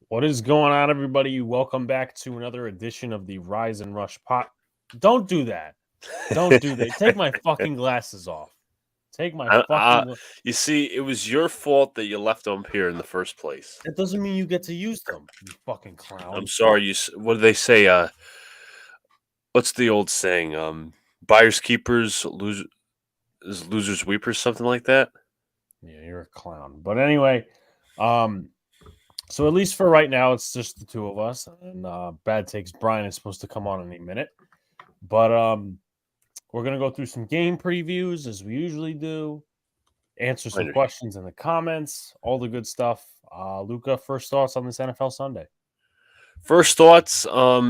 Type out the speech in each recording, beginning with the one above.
What is going on, everybody? Welcome back to another edition of the Rise and Rush pot. Don't do that. Don't do that. Take my fucking glasses off. Take my fucking. You see, it was your fault that you left them here in the first place. That doesn't mean you get to use them. You fucking I'm clown. sorry. What do they say? What's the old saying? Buyers keepers, losers weepers, something like that. Yeah, you're a clown. But anyway, so at least for right now, it's just the two of us. And Bad Takes Brian is supposed to come on any minute. But we're gonna go through some game previews as we usually do. Answer some questions in the comments, all the good stuff. Luca, first thoughts on this NFL Sunday? First thoughts,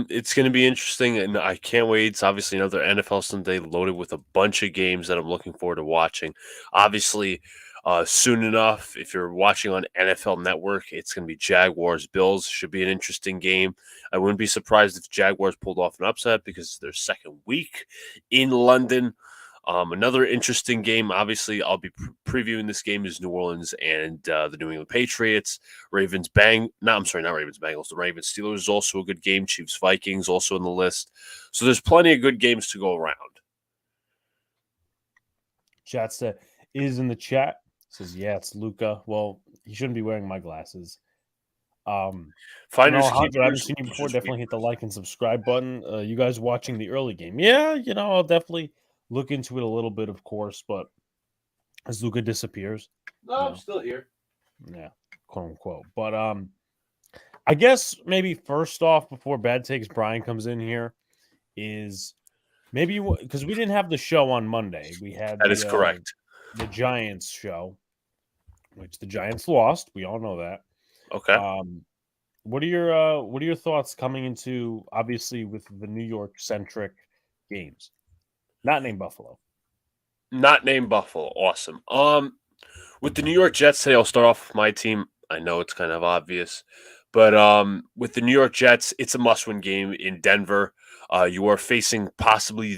it's going to be interesting, and I can't wait. It's obviously another NFL Sunday loaded with a bunch of games that I'm looking forward to watching. Obviously, soon enough, if you're watching on NFL Network, it's going to be Jaguars-Bills. Should be an interesting game. I wouldn't be surprised if Jaguars pulled off an upset because it's their second week in London. Another interesting game, obviously, I'll be previewing this game is New Orleans and the New England Patriots. Not Ravens Bengals. The Ravens Steelers is also a good game. Chiefs Vikings also in the list. So there's plenty of good games to go around. Chat is in the chat. Says, yeah, it's Luca. Well, he shouldn't be wearing my glasses. Finders, I haven't seen you before. Definitely hit the like and subscribe button. You guys watching the early game. Yeah, I'll definitely look into it a little bit, of course, but as Luca disappears. No, I'm still here. Yeah, quote unquote. But I guess maybe first off, before Bad Takes Brian comes in here, is maybe because we didn't have the show on Monday. We had that is correct. The Giants show, which the Giants lost. We all know that. Okay. What are your thoughts coming into obviously with the New York centric games? Not named Buffalo. Not named Buffalo. Awesome. With the New York Jets today, I'll start off with my team. I know it's kind of obvious, but with the New York Jets, it's a must-win game in Denver. You are facing possibly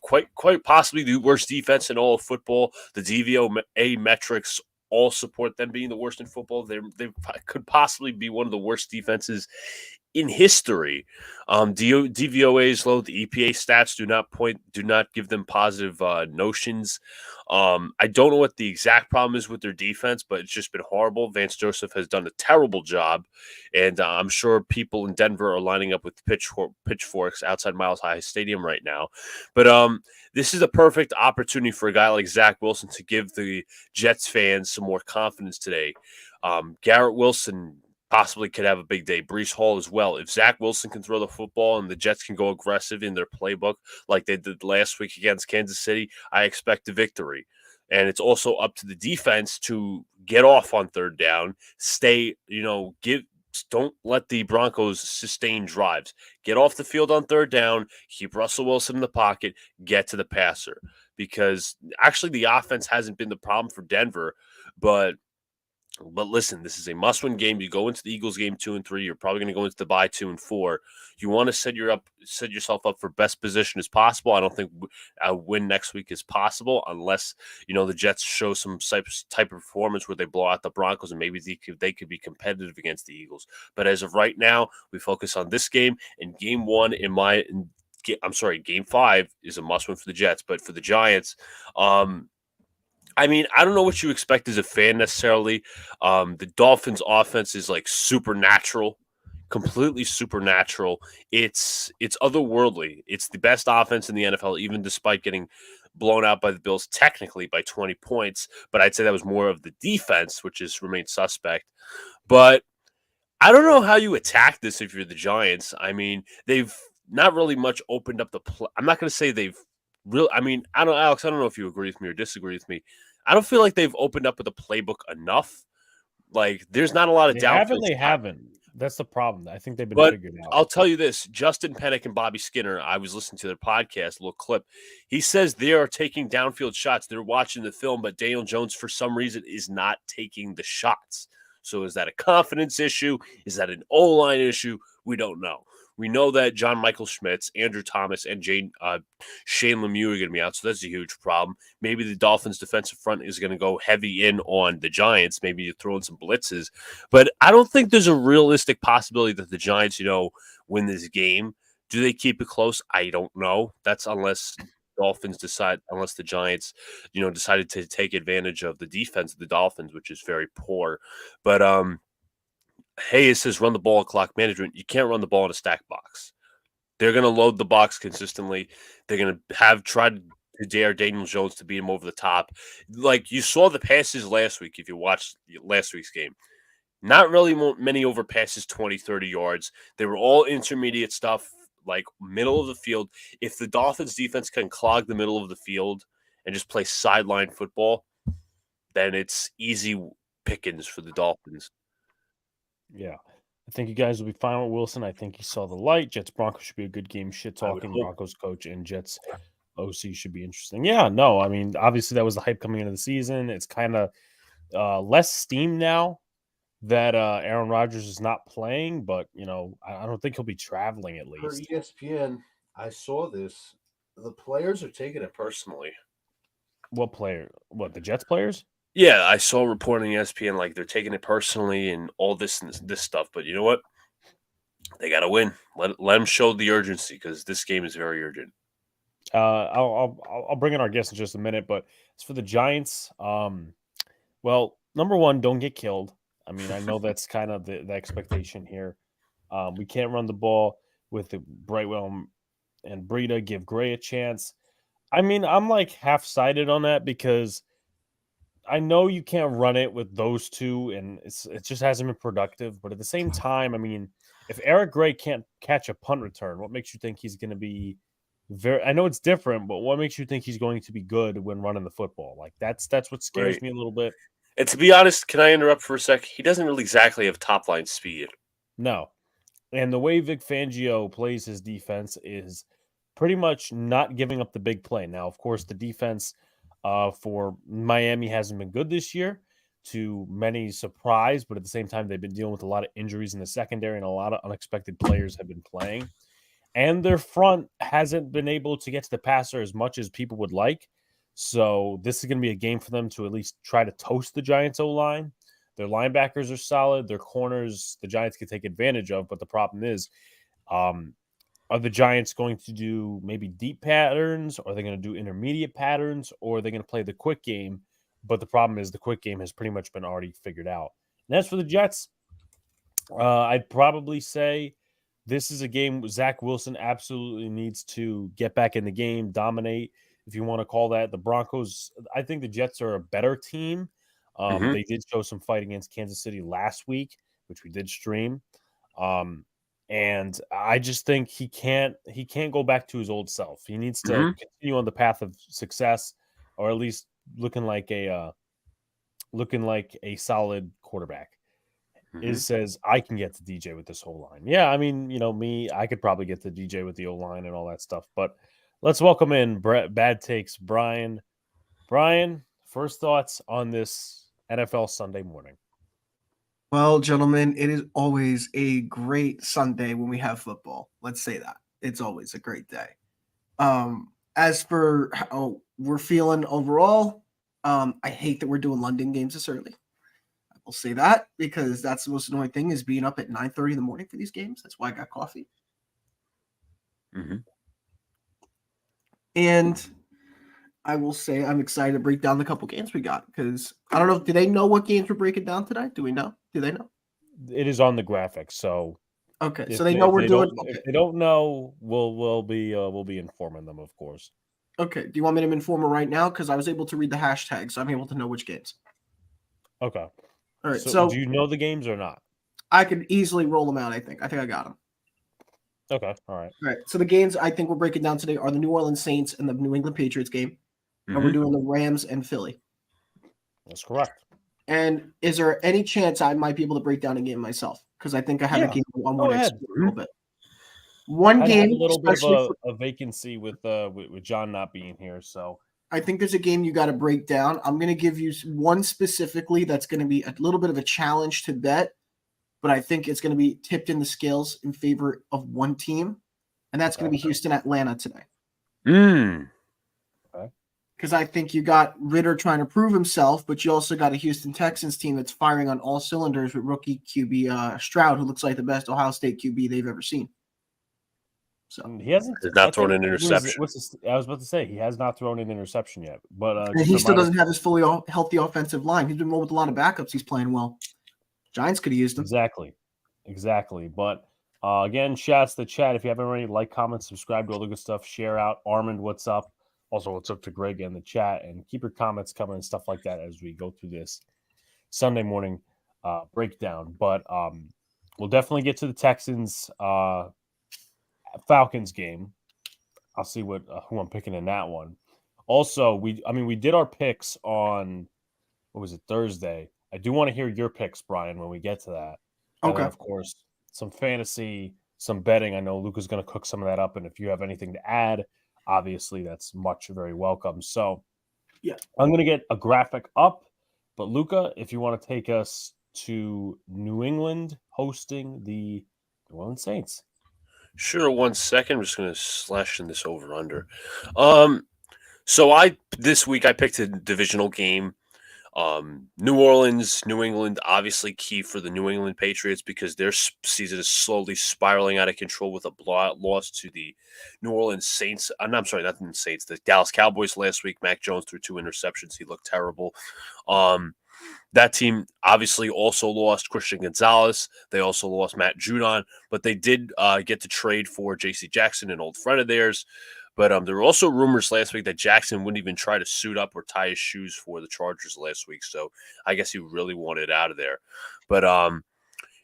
quite possibly the worst defense in all of football. The DVOA metrics all support them being the worst in football. They could possibly be one of the worst defenses in history. DVOA is low. The EPA stats do not give them positive notions. I don't know what the exact problem is with their defense, but it's just been horrible. Vance Joseph has done a terrible job, and I'm sure people in Denver are lining up with pitchforks outside Miles High Stadium right now. But this is a perfect opportunity for a guy like Zach Wilson to give the Jets fans some more confidence today. Garrett Wilson possibly could have a big day. Breece Hall as well. If Zach Wilson can throw the football and the Jets can go aggressive in their playbook like they did last week against Kansas City, I expect a victory. And it's also up to the defense to get off on third down, don't let the Broncos sustain drives. Get off the field on third down, keep Russell Wilson in the pocket, get to the passer. Because actually the offense hasn't been the problem for Denver, but listen, this is a must-win game. You go into the Eagles game 2 and 3. You're probably going to go into the bye 2 and 4. You want to set yourself up for best position as possible. I don't think a win next week is possible unless the Jets show some type of performance where they blow out the Broncos and maybe they could be competitive against the Eagles. But as of right now, we focus on this game and game 1 Game 5 is a must-win for the Jets, but for the Giants, I don't know what you expect as a fan necessarily. The Dolphins' offense is like supernatural, completely supernatural. It's otherworldly. It's the best offense in the NFL, even despite getting blown out by the Bills technically by 20 points. But I'd say that was more of the defense, which has remained suspect. But I don't know how you attack this if you're the Giants. They've not really much opened up the play. I'm not going to say they've Alex, I don't know if you agree with me or disagree with me. I don't feel like they've opened up with the playbook enough. Like, there's not a lot of downfield. They haven't. That's the problem. I think they've been figured out. I'll tell you this. Justin Pennick and Bobby Skinner, I was listening to their podcast, a little clip. He says they are taking downfield shots. They're watching the film, but Daniel Jones, for some reason, is not taking the shots. So is that a confidence issue? Is that an O-line issue? We don't know. We know that John Michael Schmitz, Andrew Thomas, and Shane Lemieux are going to be out, so that's a huge problem. Maybe the Dolphins' defensive front is going to go heavy in on the Giants. Maybe you throw in some blitzes. But I don't think there's a realistic possibility that the Giants, win this game. Do they keep it close? I don't know. That's unless the Giants, decided to take advantage of the defense of the Dolphins, which is very poor. But hey, it says run the ball clock management. You can't run the ball in a stack box. They're going to load the box consistently. They're going to have tried to dare Daniel Jones to beat him over the top. Like you saw the passes last week, if you watched last week's game. Not really many over passes, 20, 30 yards. They were all intermediate stuff, like middle of the field. If the Dolphins defense can clog the middle of the field and just play sideline football, then it's easy pickings for the Dolphins. Yeah. I think you guys will be fine with Wilson. I think he saw the light. Jets Broncos should be a good game. Shit talking Broncos coach and Jets OC should be interesting. Yeah, no, I mean, obviously that was the hype coming into the season. It's kind of less steam now that Aaron Rodgers is not playing, but I don't think he'll be traveling at least. For ESPN, I saw this. The players are taking it personally. What player? What, the Jets players? Yeah, I saw reporting ESPN like they're taking it personally and all this and this stuff. But you know what? They got to win. Let them show the urgency because this game is very urgent. I'll bring in our guest in just a minute, but as for the Giants, well, number one, don't get killed. I mean, I know that's kind of the expectation here. We can't run the ball with the Brightwell and Breida. Give Gray a chance. I mean, I'm like half-sided on that because I know you can't run it with those two, and it just hasn't been productive. But at the same time, I mean, if Eric Gray can't catch a punt return, what makes you think he's going to be I know it's different, but what makes you think he's going to be good when running the football? Like that's what scares me a little bit. And to be honest, can I interrupt for a sec? He doesn't really exactly have top line speed. No. And the way Vic Fangio plays his defense is pretty much not giving up the big play. Now, of course, the defense for Miami hasn't been good this year, to many surprise, but at the same time, they've been dealing with a lot of injuries in the secondary and a lot of unexpected players have been playing. And their front hasn't been able to get to the passer as much as people would like. So this is going to be a game for them to at least try to toast the Giants O-line. Their linebackers are solid. Their corners, the Giants can take advantage of. But the problem is, are the Giants going to do maybe deep patterns? Or are they going to do intermediate patterns? Or are they going to play the quick game? But the problem is the quick game has pretty much been already figured out. And as for the Jets, I'd probably say this is a game Zach Wilson absolutely needs to get back in the game, dominate, if you want to call that. The Broncos, I think the Jets are a better team. They did show some fight against Kansas City last week, which we did stream. And I just think he can't go back to his old self. He needs to continue on the path of success, or at least looking like a solid quarterback. It says I can get to DJ with this whole line. Yeah, I mean, me, I could probably get to DJ with the O-line and all that stuff. But let's welcome in Bad Takes Brian. Brian, first thoughts on this NFL Sunday morning. Well, gentlemen, it is always a great Sunday when we have football. Let's say that. It's always a great day. As for how we're feeling overall, I hate that we're doing London games this early. I will say that because that's the most annoying thing is being up at 9:30 in the morning for these games. That's why I got coffee. And I will say I'm excited to break down the couple games we got because I don't know. Do they know what games we're breaking down today? Do we know? Do they know? It is on the graphics, so okay. So they know we're doing. If they don't know, we'll be informing them, of course. Okay. Do you want me to inform them right now? Because I was able to read the hashtags, so I'm able to know which games. Okay. All right. So do you know the games or not? I could easily roll them out. I think I got them. Okay. All right. All right. So the games I think we're breaking down today are the New Orleans Saints and the New England Patriots game. And we're doing the Rams and Philly. That's correct. And is there any chance I might be able to break down a game myself? Because I think I have a game I want to explore a little bit. One game, a little bit of a vacancy with John not being here, so I think there's a game you got to break down. I'm going to give you one specifically that's going to be a little bit of a challenge to bet, but I think it's going to be tipped in the scales in favor of one team, and that's going to be Houston-Atlanta today. Because I think you got Ritter trying to prove himself, but you also got a Houston Texans team that's firing on all cylinders with rookie QB Stroud, who looks like the best Ohio State QB they've ever seen. So he hasn't not thrown an interception. I was about to say he has not thrown an interception yet, but and he still doesn't have his fully healthy offensive line. He's been with a lot of backups. He's playing well. Giants could have used him. Exactly. But again, shouts to the chat. If you haven't already, like, comment, subscribe to all the good stuff. Share out. Armand, what's up? Also, what's up to Greg in the chat, and keep your comments coming and stuff like that as we go through this Sunday morning breakdown. But we'll definitely get to the Texans Falcons game. I'll see who I'm picking in that one. Also, we did our picks on, what was it, Thursday. I do want to hear your picks, Brian, when we get to that. Okay. And then, of course, some fantasy, some betting. I know Luca's going to cook some of that up, and if you have anything to add, obviously that's very welcome. So yeah, I'm going to get a graphic up, but Luca, if you want to take us to New England hosting the New Orleans Saints. Sure, 1 second. I'm just going to slash in this over under. So this week I picked a divisional game. New Orleans, New England, obviously key for the New England Patriots because their season is slowly spiraling out of control with a blowout loss to the New Orleans Saints. I'm sorry, not the Saints, the Dallas Cowboys last week. Mac Jones threw 2 interceptions. He looked terrible. That team obviously also lost Christian Gonzalez. They also lost Matt Judon, but they did get to trade for J.C. Jackson, an old friend of theirs. But there were also rumors last week that Jackson wouldn't even try to suit up or tie his shoes for the Chargers last week. So I guess he really wanted out of there. But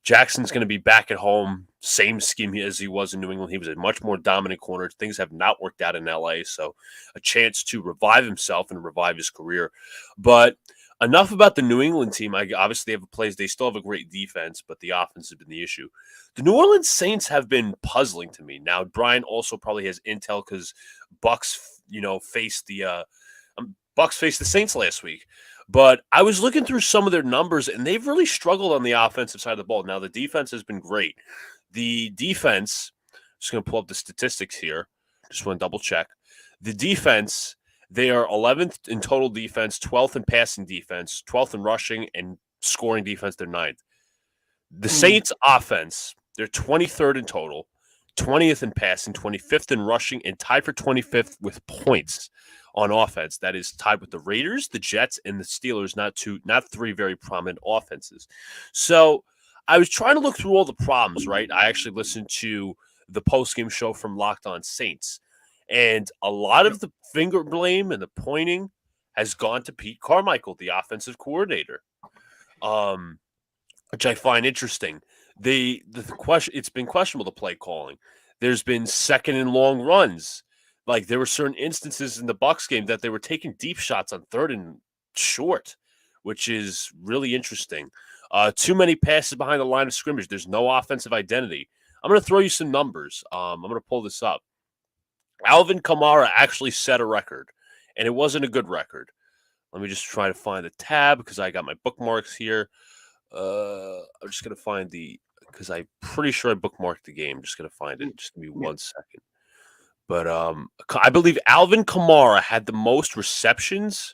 Jackson's going to be back at home, same scheme as he was in New England. He was a much more dominant corner. Things have not worked out in L.A., so a chance to revive himself and revive his career. But enough about the New England team. Obviously, they still have a great defense, but the offense has been the issue. The New Orleans Saints have been puzzling to me. Now, Brian also probably has intel because Bucks faced the Saints last week. But I was looking through some of their numbers, and they've really struggled on the offensive side of the ball. Now, the defense has been great. The defense, just going to pull up the statistics here. Just want to double check. The defense, they are 11th in total defense, 12th in passing defense, 12th in rushing, and scoring defense, they're 9th. The Saints offense, they're 23rd in total, 20th in passing, 25th in rushing, and tied for 25th with points on offense. That is tied with the Raiders, the Jets, and the Steelers, not 3 very prominent offenses. So I was trying to look through all the problems, right? I actually listened to the postgame show from Locked On Saints, and a lot of the finger blame and the pointing has gone to Pete Carmichael, the offensive coordinator, which I find interesting. The question, it's been questionable, the play calling. There's been second and long runs. Like, there were certain instances in the Bucs game that they were taking deep shots on 3rd and short, which is really interesting. Too many passes behind the line of scrimmage. There's no offensive identity. I'm going to throw you some numbers. I'm going to pull this up. Alvin Kamara actually set a record, and it wasn't a good record. Let me just try to find the tab because I got my bookmarks here. I'm just going to find because I'm pretty sure I bookmarked the game. I'm just going to find it. Just give me 1 second. But I believe Alvin Kamara had the most receptions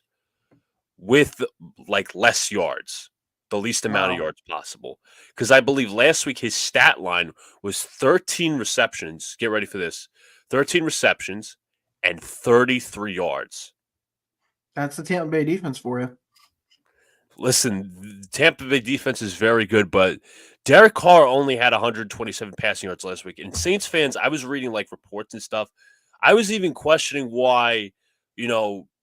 with less yards, the least amount of yards possible. Because I believe last week his stat line was 13 receptions. Get ready for this. 13 receptions and 33 yards. That's the Tampa Bay defense for you. Listen, the Tampa Bay defense is very good, but Derek Carr only had 127 passing yards last week. And Saints fans, I was reading reports and stuff. I was even questioning why,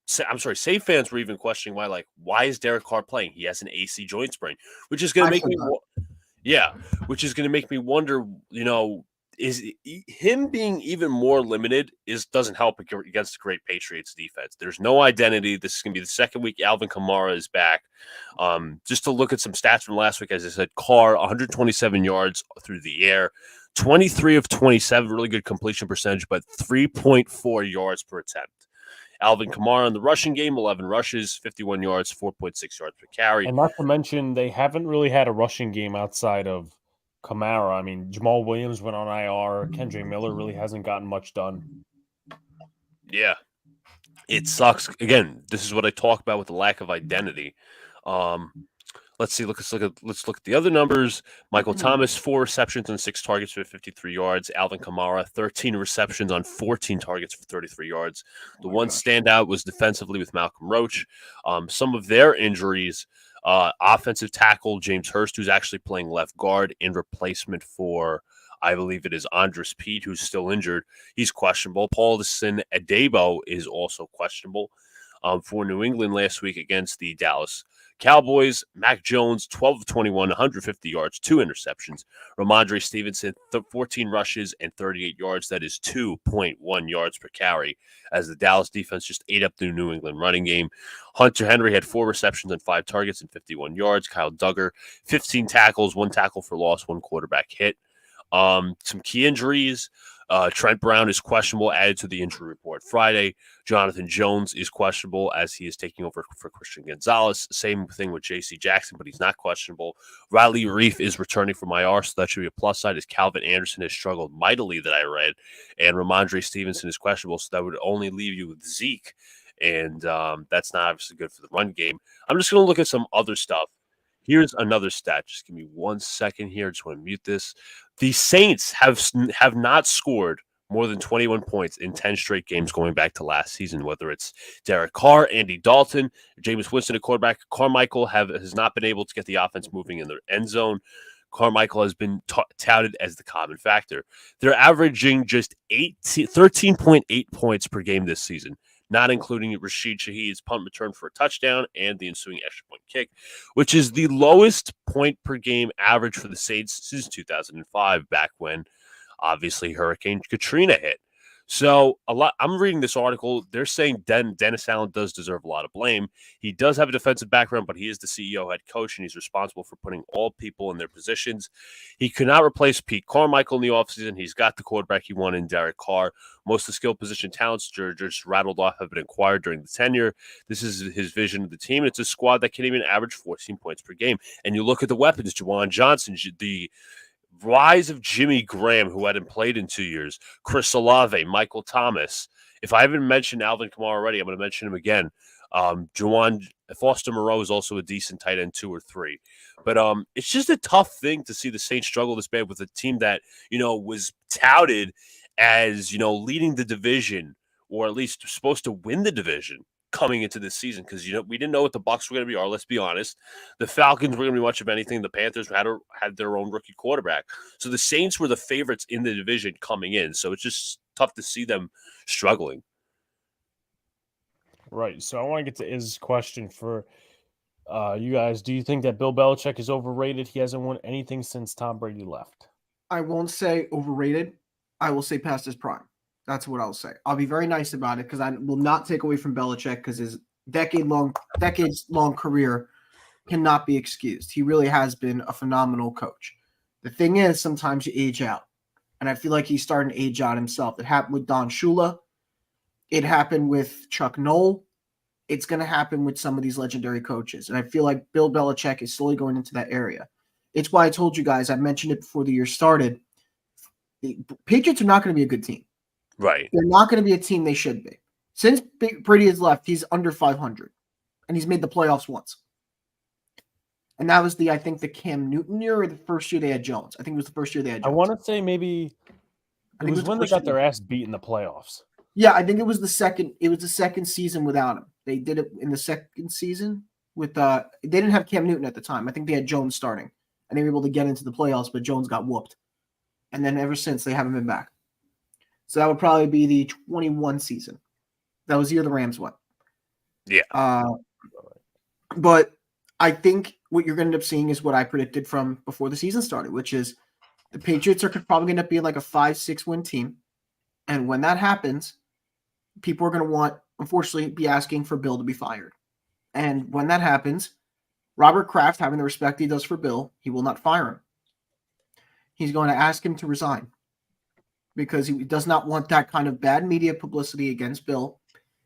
Saints fans were even questioning why is Derek Carr playing? He has an AC joint sprain, which is going to make me, wonder, is him being even more limited doesn't help against the great Patriots defense. There's no identity. This is going to be the second week Alvin Kamara is back. Just to look at some stats from last week, as I said, Carr, 127 yards through the air, 23 of 27, really good completion percentage, but 3.4 yards per attempt. Alvin Kamara in the rushing game, 11 rushes, 51 yards, 4.6 yards per carry. And not to mention, they haven't really had a rushing game outside of Kamara. I mean, Jamal Williams went on IR. Kendra Miller really hasn't gotten much done. Yeah, it sucks. Again, this is what I talk about with the lack of identity. Let's see. Let's look at the other numbers. Michael Thomas, 4 receptions on 6 targets for 53 yards. Alvin Kamara, 13 receptions on 14 targets for 33 yards. The one standout was defensively with Malcolm Roach. Some of their injuries, offensive tackle James Hurst, who's actually playing left guard in replacement for, I believe it is Andres Pete, who's still injured. He's questionable. Paulson Adebo is also questionable for New England last week against the Dallas Cowboys. Mac Jones, 12 of 21, 150 yards, 2 interceptions. Ramondre Stevenson, 14 rushes and 38 yards. That is 2.1 yards per carry, as the Dallas defense just ate up the New England running game. Hunter Henry had 4 receptions and 5 targets and 51 yards. Kyle Duggar, 15 tackles, 1 tackle for loss, 1 quarterback hit. Some key injuries. Trent Brown is questionable, added to the injury report Friday. Jonathan Jones is questionable as he is taking over for Christian Gonzalez. Same thing with J.C. Jackson, but he's not questionable. Riley Reif is returning from IR, so that should be a plus side, as Calvin Anderson has struggled mightily that I read. And Ramondre Stevenson is questionable, so that would only leave you with Zeke. And that's not obviously good for the run game. I'm just going to look at some other stuff. Here's another stat. Just give me 1 second here. Just want to mute this. The Saints have not scored more than 21 points in 10 straight games going back to last season, whether it's Derek Carr, Andy Dalton, Jameis Winston at quarterback. Carmichael has not been able to get the offense moving in their end zone. Carmichael has been touted as the common factor. They're averaging just 13.8 points per game this season, not including Rashid Shaheed's punt return for a touchdown and the ensuing extra point kick, which is the lowest point per game average for the Saints since 2005, back when obviously Hurricane Katrina hit. So I'm reading this article. They're saying Dennis Allen does deserve a lot of blame. He does have a defensive background, but he is the CEO, head coach, and he's responsible for putting all people in their positions. He could not replace Pete Carmichael in the offseason. He's got the quarterback he wanted in Derek Carr. Most of the skill position talents just rattled off have been acquired during the tenure. This is his vision of the team. It's a squad that can even average 14 points per game. And you look at the weapons, Juwan Johnson, the rise of Jimmy Graham, who hadn't played in 2 years, Chris Olave, Michael Thomas. If I haven't mentioned Alvin Kamara already, I'm going to mention him again. Foster Moreau is also a decent tight end 2 or 3. But it's just a tough thing to see the Saints struggle this bad with a team that, was touted as, leading the division, or at least supposed to win the division coming into this season, because we didn't know what the Bucs were going to be. Or let's be honest, the Falcons were going to be much of anything. The Panthers had their own rookie quarterback, so the Saints were the favorites in the division coming in. So it's just tough to see them struggling. Right. So I want to get to Iz's question for you guys. Do you think that Bill Belichick is overrated? He hasn't won anything since Tom Brady left. I won't say overrated. I will say past his prime. That's what I'll say. I'll be very nice about it, because I will not take away from Belichick, because his decades-long career cannot be excused. He really has been a phenomenal coach. The thing is, sometimes you age out, and I feel like he's starting to age out himself. It happened with Don Shula. It happened with Chuck Noll. It's going to happen with some of these legendary coaches, and I feel like Bill Belichick is slowly going into that area. It's why I told you guys, I mentioned it before the year started, the Patriots are not going to be a good team. Right. They're not going to be a team they should be. Since Brady has left, he's under 500, and he's made the playoffs once. And that was I think the Cam Newton year, or the first year they had Jones. I think it was the first year they had Jones. I want to say maybe it was when they got their ass beat in the playoffs. Yeah, I think it was the second. It was the second season without him. They did it in the second season with. They didn't have Cam Newton at the time. I think they had Jones starting, and they were able to get into the playoffs, but Jones got whooped. And then ever since, they haven't been back. So that would probably be the 21 season. That was the year the Rams won. Yeah. But I think what you're going to end up seeing is what I predicted from before the season started, which is the Patriots are probably going to end up being like a 5-6 win team. And when that happens, people are going to unfortunately, be asking for Bill to be fired. And when that happens, Robert Kraft, having the respect he does for Bill, he will not fire him. He's going to ask him to resign, because he does not want that kind of bad media publicity against Bill.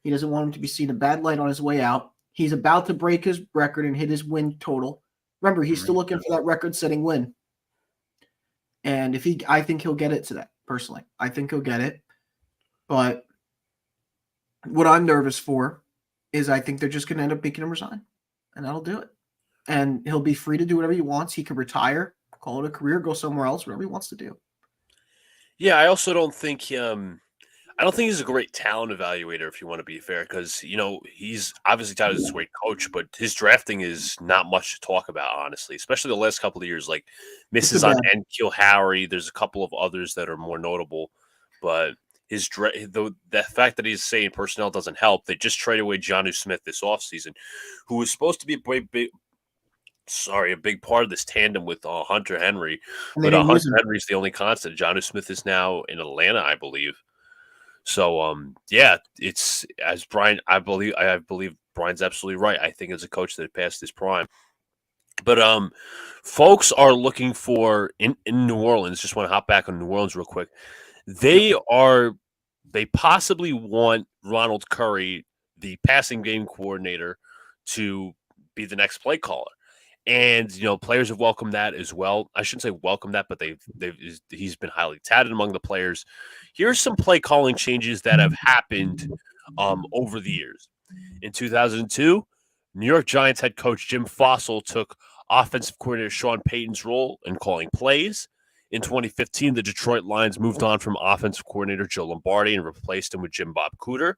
He doesn't want him to be seen a bad light on his way out. He's about to break his record and hit his win total. Remember, he's still looking for that record-setting win. And I think he'll get it today, personally. I think he'll get it. But what I'm nervous for is I think they're just going to end up making him resign. And that'll do it. And he'll be free to do whatever he wants. He could retire, call it a career, go somewhere else, whatever he wants to do. Yeah, I also don't think I don't think he's a great talent evaluator, if you want to be fair, because he's obviously touted as a great coach, but his drafting is not much to talk about, honestly. Especially the last couple of years, like misses on N'Keal Harry. There's a couple of others that are more notable, but the fact that he's saying personnel doesn't help. They just traded away Jonnu Smith this offseason, who was supposed to be a big part of this tandem with Hunter Henry, but Hunter Henry's the only constant. Jonnu Smith is now in Atlanta, I believe. So, it's as Brian. I believe Brian's absolutely right. I think as a coach that passed his prime, but folks are looking for in New Orleans. Just want to hop back on New Orleans real quick. They possibly want Ronald Curry, the passing game coordinator, to be the next play caller. And players have welcomed that as well. I shouldn't say welcome that, but he's been highly touted among the players. Here's some play calling changes that have happened over the years. In 2002, New York Giants head coach Jim Fossil took offensive coordinator Sean Payton's role in calling plays. In 2015, the Detroit Lions moved on from offensive coordinator Joe Lombardi and replaced him with Jim Bob Cooter.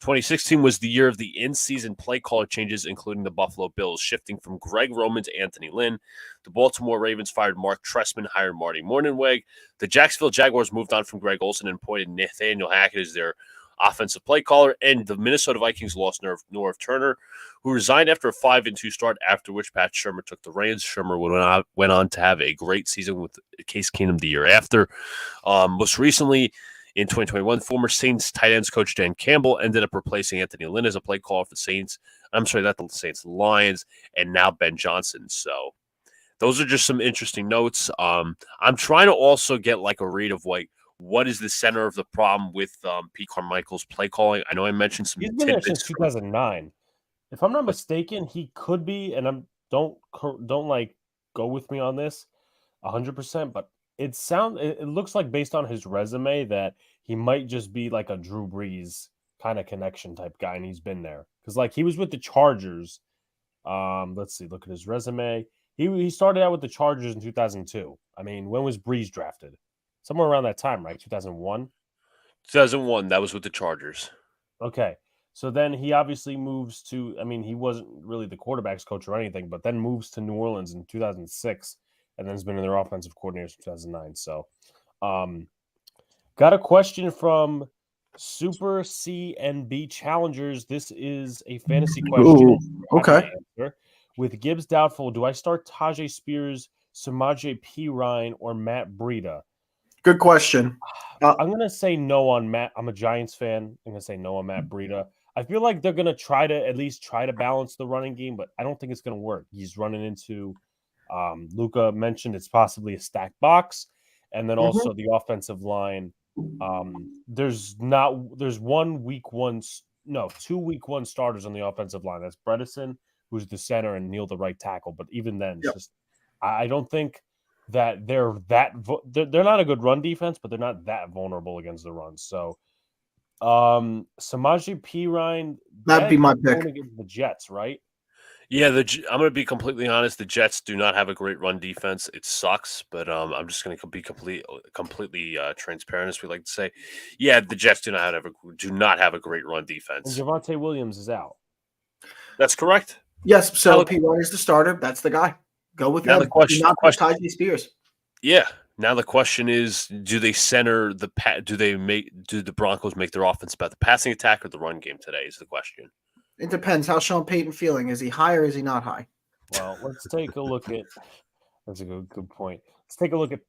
2016 was the year of the in-season play caller changes, including the Buffalo Bills, shifting from Greg Roman to Anthony Lynn. The Baltimore Ravens fired Mark Trestman, hired Marty Mornhinweg. The Jacksonville Jaguars moved on from Greg Olson and appointed Nathaniel Hackett as their offensive play caller. And the Minnesota Vikings lost Norv Turner, who resigned after a 5-2 start, after which Pat Shurmur took the reins. Shurmur went on to have a great season with Case Keenum the year after. Most recently, in 2021, former Saints tight ends coach Dan Campbell ended up replacing Anthony Lynn as a play caller for the Saints. I'm sorry, not the Saints, the Lions, and now Ben Johnson. So those are just some interesting notes. I'm trying to also get like a read of what is the center of the problem with Pete Carmichael's play calling. I know I mentioned some He's been there since 2009. If I'm not mistaken, he could be, and don't like go with me on this 100%, but it looks like based on his resume that he might just be like a Drew Brees kind of connection type guy, and he's been there because like he was with the Chargers. Let's see, look at his resume. He started out with the Chargers in 2002. I mean, when was Brees drafted? Somewhere around that time, right? 2001. 2001. That was with the Chargers. Okay, so then he obviously moves to. I mean, he wasn't really the quarterback's coach or anything, but then moves to New Orleans in 2006. And then has been in their offensive coordinator since 2009. So, got a question from Super CNB Challengers. This is a fantasy question. Ooh, okay. With Gibbs doubtful, do I start Tajay Spears, Samaje Perine, or Matt Breida? Good question. I'm going to say no on Matt. I'm a Giants fan. I'm going to say no on Matt Breida. I feel like they're going to at least try to balance the running game, but I don't think it's going to work. He's running into Luca mentioned it's possibly a stacked box, and then also the offensive line. There's 2 week one starters on the offensive line. That's Bredesen, who's the center, and Neal, the right tackle. But even then, it's just I don't think that they're not a good run defense, but they're not that vulnerable against the run. So, Samaje Perine, that'd be my pick against the Jets, right? Yeah, I'm going to be completely honest. The Jets do not have a great run defense. It sucks, but I'm just going to be completely transparent, as we like to say. Yeah, the Jets do not have a great run defense. And Javonte Williams is out. That's correct. Yes, so Perine is the starter. That's the guy. Go with him. Tajay Spears. Yeah. Now the question is, do they center the do the Broncos make their offense about the passing attack or the run game today? Is the question. It depends. How's Sean Payton feeling? Is he high or is he not high? Well, let's take a look at. That's a good point. Let's take a look at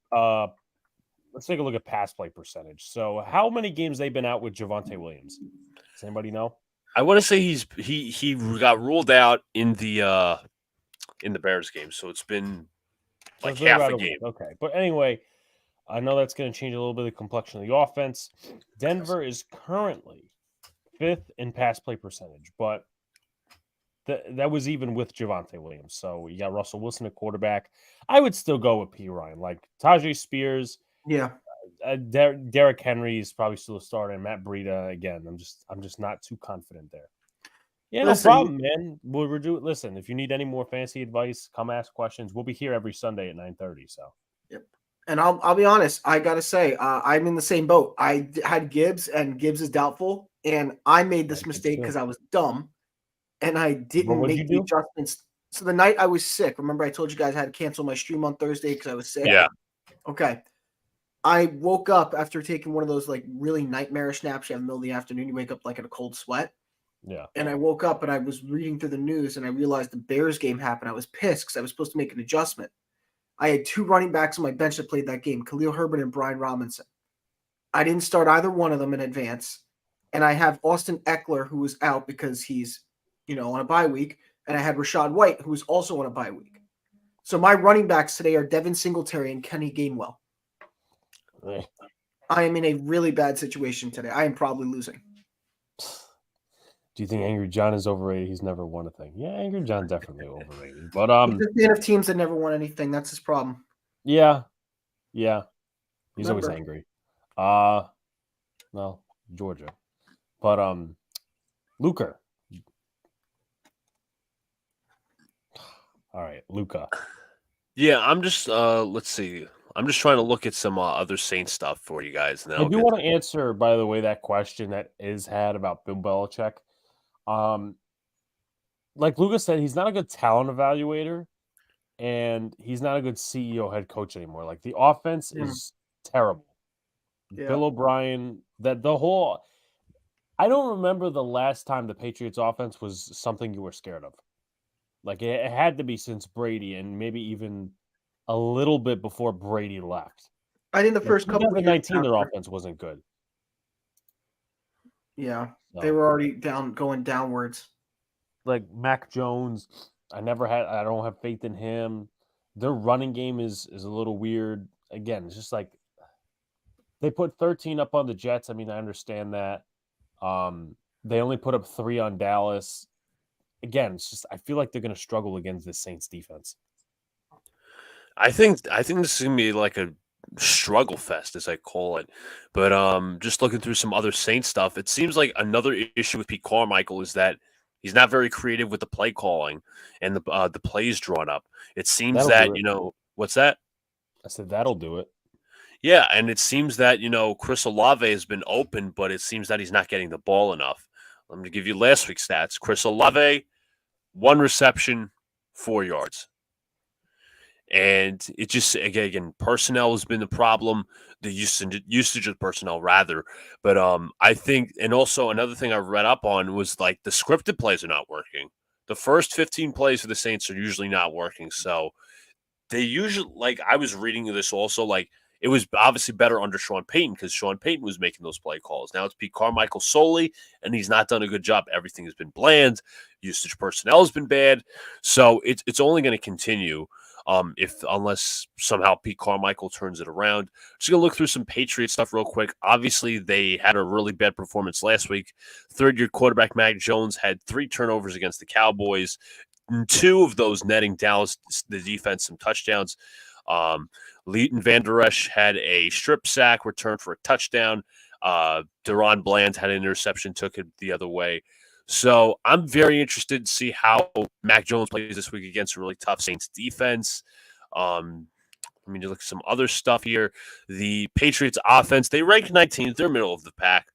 pass play percentage. So, how many games they've been out with Javonte Williams? Does anybody know? I want to say he got ruled out in the Bears game, so it's been like half a game. Okay, but anyway, I know that's going to change a little bit of the complexion of the offense. Denver is currently 5th in pass play percentage, but that was even with Javonte Williams. So you got Russell Wilson at quarterback. I would still go with P. Ryan, like Tajay Spears. Yeah. Derrick Henry is probably still a starter, and Matt Breida again. I'm just not too confident there. Yeah, Listen, no problem, man. We'll do it. Listen, if you need any more fantasy advice, come ask questions. We'll be here every Sunday at 9:30. So, yep. And I'll be honest. I gotta say, I'm in the same boat. I had Gibbs, and Gibbs is doubtful, and I made this mistake because I was dumb, and I didn't what'd you make the do? adjustments. So the night I was sick, remember I told you guys I had to cancel my stream on Thursday because I was sick. Yeah. Okay. I woke up after taking one of those like really nightmarish naps you have in the middle of the afternoon. You wake up like in a cold sweat. yeah. And I woke up and I was reading through the news and I realized the Bears game happened. I was pissed because I was supposed to make an adjustment. I had 2 running backs on my bench that played that game, Khalil Herbert and Brian Robinson. I didn't start either one of them in advance. And I have Austin Eckler, who was out because he's, on a bye week. And I had Rashad White, who was also on a bye week. So my running backs today are Devin Singletary and Kenny Gainwell. I am in a really bad situation today. I am probably losing. Do you think Angry John is overrated? He's never won a thing. Yeah, Angry John definitely overrated. But He's a fan of teams that never won anything. That's his problem. yeah. He's always Remember. angry. No, Georgia. But Luca. All right, Luca. Yeah, I'm just let's see. I'm just trying to look at some other Saints stuff for you guys. And then I I'll do get want to answer, by the way, that question that is had about Bill Belichick. Like Luca said, he's not a good talent evaluator, and he's not a good CEO head coach anymore. Like the offense is terrible. Yeah. Bill O'Brien, I don't remember the last time the Patriots offense was something you were scared of. Like it had to be since Brady, and maybe even a little bit before Brady left. I think the first couple of years 2019, their offense wasn't good. Yeah, So, they were already going downwards. like Mac Jones, I don't have faith in him. Their running game is a little weird. Again, it's just like they put 13 up on the Jets. I mean, I understand that. They only put up 3 on Dallas. Again, it's just I feel like they're going to struggle against the Saints defense. I think this is gonna be like a struggle fest, as I call it. But just looking through some other Saints stuff, it seems like another issue with Pete Carmichael is that he's not very creative with the play calling and the plays drawn up. It seems That'll do it. what's that? I said that'll do it. Yeah, and it seems that Chris Olave has been open, but it seems that he's not getting the ball enough. Let me give you last week's stats. Chris Olave, 1 reception, 4 yards. And it just, again, personnel has been the problem, the usage of personnel, rather. But I think, and also another thing I read up on was like the scripted plays are not working. The first 15 plays for the Saints are usually not working. So they usually, like, I was reading this also, like, it was obviously better under Sean Payton because Sean Payton was making those play calls. Now it's Pete Carmichael solely, and he's not done a good job. Everything has been bland. Usage personnel has been bad. So it's only going to continue. Unless somehow Pete Carmichael turns it around. Just going to look through some Patriot stuff real quick. Obviously, they had a really bad performance last week. Third-year quarterback Mac Jones had 3 turnovers against the Cowboys, and 2 of those netting Dallas, the defense, some touchdowns. Leighton Vander Esch had a strip sack return for a touchdown. Deron Bland had an interception, took it the other way. So I'm very interested to see how Mac Jones plays this week against a really tough Saints defense. Let me just look at some other stuff here. The Patriots offense, they rank 19th. They're middle of the pack.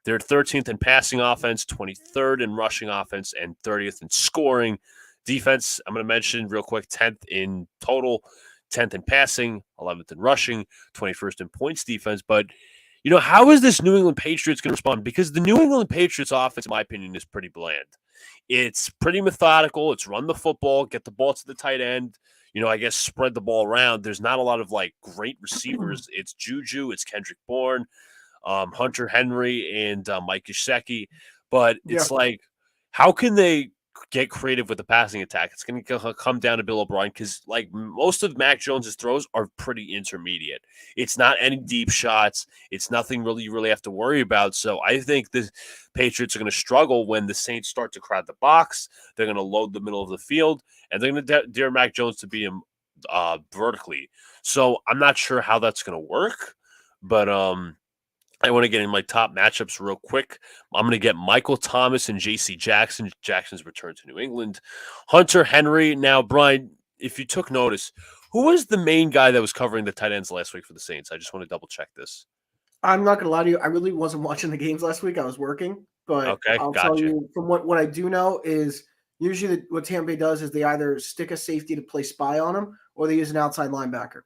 They're 13th in passing offense, 23rd in rushing offense, and 30th in scoring. Defense, I'm going to mention real quick, 10th in total, 10th in passing, 11th in rushing, 21st in points defense. But how is this New England Patriots going to respond? Because the New England Patriots offense, in my opinion, is pretty bland. It's pretty methodical. It's run the football, get the ball to the tight end, I guess spread the ball around. There's not a lot of like great receivers. It's Juju, it's Kendrick Bourne, Hunter Henry, and Mike Gesicki. But it's like, how can they get creative with the passing attack. It's going to come down to Bill O'Brien because, like, most of Mac Jones's throws are pretty intermediate. It's not any deep shots. It's nothing really you really have to worry about. So I think the Patriots are going to struggle when the Saints start to crowd the box. They're going to load the middle of the field, and they're going to dare Mac Jones to beat him vertically. So I'm not sure how that's going to work, but I want to get in my top matchups real quick. I'm going to get Michael Thomas and J.C. Jackson. Jackson's return to New England. Hunter Henry. Now, Brian, if you took notice, who was the main guy that was covering the tight ends last week for the Saints? I just want to double check this. I'm not going to lie to you. I really wasn't watching the games last week. I was working. But Okay, I'll gotcha. tell you from what I do know is usually what Tampa Bay does is they either stick a safety to play spy on them or they use an outside linebacker.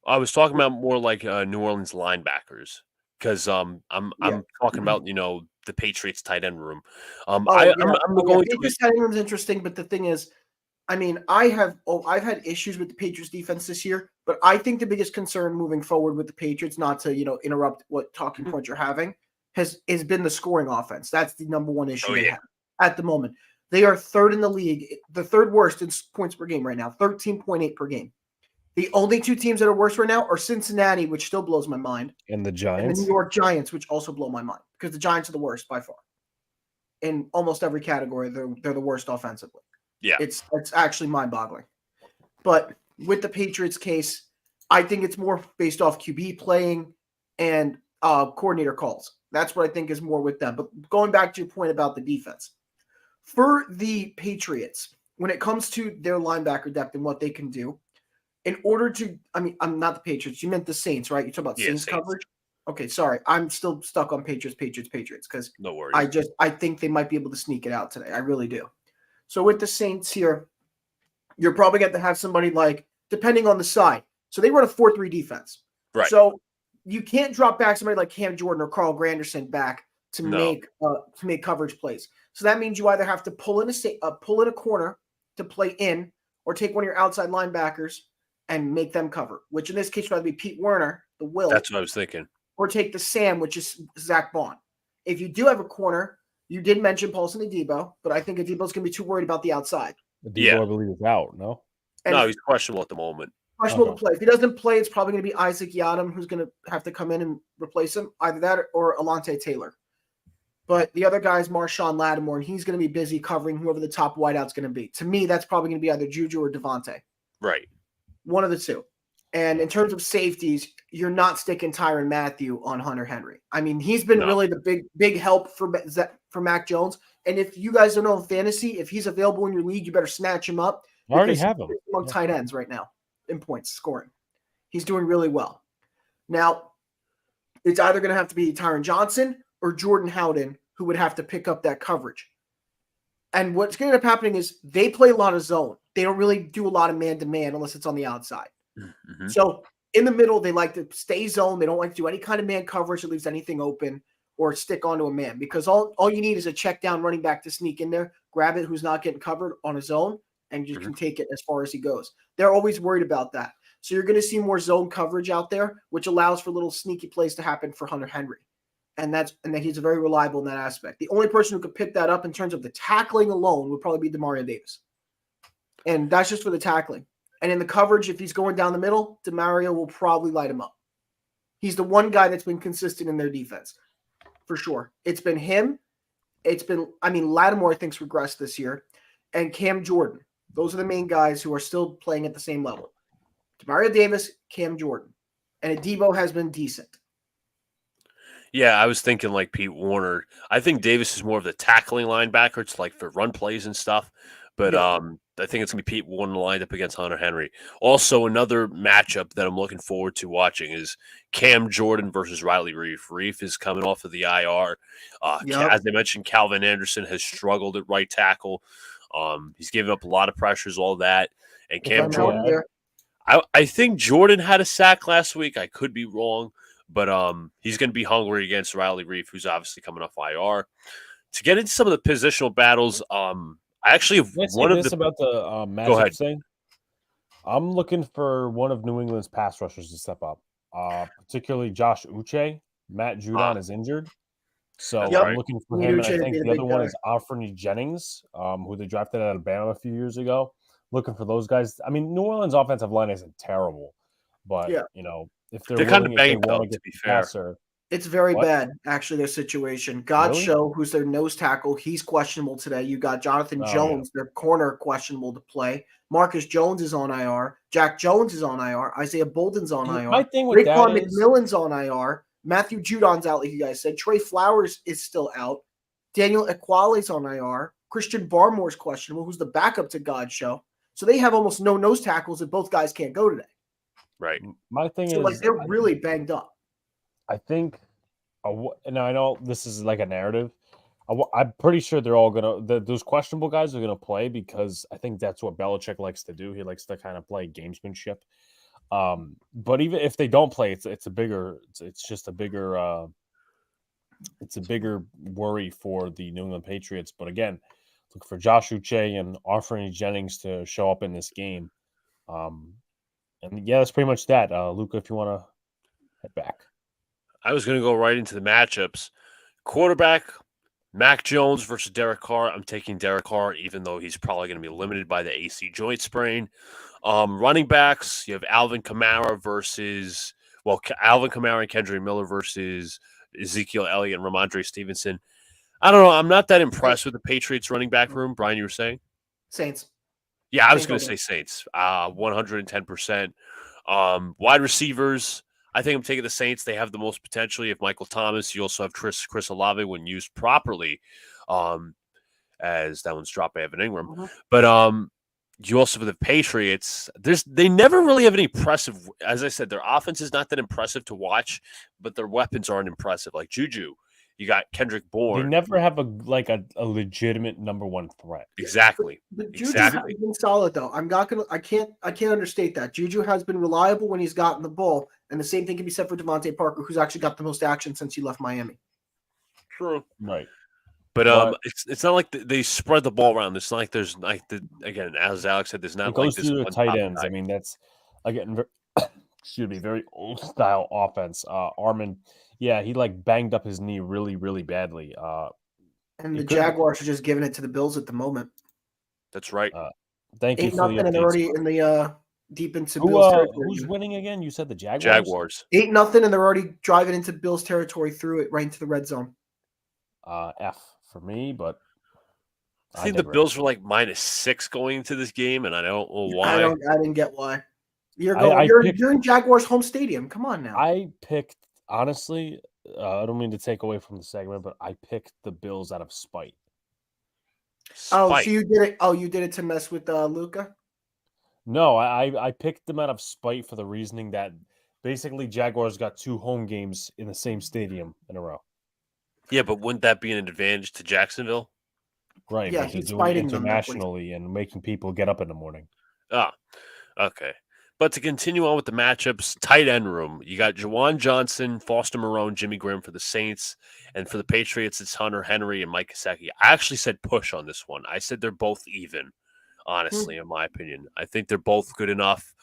I was talking about more like New Orleans linebackers. Because I'm talking about the Patriots tight end room. I'm going Patriots tight end room is interesting, but the thing is, I mean, I've had issues with the Patriots defense this year, but I think the biggest concern moving forward with the Patriots, not to interrupt what talking point you're having, has been the scoring offense. That's the number one issue they have at the moment. They are third in the league, the third worst in points per game right now, 13.8 per game. The only two teams that are worse right now are Cincinnati, which still blows my mind, and the Giants, and the New York Giants, which also blow my mind because the Giants are the worst by far. In almost every category, they're the worst offensively. Yeah, it's actually mind-boggling. But with the Patriots case, I think it's more based off QB playing and coordinator calls. That's what I think is more with them. But going back to your point about the defense, for the Patriots, when it comes to their linebacker depth and what they can do, in order to, I'm not the Patriots. You meant the Saints, right? You talk about Saints coverage. Okay, sorry. I'm still stuck on Patriots because no worries. I think they might be able to sneak it out today. I really do. So with the Saints here, you're probably going to have somebody like, depending on the side. So they run a 4-3 defense. Right. So you can't drop back somebody like Cam Jordan or Carl Granderson back to make coverage plays. So that means you either have to pull in a corner to play in, or take one of your outside linebackers and make them cover, which in this case would either be Pete Werner, the Will. That's what I was thinking. Or take the Sam, which is Zach Bond. If you do have a corner, you did mention Paulson Adebo, but I think Adebo's going to be too worried about the outside. Adebo, I believe, is out, no? No, he's questionable at the moment. Questionable to play. If he doesn't play, it's probably going to be Isaac Yiadom who's going to have to come in and replace him. Either that or Alontae Taylor. But the other guy is Marshawn Lattimore, and he's going to be busy covering whoever the top wideout's going to be. To me, that's probably going to be either Juju or Devontae. Right. One of the two. And in terms of safeties, you're not sticking Tyrann Mathieu on Hunter Henry. I mean, he's been really the big help for Mac Jones. And if you guys don't know in fantasy, if he's available in your league, you better snatch him up. I already have him among tight ends right now in points scoring. He's doing really well. Now, it's either going to have to be Tyron Johnson or Jordan Howden who would have to pick up that coverage. And what's going to end up happening is they play a lot of zone. They don't really do a lot of man-to-man unless it's on the outside. Mm-hmm. So in the middle, they like to stay zone. They don't like to do any kind of man coverage that leaves anything open or stick onto a man, because all you need is a check down running back to sneak in there, grab it who's not getting covered on his own, and you can take it as far as he goes. They're always worried about that. So you're going to see more zone coverage out there, which allows for little sneaky plays to happen for Hunter Henry. And that he's very reliable in that aspect. The only person who could pick that up in terms of the tackling alone would probably be Demario Davis. And that's just for the tackling. And in the coverage, if he's going down the middle, Demario will probably light him up. He's the one guy that's been consistent in their defense, for sure. It's been him. Lattimore, I think, has regressed this year. And Cam Jordan. Those are the main guys who are still playing at the same level. Demario Davis, Cam Jordan. And Adebo has been decent. Yeah, I was thinking like Pete Werner. I think Davis is more of the tackling linebacker. It's like for run plays and stuff. But I think it's going to be Pete Werner lined up against Hunter Henry. Also, another matchup that I'm looking forward to watching is Cam Jordan versus Riley Reif. Reif is coming off of the IR. As I mentioned, Calvin Anderson has struggled at right tackle. He's given up a lot of pressures, all that. And Cam Jordan, I think Jordan had a sack last week. I could be wrong. But he's going to be hungry against Riley Reif, who's obviously coming off IR. To get into some of the positional battles, I actually have one of the about the matchup thing. I'm looking for one of New England's pass rushers to step up, particularly Josh Uche. Matt Judon is injured, So That's I'm right. looking for him, and I Nuchin would think be the the other big one guy. is Alfred Jennings, who they drafted out of Alabama a few years ago. Looking for those guys. I mean, New Orleans' offensive line isn't terrible, but Yeah. if They're kind of if they banged want up, to to get be the fair. passer, It's very What? bad, actually, their situation. Really? Godshow, who's their nose tackle, he's questionable today. You got Jonathan Oh, yeah. Jones, their corner, questionable to play. Marcus Jones is on IR. Jack Jones is on IR. Isaiah Bolden's on IR. My thing with that Raekwon is McMillan's on IR. Matthew Judon's out, like you guys said. Trey Flowers is still out. Daniel Equale's on IR. Christian Barmore's questionable, who's the backup to Godshow. So they have almost no nose tackles, and both guys can't go today. Right. my thing So, like, is they're really banged up. I think, now I know this is like a narrative. I'm pretty sure they're all those questionable guys are gonna play because I think that's what Belichick likes to do. He likes to kind of play gamesmanship. But even if they don't play, it's just a bigger worry for the New England Patriots. But again, look for Josh Uche and Anfernee Jennings to show up in this game. And yeah, that's pretty much that. Luca, if you want to head back. I was going to go right into the matchups. Quarterback, Mac Jones versus Derek Carr. I'm taking Derek Carr, even though he's probably going to be limited by the AC joint sprain. Running backs, you have Alvin Kamara and Kendrick Miller versus Ezekiel Elliott and Ramondre Stevenson. I don't know. I'm not that impressed with the Patriots running back room. Brian, you were saying? Saints. Yeah, I was Saints going to over. say Saints. 110%. Wide receivers, I think I'm taking the Saints. They have the most potential. You have Michael Thomas. You also have Chris Olave when used properly, as that one's dropped by Evan Ingram. Mhm. But you also have the Patriots. They never really have any impressive. As I said, their offense is not that impressive to watch, but their weapons aren't impressive. Like Juju, you got Kendrick They Bourne. never have a legitimate number one threat. Exactly. But Juju Exactly. has been solid though. I can't understate that. Juju has been reliable when he's gotten the ball, and the same thing can be said for Devontae Parker, who's actually got the most action since he left Miami. True. Right. But it's not like they spread the ball around. It's not like there's again, as Alex said, there's not It like goes this through the one tight top ends. guy. I mean, that's again, excuse me, very old style offense. Armin, yeah, he like banged up his knee really, really badly. And the it could- Jaguars are just giving it to the Bills at the moment. That's right. Thank you 8-0, for the and they're updates. already in the deep into Bills territory. Who's winning again? You said the Jaguars. Jaguars. 8-0, and they're already driving into Bills territory through it right into the red zone. F for me, but I think the Bills were like -6 going into this game, and I don't know why. I didn't get why. You're in Jaguars home stadium. Come on now. I picked honestly. I don't mean to take away from the segment, but I picked the Bills out of spite. Oh, Spite. so you did it. Oh, you did it to mess with Luca? No, I picked them out of spite for the reasoning that basically Jaguars got 2 home games in the same stadium in a row. Yeah, but wouldn't that be an advantage to Jacksonville? Right, Yeah, but they're he's doing fighting them that way. internationally and making people get up in the morning. Ah, okay. But to continue on with the matchups, tight end room, you got Juwan Johnson, Foster Moreau, Jimmy Graham for the Saints, and for the Patriots, it's Hunter Henry and Mike Gesicki. I actually said push on this one. I said they're both even, honestly, in my opinion. I think they're both good enough.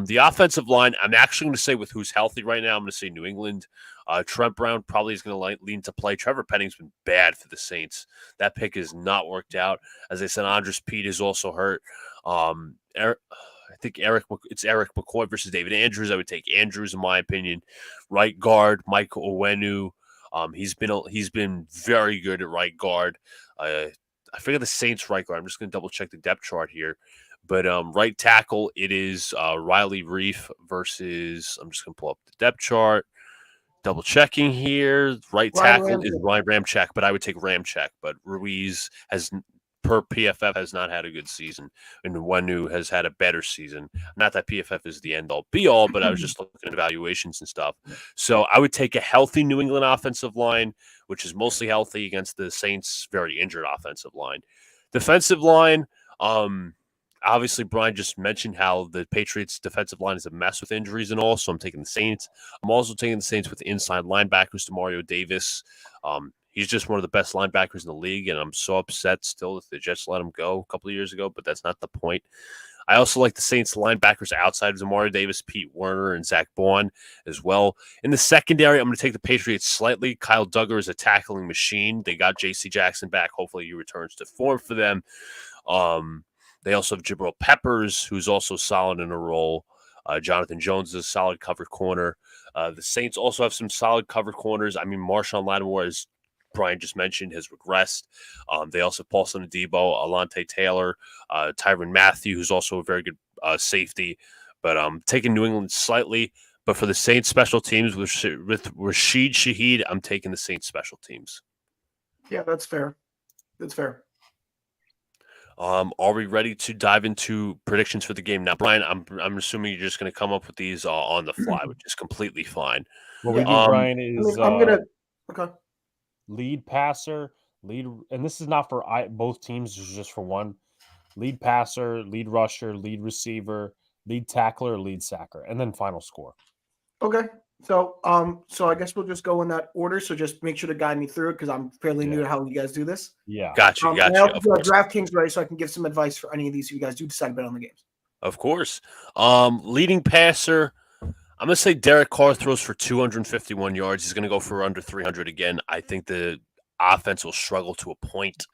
The offensive line, I'm actually going to say with who's healthy right now, I'm going to say New England. Trent Brown probably is going to lean to play. Trevor Penning's been bad for the Saints. That pick has not worked out. As I said, Andres Pete is also hurt. I think it's Eric McCoy versus David Andrews. I would take Andrews in my opinion. Right guard, Michael Owenu. He's been very good at right guard. I forget the Saints right guard. I'm just going to double check the depth chart here. But right tackle, it is Riley Reif versus. I'm just going to pull up the depth chart. Double checking here. Right tackle is Ryan Ramczyk, but I would take Ramczyk. But Ruiz has, per PFF, has not had a good season, and Wenu has had a better season. Not that PFF is the end all be all, but I was just looking at evaluations and stuff. So I would take a healthy New England offensive line, which is mostly healthy, against the Saints' very injured offensive line. Defensive line, obviously, Brian just mentioned how the Patriots' defensive line is a mess with injuries and all, so I'm taking the Saints. I'm also taking the Saints with inside linebackers, Demario Davis. He's just one of the best linebackers in the league, and I'm so upset still that they just let him go a couple of years ago, but that's not the point. I also like the Saints linebackers outside of Zamari Davis, Pete Werner, and Zach Bourne as well. In the secondary, I'm going to take the Patriots slightly. Kyle Duggar is a tackling machine. They got J.C. Jackson back. Hopefully he returns to form for them. They also have Jabril Peppers, who's also solid in a role. Jonathan Jones is a solid cover corner. The Saints also have some solid cover corners. I mean, Marshawn Lattimore, as Brian just mentioned, has regressed. They also have Paulson Adebo, Alante Taylor, Tyron Matthew, who's also a very good safety. But taking New England slightly. But for the Saints special teams with Rashid Shaheed, I'm taking the Saints special teams. Yeah, that's fair. That's fair. Are we ready to dive into predictions for the game now, Brian? I'm assuming you're just going to come up with these on the fly, which is completely fine. What we do, Yeah. Brian, is I'm gonna okay. lead passer, and this is not for both teams, this is just for one. Lead passer, lead rusher, lead receiver, lead tackler, lead sacker, and then final score. Okay. So I guess we'll just go in that order. So just make sure to guide me through it because I'm fairly new to how you guys do this. Yeah. Gotcha. I also do have DraftKings ready so I can give some advice for any of these if you guys do decide to bet on the games. Of course. Leading passer, I'm going to say Derek Carr throws for 251 yards. He's going to go for under 300 again. I think the offense will struggle to a point,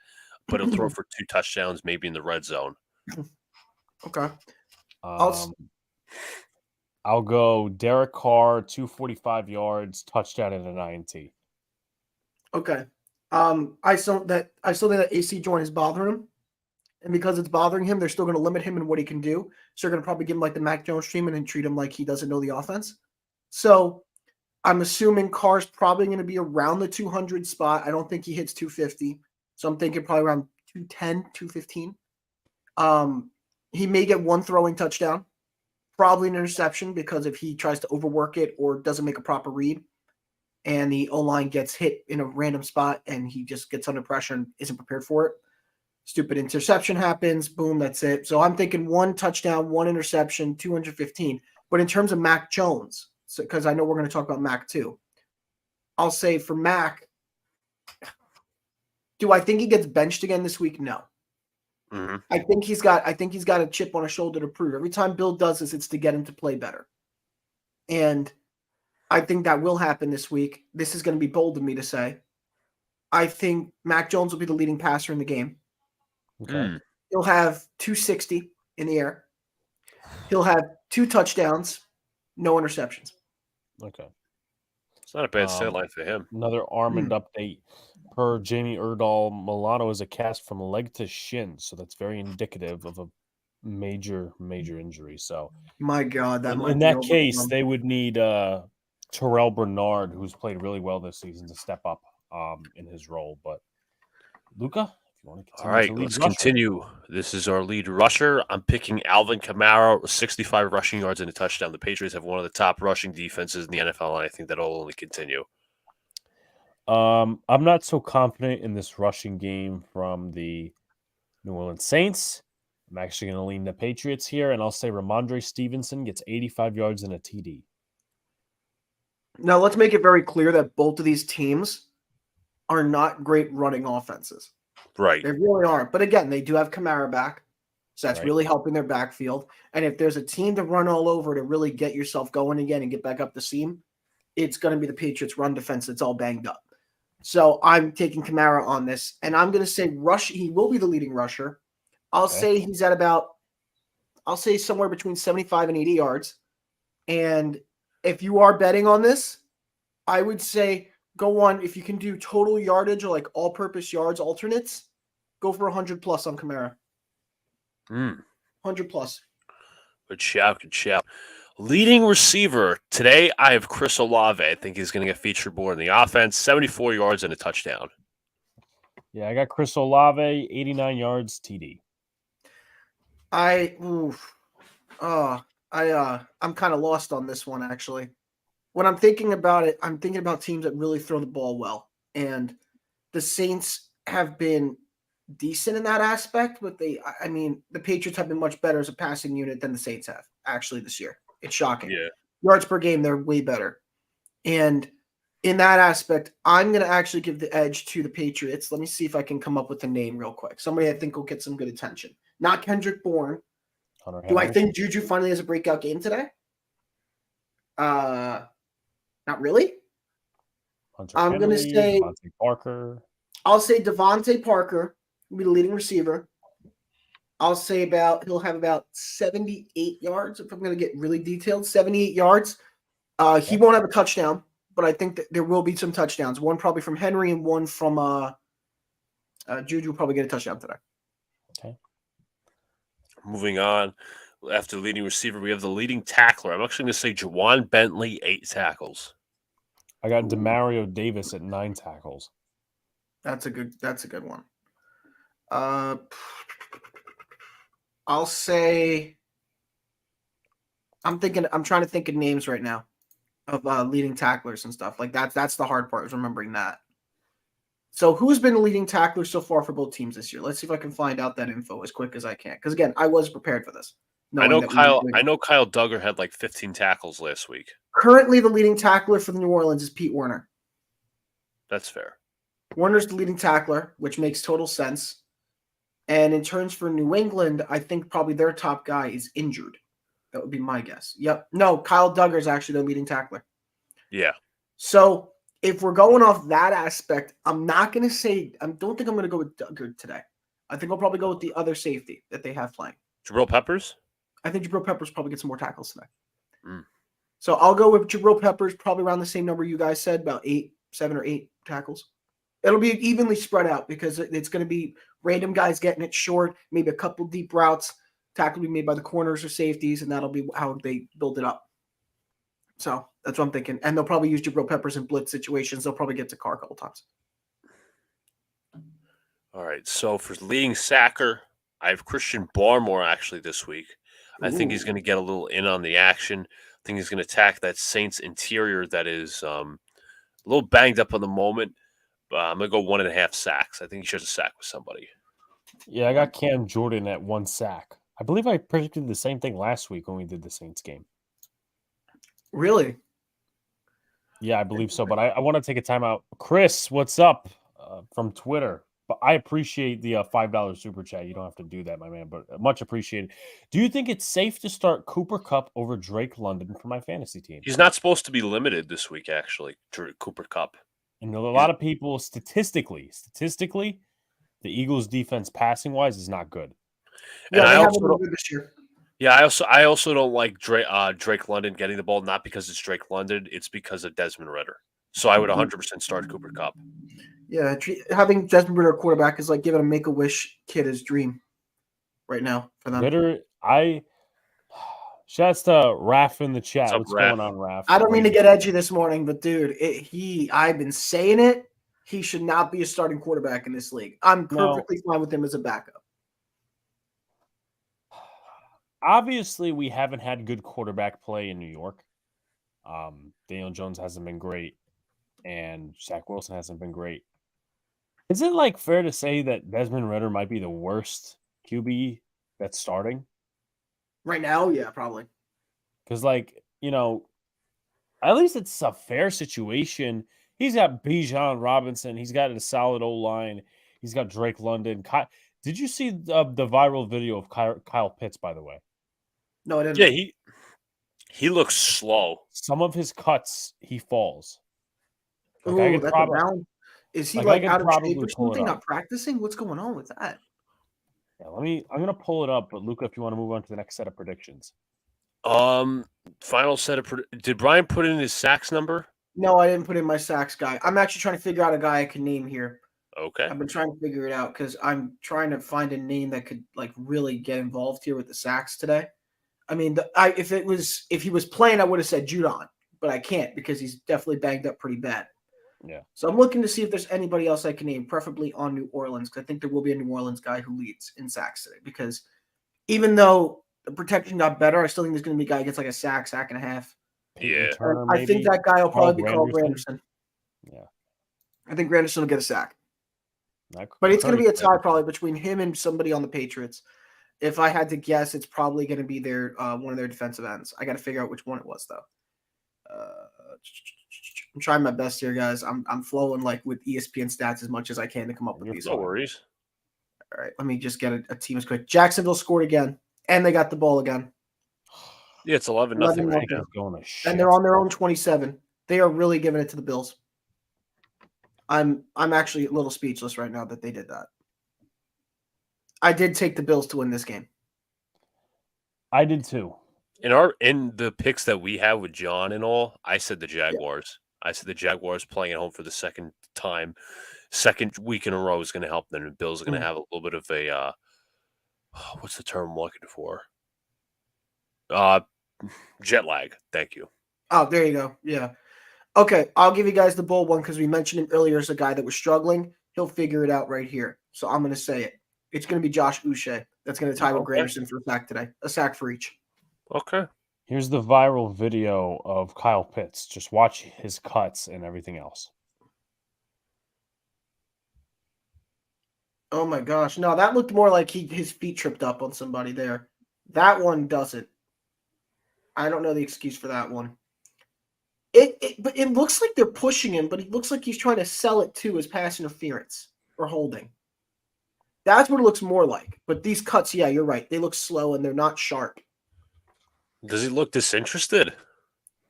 but he'll throw for 2 touchdowns, maybe in the red zone. Okay. I'll go Derek Carr, 245 yards, touchdown and an INT. Okay. I still think that AC joint is bothering him. And because it's bothering him, they're still going to limit him in what he can do. So they're going to probably give him like the Mac Jones treatment and treat him like he doesn't know the offense. So I'm assuming Carr's probably going to be around the 200 spot. I don't think he hits 250. So I'm thinking probably around 210, 215. He may get one throwing touchdown, probably an interception because if he tries to overwork it or doesn't make a proper read and the O-line gets hit in a random spot and he just gets under pressure and isn't prepared for it, stupid interception happens, boom, that's it. So I'm thinking 1 touchdown, 1 interception, 215. But in terms of Mac Jones, because I know we're going to talk about Mac too, I'll say for Mac, do I think he gets benched again this week? No. Mm-hmm. I think he's got a chip on his shoulder to prove. Every time Bill does this, it's to get him to play better. And I think that will happen this week. This is going to be bold of me to say. I think Mac Jones will be the leading passer in the game. Okay. He'll have 260 in the air. He'll have 2 touchdowns, no interceptions. Okay. It's not a bad set line for him. Another Armand update. Per Jamie Erdahl, Milano is a cast from leg to shin, so that's very indicative of a major injury. So, my God, in that case, they would need Terrell Bernard, who's played really well this season, to step up in his role. But Luca, if you want to continue, all right, let's continue. This is our lead rusher. I'm picking Alvin Kamara, 65 rushing yards and a touchdown. The Patriots have one of the top rushing defenses in the NFL, and I think that'll only continue. I'm not so confident in this rushing game from the New Orleans Saints. I'm actually going to lean the Patriots here, and I'll say Ramondre Stevenson gets 85 yards and a TD. Now, let's make it very clear that both of these teams are not great running offenses. Right. They really aren't. But again, they do have Kamara back, so that's really helping their backfield. And if there's a team to run all over to really get yourself going again and get back up the seam, it's going to be the Patriots' run defense that's all banged up. So I'm taking Kamara on this, and I'm going to say he will be the leading rusher. I'll say he's at I'll say somewhere between 75 and 80 yards. And if you are betting on this, I would say go on, if you can do total yardage or like all-purpose yards alternates, go for 100 plus on Kamara. 100 plus. Good shout. Leading receiver. Today, I have Chris Olave. I think he's going to get featured more in the offense. 74 yards and a touchdown. Yeah, I got Chris Olave, 89 yards, TD. I'm kind of lost on this one, actually. When I'm thinking about it, I'm thinking about teams that really throw the ball well. And the Saints have been decent in that aspect, but the Patriots have been much better as a passing unit than the Saints have, actually, this year. It's shocking. Yeah. Yards per game, they're way better. And in that aspect, I'm going to actually give the edge to the Patriots. Let me see if I can come up with a name real quick. Somebody I think will get some good attention. Not Kendrick Bourne. Hunter Do I Henry. think Juju finally has a breakout game today? Not really. Hunter I'm Henry, gonna say Devontae Parker. I'll say Devontae Parker will be the leading receiver. I'll say he'll have about 78 yards. If I'm going to get really detailed, 78 yards. He won't have a touchdown, but I think that there will be some touchdowns. One probably from Henry and one from Juju will probably get a touchdown today. Okay. Moving on, after the leading receiver, we have the leading tackler. I'm actually going to say Juwan Bentley, 8 tackles. I got Demario Davis at 9 tackles. That's a good one. I'll say I'm trying to think of names right now of leading tacklers and stuff. Like that's the hard part, is remembering that. So who's been the leading tackler so far for both teams this year? Let's see if I can find out that info as quick as I can. Because again, I was prepared for this. I know Kyle Duggar had like 15 tackles last week. Currently, the leading tackler for the New Orleans is Pete Werner. That's fair. Werner's the leading tackler, which makes total sense. And in terms for New England, I think probably their top guy is injured. That would be my guess. Yep. No, Kyle Duggar is actually their leading tackler. Yeah. So if we're going off that aspect, I'm not going to say – I don't think I'm going to go with Duggar today. I think I'll probably go with the other safety that they have playing. Jabril Peppers? I think Jabril Peppers probably gets some more tackles today. Mm. So I'll go with Jabril Peppers, probably around the same number you guys said, about 7 or 8 tackles. It'll be evenly spread out because it's going to be random guys getting it short, maybe a couple deep routes. Tackle will be made by the corners or safeties, and that'll be how they build it up. So that's what I'm thinking. And they'll probably use Jabril Peppers in blitz situations. They'll probably get to Carr a couple times. All right. So for leading sacker, I have Christian Barmore actually this week. I think he's going to get a little in on the action. I think he's going to attack that Saints interior that is a little banged up on the moment. I'm going to go 1.5 sacks. I think he should have sacked with somebody. Yeah, I got Cam Jordan at 1 sack. I believe I predicted the same thing last week when we did the Saints game. Really? Yeah, I believe so. But I want to take a timeout. Chris, what's up from Twitter? But I appreciate the $5 super chat. You don't have to do that, my man, but much appreciated. Do you think it's safe to start Cooper Kupp over Drake London for my fantasy team? He's not supposed to be limited this week, actually, to Cooper Kupp. And a lot of people, statistically, the Eagles' defense passing-wise is not good. And yeah, I also don't good this year. Yeah, I also don't like Drake London getting the ball, not because it's Drake London, it's because of Desmond Ridder. So I would 100% start Cooper Kupp. Yeah, having Desmond Ridder quarterback is like giving a Make-A-Wish kid his dream right now for them. Ridder, shouts to Raph in the chat. What's going on, Raph? I don't mean to get edgy this morning, but dude, I've been saying it. He should not be a starting quarterback in this league. I'm perfectly fine with him as a backup. Obviously, we haven't had good quarterback play in New York. Daniel Jones hasn't been great, and Zach Wilson hasn't been great. Is it fair to say that Desmond Ridder might be the worst QB that's starting right now? Yeah, probably. Because, at least it's a fair situation. He's got Bijan Robinson. He's got a solid O-line. He's got Drake London. Did you see the viral video of Kyle Pitts, by the way? No, I didn't. Yeah, he looks slow. Some of his cuts, he falls. That's around. Is he out of shape or something? Not practicing? What's going on with that? Yeah, I'm gonna pull it up, but Luca, if you want to move on to the next set of predictions. Final set of did Brian put in his sacks number? No, I didn't put in my sacks guy. I'm actually trying to figure out a guy I can name here. Okay. I've been trying to figure it out because I'm trying to find a name that could really get involved here with the sacks today. I mean, if he was playing, I would have said Judon, but I can't because he's definitely banged up pretty bad. Yeah. So I'm looking to see if there's anybody else I can name, preferably on New Orleans, because I think there will be a New Orleans guy who leads in sacks today. Because even though the protection got better, I still think there's going to be a guy who gets a sack and a half. Yeah. I think that guy will probably be called Granderson. Yeah. I think Granderson will get a sack. But it's going to be a tie probably between him and somebody on the Patriots. If I had to guess, it's probably going to be one of their defensive ends. I got to figure out which one it was, though. I'm trying my best here, guys. I'm flowing with ESPN stats as much as I can to come up with these. No worries. All right, let me just get a team as quick. Jacksonville scored again, And they got the ball again. Yeah, it's 11-0 right now. Going to shit. And they're on their own 27. They are really giving it to the Bills. I'm actually a little speechless right now that they did that. I did take the Bills to win this game. I did too. In the picks that we have with John and all, I said the Jaguars. I said the Jaguars playing at home for the second week in a row is going to help them. The Bills are going to have a little bit of a what's the term I'm looking for? Jet lag. Thank you. Oh, there you go. Yeah. Okay, I'll give you guys the bold one because we mentioned him earlier as a guy that was struggling. He'll figure it out right here. So I'm going to say it. It's going to be Josh Uche. That's going to tie with Granderson for a sack today. A sack for each. Okay. Here's the viral video of Kyle Pitts. Just watch his cuts and everything else. Oh my gosh. No, that looked more like his feet tripped up on somebody there. That one doesn't. I don't know the excuse for that one. But it looks like they're pushing him, but it looks like he's trying to sell it too as pass interference or holding. That's what it looks more like. But these cuts, yeah, you're right. They look slow and they're not sharp. Does he look disinterested?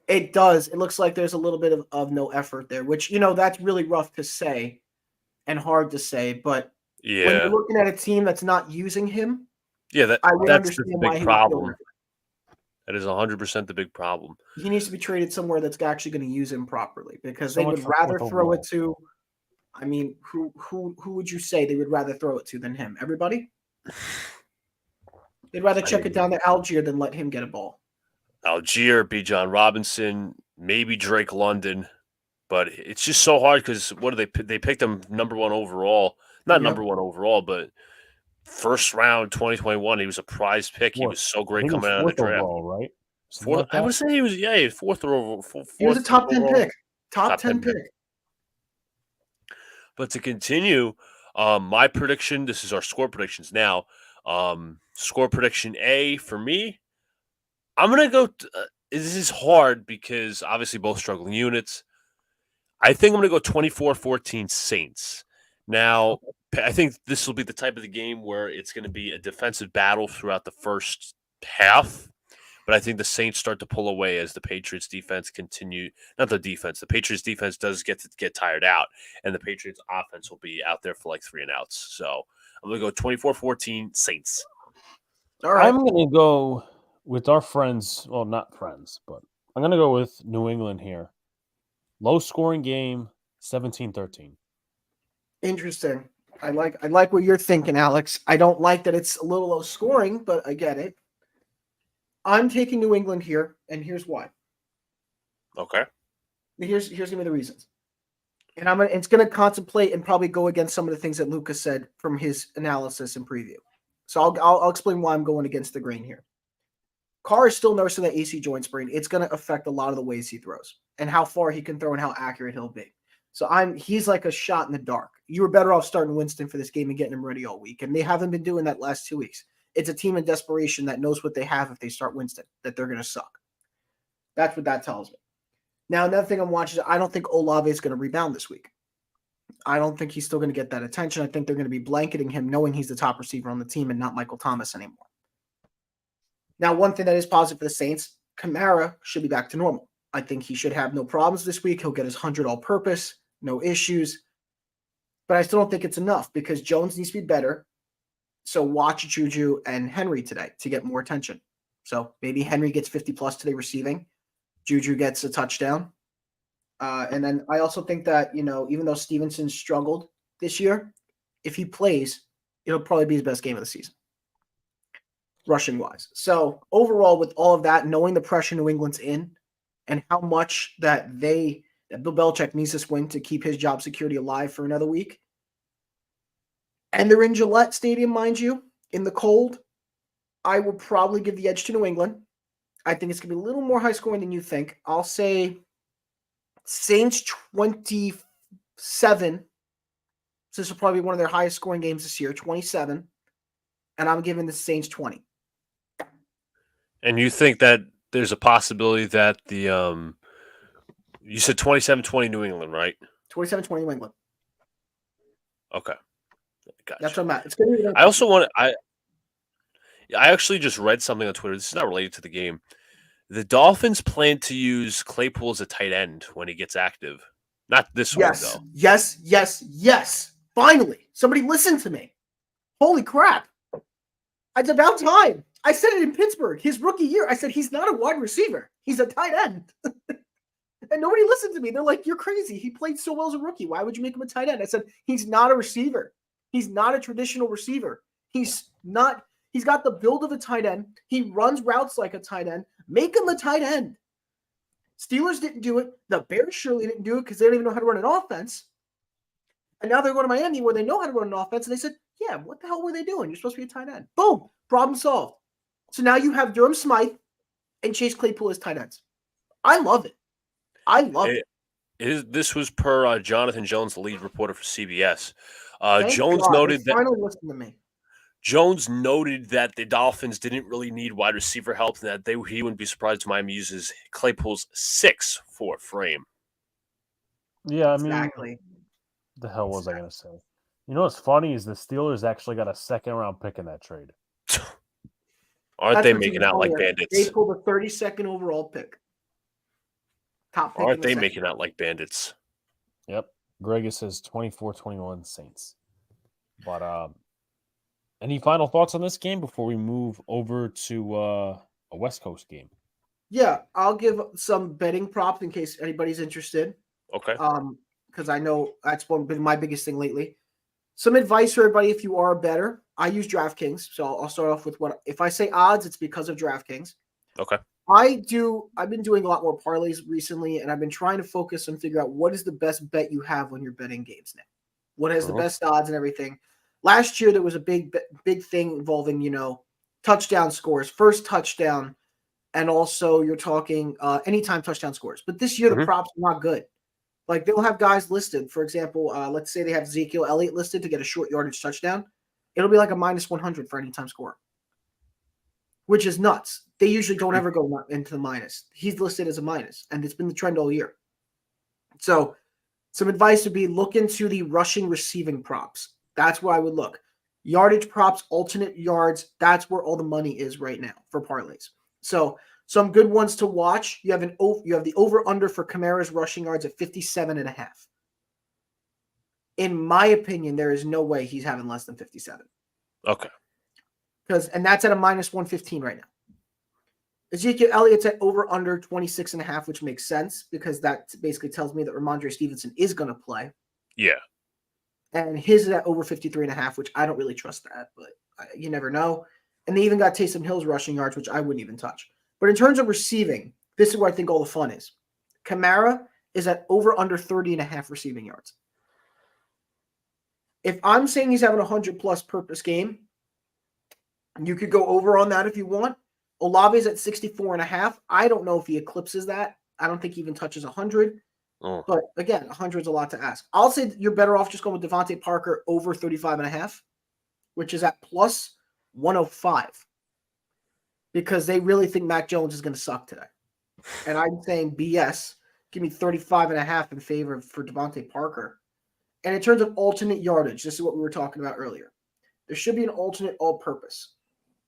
It does. It looks like there's a little bit of no effort there, which, that's really rough to say and hard to say. But when you're looking at a team that's not using him, I would that's understand the why big he problem. would feel That is 100% the big problem. he needs to be traded somewhere that's actually going to use him properly because So they much would for rather fourth throw it overall. to. I mean, who would you say they would rather throw it to than him? Everybody? They'd rather check it down to Algier than let him get a ball. Algier, Bijan Robinson, maybe Drake London, but it's just so hard because what do they picked him number one overall? Not number one overall, but first round 2021. He was a prize pick. He was so great coming out of the draft. Overall, right? Fourth, I would say he was fourth overall. He was a top 10 pick. Top 10 pick. But to continue, my prediction. This is our score predictions now. Score prediction A for me. I'm going to go this is hard because obviously both struggling units. I think I'm going to go 24-14 Saints. Now, I think this will be the type of the game where it's going to be a defensive battle throughout the first half, but I think the Saints start to pull away as the Patriots defense continue. Not the defense. The Patriots defense does get tired out, and the Patriots offense will be out there for like 3 and outs. So I'm going to go 24-14 Saints. All right. I'm going to go with our friends. Well, not friends, but I'm going to go with New England here. Low scoring game, 17-13. Interesting. I like what you're thinking, Alex. I don't like that it's a little low scoring, but I get it. I'm taking New England here, and here's why. Okay. Here's gonna be the reasons. And it's gonna contemplate and probably go against some of the things that Luca said from his analysis and preview. So I'll explain why I'm going against the grain here. Carr is still nursing that AC joint sprain. It's going to affect a lot of the ways he throws and how far he can throw and how accurate he'll be. So he's like a shot in the dark. You were better off starting Winston for this game and getting him ready all week. And they haven't been doing that last 2 weeks. It's a team in desperation that knows what they have if they start Winston, that they're going to suck. That's what that tells me. Now, another thing I'm watching is I don't think Olave is going to rebound this week. I don't think he's still going to get that attention. I think they're going to be blanketing him knowing he's the top receiver on the team and not Michael Thomas anymore. Now, one thing that is positive for the Saints, Kamara should be back to normal. I think he should have no problems this week. He'll get his 100 all-purpose, no issues. But I still don't think it's enough because Jones needs to be better. So watch Juju and Henry today to get more attention. So maybe Henry gets 50-plus today receiving. Juju gets a touchdown. And then I also think that, even though Stevenson struggled this year, if he plays, it'll probably be his best game of the season, rushing-wise. So overall, with all of that, knowing the pressure New England's in and how much that Bill Belichick needs this win to keep his job security alive for another week, and they're in Gillette Stadium, mind you, in the cold, I will probably give the edge to New England. I think it's going to be a little more high-scoring than you think. I'll say Saints 27. This will probably be one of their highest scoring games this year, 27. And I'm giving the Saints 20. And you think that there's a possibility that you said 27-20 New England, right? 27-20 New England. Okay. Gotcha. That's what I'm at. It's going to be I also want I actually just read something on Twitter. This is not related to the game. The Dolphins plan to use Claypool as a tight end when he gets active. Not this week, Yes, though. yes. Finally, somebody listen to me. Holy crap. It's about time. I said it in Pittsburgh, his rookie year. I said he's not a wide receiver. He's a tight end. And nobody listened to me. They're like, you're crazy. He played so well as a rookie. Why would you make him a tight end? I said, he's not a receiver. He's not a traditional receiver. He's got the build of a tight end. He runs routes like a tight end. Make him a tight end. Steelers didn't do it. The Bears surely didn't do it because they don't even know how to run an offense. And now they're going to Miami where they know how to run an offense. And they said, yeah, what the hell were they doing? You're supposed to be a tight end. Boom. Problem solved. So now you have Durham Smythe and Chase Claypool as tight ends. I love it. This was per Jonathan Jones, the lead reporter for CBS. Thank Jones God. noted They finally listened to me. Jones noted that the Dolphins didn't really need wide receiver help, and that he wouldn't be surprised if Miami uses Claypool's 6'4" frame. Yeah, I mean, Exactly. the hell was I going to say? You know what's funny is the Steelers actually got a second-round pick in that trade. Aren't they making out like They bandits? pulled a 32nd overall pick. Top pick. Aren't they making out like bandits? Yep. Greg says 24-21 Saints. But any final thoughts on this game before we move over to a West Coast game? Yeah, I'll give some betting props in case anybody's interested. Okay. Because I know that's been my biggest thing lately. Some advice for everybody if you are a bettor. I use DraftKings, so I'll start off with if I say odds, it's because of DraftKings. Okay. I've been doing a lot more parlays recently, and I've been trying to focus and figure out what is the best bet you have when you're betting games now. What has the best odds and everything. Last year, there was a big thing involving, touchdown scores, first touchdown, and also you're talking anytime touchdown scores. But this year, the props are not good. Like, they'll have guys listed. For example, let's say they have Ezekiel Elliott listed to get a short yardage touchdown. It'll be like a minus 100 for any time score, which is nuts. They usually don't ever go into the minus. He's listed as a minus, and it's been the trend all year. So some advice would be look into the rushing receiving props. That's where I would look. Yardage props, alternate yards, that's where all the money is right now for parlays. So some good ones to watch. You have the over-under for Kamara's rushing yards at 57.5. In my opinion, there is no way he's having less than 57. Okay. And that's at a minus 115 right now. Ezekiel Elliott's at over under 26.5, which makes sense because that basically tells me that Ramondre Stevenson is going to play. Yeah. And his is at over 53.5, which I don't really trust that, but you never know. And they even got Taysom Hill's rushing yards, which I wouldn't even touch. But in terms of receiving, this is where I think all the fun is. Kamara is at over under 30.5 receiving yards. If I'm saying he's having a 100-plus purpose game, you could go over on that if you want. Olave's at 64.5. I don't know if he eclipses that. I don't think he even touches 100. Oh. But again, 100 is a lot to ask. I'll say you're better off just going with Devontae Parker over 35.5, which is at plus 105. Because they really think Mac Jones is going to suck today. And I'm saying BS. Give me 35.5 in favor for Devontae Parker. And in terms of alternate yardage, this is what we were talking about earlier. There should be an alternate all-purpose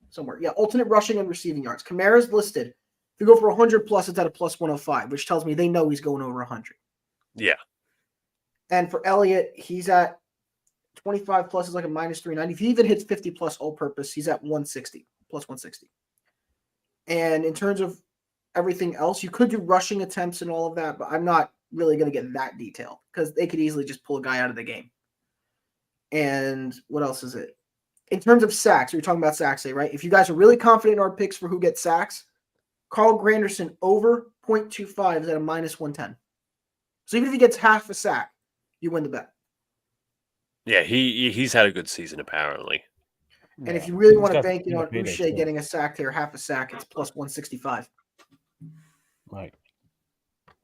somewhere. Yeah, alternate rushing and receiving yards. Kamara's listed. If you go for 100 plus, it's at a plus 105, which tells me they know he's going over 100. Yeah. And for Elliott, he's at 25 plus is like a minus 390. If he even hits 50 plus all-purpose, he's at 160, plus 160. And in terms of everything else, you could do rushing attempts and all of that, but I'm not really going to get that detailed because they could easily just pull a guy out of the game. And what else is it? In terms of sacks, we're talking about sacks, right? If you guys are really confident in our picks for who gets sacks, Carl Granderson over 0.25 is at a minus 110. So even if he gets half a sack, you win the bet. Yeah, he's had a good season apparently. And if you really want to bank on Uche getting a sack there, half a sack, it's plus 165. Right.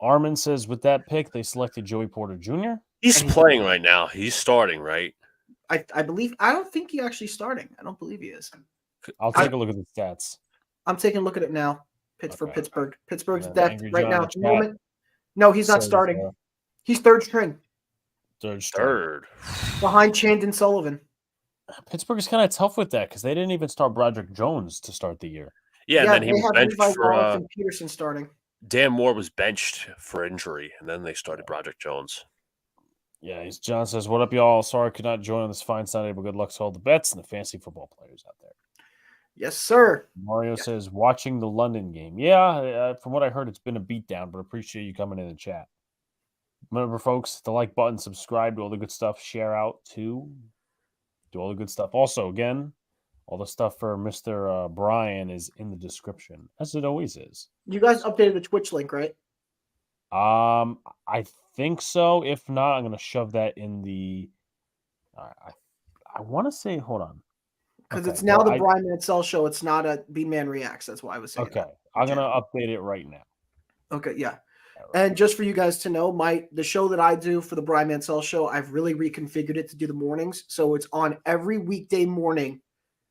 Armin says with that pick, they selected Joey Porter Jr. He's playing right now. He's starting, right? I believe. I don't think he's actually starting. I don't believe he is. I'll take a look at the stats. I'm taking a look at it now. For Pittsburgh. Pittsburgh's depth Angry right John now in at the chat moment. No, he's not says, starting. He's third string Third. behind Chandon Sullivan. Pittsburgh is kind of tough with that because they didn't even start Broderick Jones to start the year. Yeah, and then he they was have benched Levi for Wallace and Peterson starting. Dan Moore was benched for injury, and then they started Broderick Jones. Yeah, John says, "What up, y'all? Sorry I could not join on this fine Sunday, but good luck to all the bets and the fantasy football players out there." Yes, sir. Mario says, "Watching the London game. Yeah, from what I heard, it's been a beatdown, but appreciate you coming in and chat. Remember, folks, the like button, subscribe to all the good stuff, share out too, do all the good stuff. Also, again, all the stuff for Mr. Brian is in the description, as it always is. You guys updated the Twitch link, right? I think so. If not, I'm gonna shove that in the. I want to say, hold on, Because okay, it's now well, the Brian Mansell show. It's not a B-Man Reacts. That's why I was saying Okay, that. I'm gonna update it right now. Okay, yeah. All right. And just for you guys to know, the show that I do for the Brian Mansell show, I've really reconfigured it to do the mornings. So it's on every weekday morning,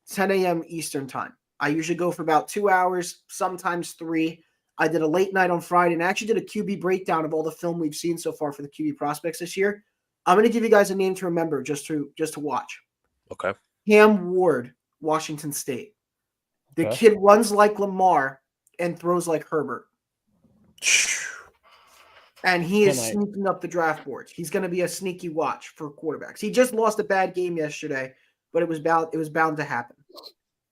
10 a.m. Eastern time. I usually go for about 2 hours, sometimes 3. I did a late night on Friday and I actually did a QB breakdown of all the film we've seen so far for the QB prospects this year. I'm going to give you guys a name to remember just to watch. Okay. Cam Ward, Washington State. The Okay. kid runs like Lamar and throws like Herbert. And he is sneaking up the draft boards. He's going to be a sneaky watch for quarterbacks. He just lost a bad game yesterday, but it was bound to happen.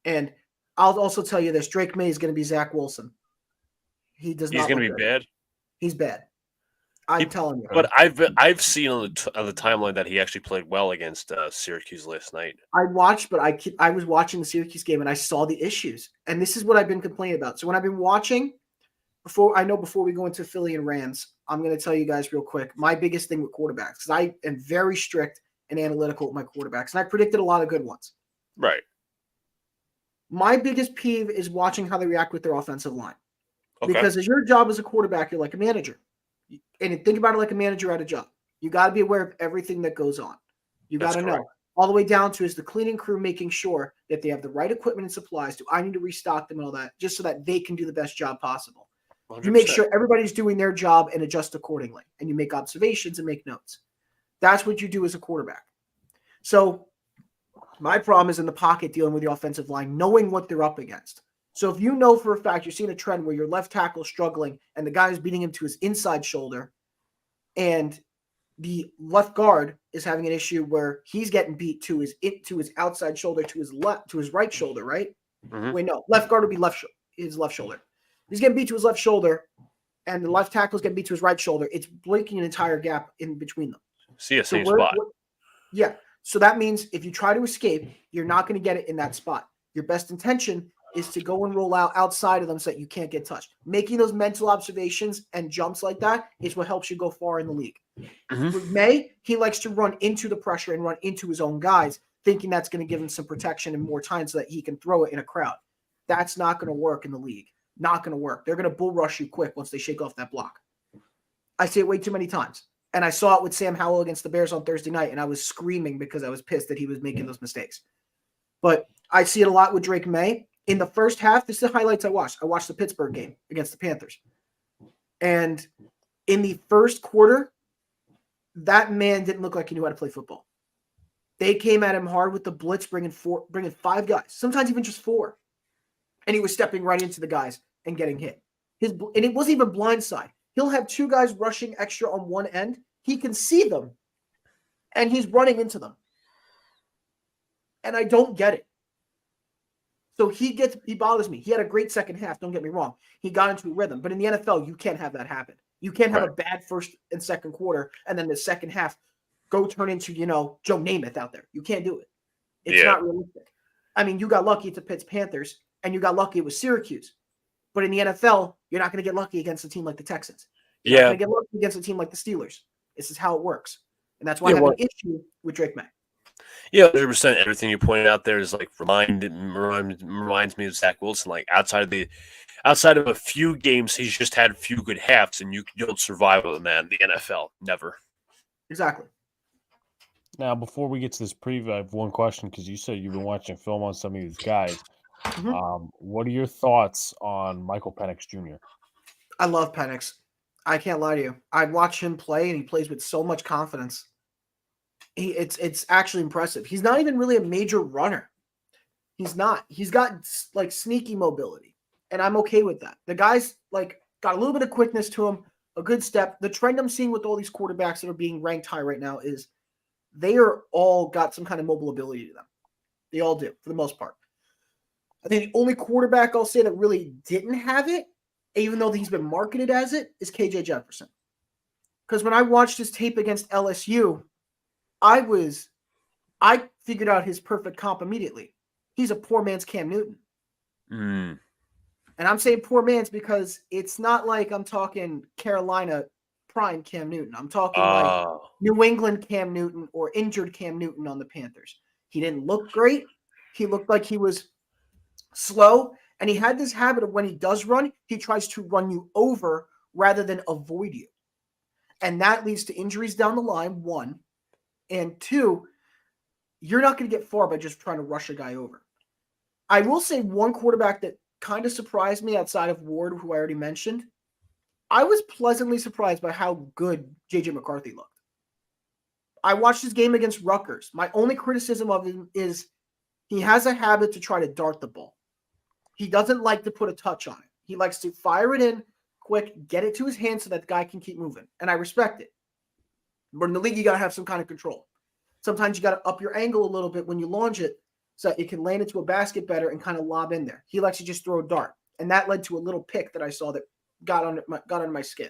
And I'll also tell you this: Drake May is going to be Zach Wilson. He's going to be bad. He's bad. I'm telling you. But I've seen on the timeline that he actually played well against Syracuse last night. I watched, but I was watching the Syracuse game and I saw the issues. And this is what I've been complaining about. So when I've been watching, before we go into Philly and Rams, I'm going to tell you guys real quick my biggest thing with quarterbacks, because I am very strict and analytical with my quarterbacks, and I predicted a lot of good ones. Right. My biggest peeve is watching how they react with their offensive line. Okay. Because as your job as a quarterback, you're like a manager. And think about it like a manager at a job. You got to be aware of everything that goes on. You got to know. All the way down to is the cleaning crew making sure that they have the right equipment and supplies. Do I need to restock them and all that, just so that they can do the best job possible? 100%. You make sure everybody's doing their job and adjust accordingly. And you make observations and make notes. That's what you do as a quarterback. So my problem is in the pocket dealing with the offensive line, knowing what they're up against. So if you know for a fact you're seeing a trend where your left tackle is struggling and the guy is beating him to his inside shoulder, and the left guard is having an issue where he's getting beat to his outside shoulder, to his right shoulder, right? Mm-hmm. Wait, no, left guard would be his left shoulder. He's getting beat to his left shoulder, and the left tackle is getting beat to his right shoulder. It's breaking an entire gap in between them. See a same spot. Yeah. So that means if you try to escape, you're not going to get it in that spot. Your best intention is to go and roll out outside of them so that you can't get touched. Making those mental observations and jumps like that is what helps you go far in the league. Mm-hmm. With May, he likes to run into the pressure and run into his own guys, thinking that's going to give him some protection and more time so that he can throw it in a crowd. That's not going to work in the league. Not going to work. They're going to bull rush you quick once they shake off that block. I see it way too many times. And I saw it with Sam Howell against the Bears on Thursday night, and I was screaming because I was pissed that he was making those mistakes. But I see it a lot with Drake May. In the first half, this is the highlights I watched. I watched the Pittsburgh game against the Panthers. And in the first quarter, that man didn't look like he knew how to play football. They came at him hard with the blitz, bringing 5 guys, sometimes even just 4. And he was stepping right into the guys and getting hit. And it wasn't even blindside. He'll have 2 guys rushing extra on one end. He can see them, and he's running into them. And I don't get it. So he bothers me. He had a great second half, don't get me wrong. He got into a rhythm. But in the NFL, you can't have that happen. You can't have a bad first and second quarter, and then the second half go turn into, Joe Namath out there. You can't do it. It's not realistic. I mean, you got lucky at the Pitts Panthers, and you got lucky with Syracuse. But in the NFL, you're not going to get lucky against a team like the Texans. You're not going to get lucky against a team like the Steelers. This is how it works. And that's why I have an issue with Drake May. Yeah, 100%. Everything you pointed out there is like reminds me of Zach Wilson. Like outside of a few games, he's just had a few good halves, and you don't survive with that in the NFL. Never. Exactly. Now, before we get to this preview, I have one question because you said you've been watching film on some of these guys. Mm-hmm. What are your thoughts on Michael Penix Jr.? I love Penix. I can't lie to you. I watch him play, and he plays with so much confidence. It's actually impressive. He's not even really a major runner. He's not. He's got like sneaky mobility, and I'm okay with that. The guy's like got a little bit of quickness to him, a good step. The trend I'm seeing with all these quarterbacks that are being ranked high right now is they are all got some kind of mobile ability to them. They all do, for the most part. I think the only quarterback I'll say that really didn't have it, even though he's been marketed as it, is KJ Jefferson. Because when I watched his tape against LSU, I figured out his perfect comp immediately. He's a poor man's Cam Newton. Mm. And I'm saying poor man's because it's not like I'm talking Carolina prime Cam Newton. I'm talking like New England Cam Newton or injured Cam Newton on the Panthers. He didn't look great. He looked like he was slow. And he had this habit of when he does run, he tries to run you over rather than avoid you. And that leads to injuries down the line, one. And two, you're not going to get far by just trying to rush a guy over. I will say one quarterback that kind of surprised me outside of Ward, who I already mentioned. I was pleasantly surprised by how good J.J. McCarthy looked. I watched his game against Rutgers. My only criticism of him is he has a habit to try to dart the ball. He doesn't like to put a touch on it. He likes to fire it in quick, get it to his hand so that the guy can keep moving. And I respect it. But in the league, you got to have some kind of control. Sometimes you got to up your angle a little bit when you launch it so that it can land into a basket better and kind of lob in there. He likes to just throw a dart. And that led to a little pick that I saw that got under my skin.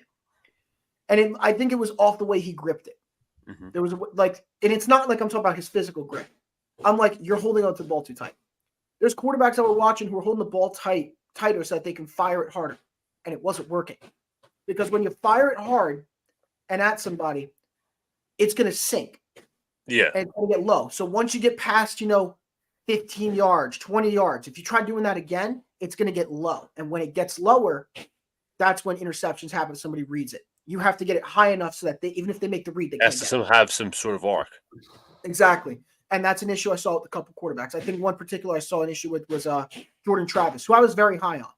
And I think it was off the way he gripped it. Mm-hmm. There was and it's not like I'm talking about his physical grip. I'm like, you're holding on to the ball too tight. There's quarterbacks that we're watching who are holding the ball tighter so that they can fire it harder. And it wasn't working. Because when you fire it hard and at somebody, it's going to sink. Yeah. And it's going to get low. So once you get past, 15 yards, 20 yards, if you try doing that again, it's going to get low. And when it gets lower, that's when interceptions happen if somebody reads it. You have to get it high enough so that even if they make the read, they has to have some sort of arc. Exactly. And that's an issue I saw with a couple quarterbacks. I think one particular I saw an issue with was Jordan Travis, who I was very high on.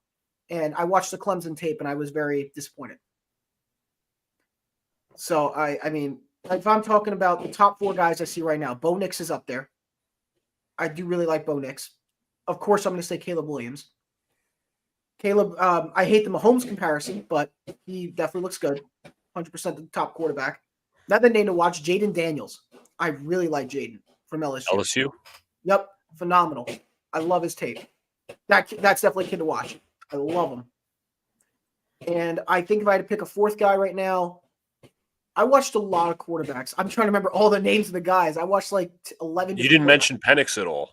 And I watched the Clemson tape, and I was very disappointed. So, I mean, if I'm talking about the top four guys I see right now, Bo Nix is up there. I do really like Bo Nix. Of course, I'm going to say Caleb Williams. Caleb, I hate the Mahomes comparison, but he definitely looks good. 100% the top quarterback. Another name to watch, Jaden Daniels. I really like Jaden from LSU. LSU? Yep, phenomenal. I love his tape. That's definitely a kid to watch. I love him. And I think if I had to pick a fourth guy right now, I watched a lot of quarterbacks. I'm trying to remember all the names of the guys. I watched like 11. You didn't mention Penix at all.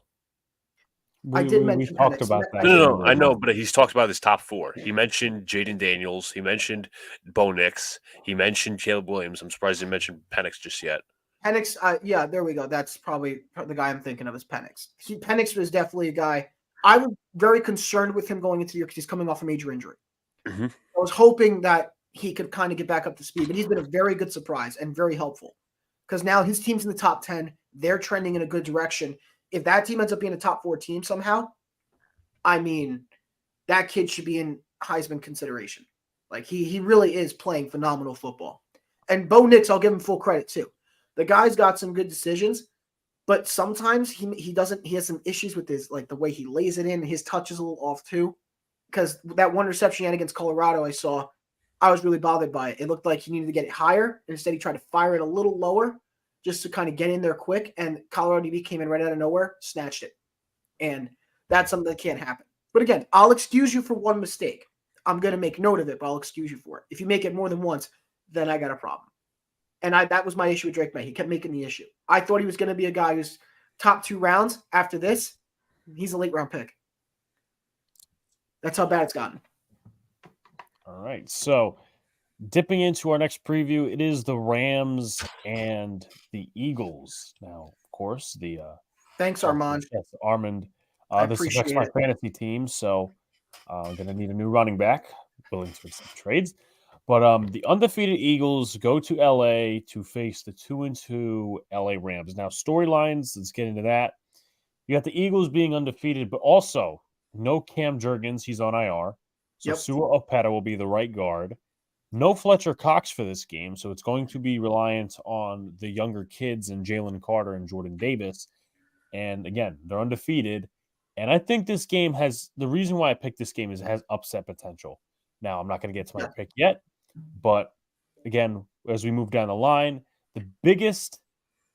I did mention we talked Penix. about that. No, I know, but he's talked about his top four. He mentioned Jaden Daniels. He mentioned Bo Nix. He mentioned Caleb Williams. I'm surprised he didn't mention Penix just yet. Penix, yeah, there we go. That's probably the guy I'm thinking of is Penix. Penix was definitely a guy. I was very concerned with him going into the year because he's coming off a major injury. Mm-hmm. I was hoping that he could kind of get back up to speed, but he's been a very good surprise and very helpful because now his team's in the top 10. They're trending in a good direction. If that team ends up being a top 4 team somehow, I mean, that kid should be in Heisman consideration. Like he really is playing phenomenal football. And Bo Nix, I'll give him full credit too. The guy's got some good decisions, but sometimes he has some issues with his, like the way he lays it in. His touch is a little off too. Because that one reception he had against Colorado, I was really bothered by it. It looked like he needed to get it higher. Instead, he tried to fire it a little lower just to kind of get in there quick. And Colorado DB came in right out of nowhere, snatched it. And that's something that can't happen. But again, I'll excuse you for one mistake. I'm going to make note of it, but I'll excuse you for it. If you make it more than once, then I got a problem. And that was my issue with Drake May. He kept making the issue. I thought he was going to be a guy who's top 2 rounds. After this, he's a late round pick. That's how bad it's gotten. All right. So dipping into our next preview, it is the Rams and the Eagles. Now, of course, thanks, Armand. Yes, Armand. This affects appreciate my it. fantasy team, so I'm going to need a new running back. Willing to accept trades. But the undefeated Eagles go to LA to face the 2-2 LA Rams. Now, storylines, let's get into that. You got the Eagles being undefeated, but also no Cam Jurgens. He's on IR. So Yep. Sua Opeta will be the right guard. No Fletcher Cox for this game, so it's going to be reliant on the younger kids and Jalen Carter and Jordan Davis. And again, they're undefeated. And I think this game has the reason why I picked this game is it has upset potential. Now, I'm not going to get to my pick yet, but again, as we move down the line, the biggest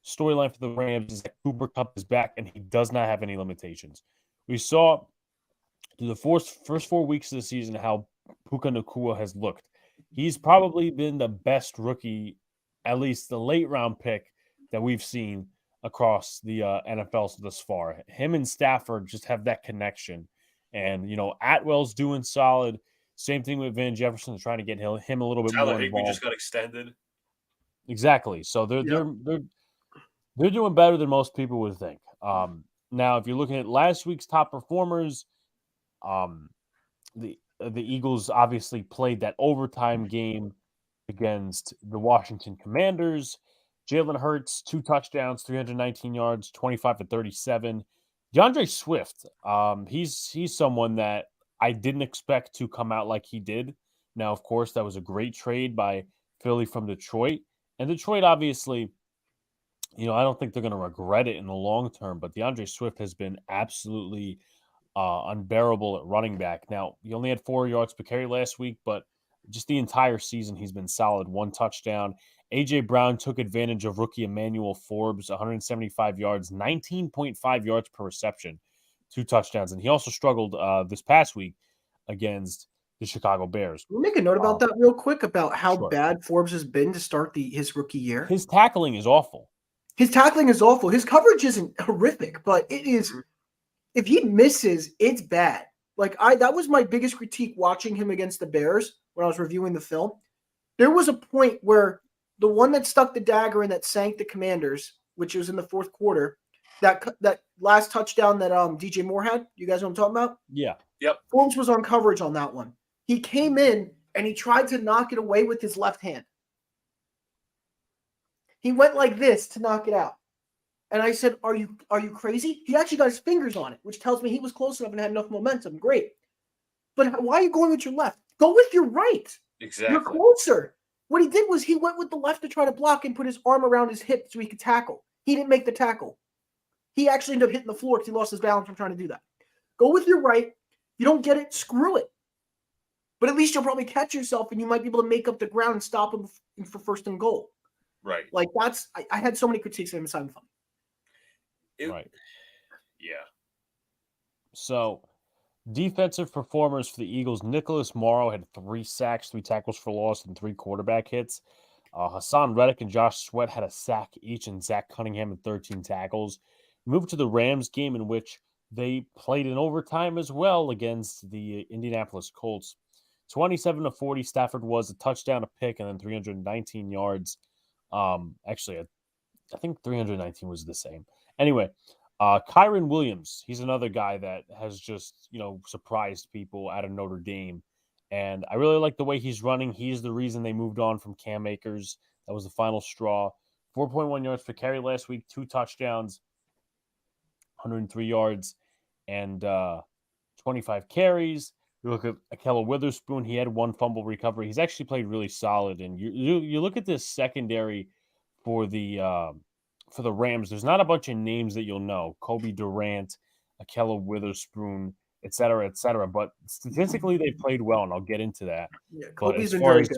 storyline for the Rams is that Cooper Kupp is back and he does not have any limitations. We saw through the first 4 weeks of the season how Puka Nacua has looked. He's probably been the best rookie, at least the late round pick that we've seen across the NFL thus far. Him and Stafford just have that connection. And, Atwell's doing solid. Same thing with Van Jefferson, trying to get him a little bit Tyler more Higbee involved. just got extended. Exactly. So they're doing better than most people would think. Now, if you're looking at last week's top performers, the Eagles obviously played that overtime game against the Washington Commanders. Jalen Hurts, 2 touchdowns, 319 yards, 25-37. DeAndre Swift, he's someone that I didn't expect to come out like he did. Now, of course, that was a great trade by Philly from Detroit. And Detroit, obviously, I don't think they're going to regret it in the long term, but DeAndre Swift has been absolutely unbearable at running back. Now, he only had 4 yards per carry last week, but just the entire season, he's been solid. 1 touchdown. A.J. Brown took advantage of rookie Emmanuel Forbes, 175 yards, 19.5 yards per reception, 2 touchdowns. And he also struggled this past week against the Chicago Bears. We'll make a note about that real quick about how Sure. bad Forbes has been to start his rookie year. His tackling is awful. His tackling is awful. His coverage isn't horrific, but it is. If he misses, it's bad. That was my biggest critique watching him against the Bears when I was reviewing the film. There was a point where the one that stuck the dagger and that sank the Commanders, which was in the fourth quarter, that last touchdown that DJ Moore had. You guys know what I'm talking about? Yeah. Yep. Forbes was on coverage on that one. He came in and he tried to knock it away with his left hand. He went like this to knock it out. And I said, are you crazy? He actually got his fingers on it, which tells me he was close enough and had enough momentum. Great. But why are you going with your left? Go with your right. Exactly. You're closer. What he did was he went with the left to try to block and put his arm around his hip so he could tackle. He didn't make the tackle. He actually ended up hitting the floor because he lost his balance from trying to do that. Go with your right. If you don't get it, screw it. But at least you'll probably catch yourself and you might be able to make up the ground and stop him for first and goal. Right. I had so many critiques of him. It's not fun. Right. Yeah. So, defensive performers for the Eagles. Nicholas Morrow had 3 sacks, 3 tackles for loss, and 3 quarterback hits. Hassan Reddick and Josh Sweat had a sack each, and Zach Cunningham had 13 tackles. Moved to the Rams game, in which they played in overtime as well against the Indianapolis Colts. 27-40, Stafford was a touchdown, a pick, and then 319 yards. Actually, I think 319 was the same. Anyway, Kyron Williams, he's another guy that has just, surprised people out of Notre Dame. And I really like the way he's running. He's the reason they moved on from Cam Akers. That was the final straw. 4.1 yards per carry last week, 2 touchdowns, 103 yards, and 25 carries. You look at Akella Witherspoon, he had 1 fumble recovery. He's actually played really solid. And you look at this secondary for the Rams, there's not a bunch of names that you'll know. Kobe Durant, Akella Witherspoon, et cetera. But statistically, they've played well, and I'll get into that. Yeah, Kobe's been very good.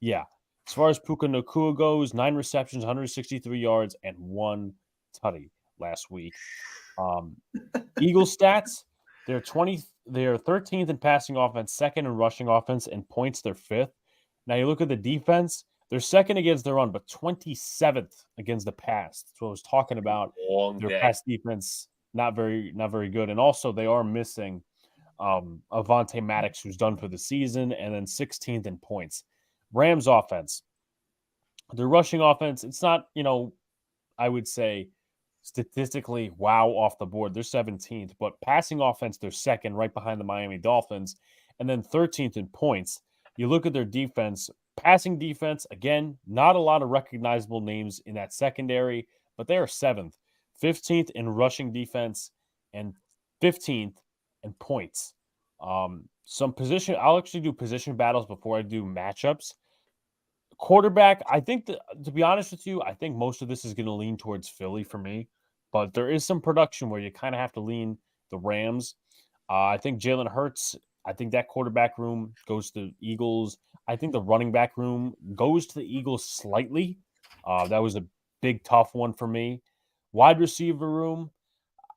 Yeah. As far as Puka Nacua goes, 9 receptions, 163 yards, and 1 tutty last week. Eagles stats, they're 13th in passing offense, 2nd in rushing offense, and points, they're 5th. Now you look at the defense, they're 2nd against the run, but 27th against the pass. That's what I was talking about. Their pass defense, not very good. And also they are missing Avonte Maddox, who's done for the season, and then 16th in points. Rams offense, their rushing offense, it's not, I would say statistically, wow, off the board. They're 17th, but passing offense, they're 2nd, right behind the Miami Dolphins, and then 13th in points. You look at their defense, passing defense, again, not a lot of recognizable names in that secondary, but they are 7th, 15th in rushing defense, and 15th in points. I'll actually do position battles before I do matchups. quarterback, I think to be honest with you, I think most of this is going to lean towards Philly for me. But there is some production where you kind of have to lean the Rams. I think Jalen Hurts, I think that quarterback room goes to Eagles. I think the running back room goes to the Eagles slightly. That was a big, tough one for me. Wide receiver room,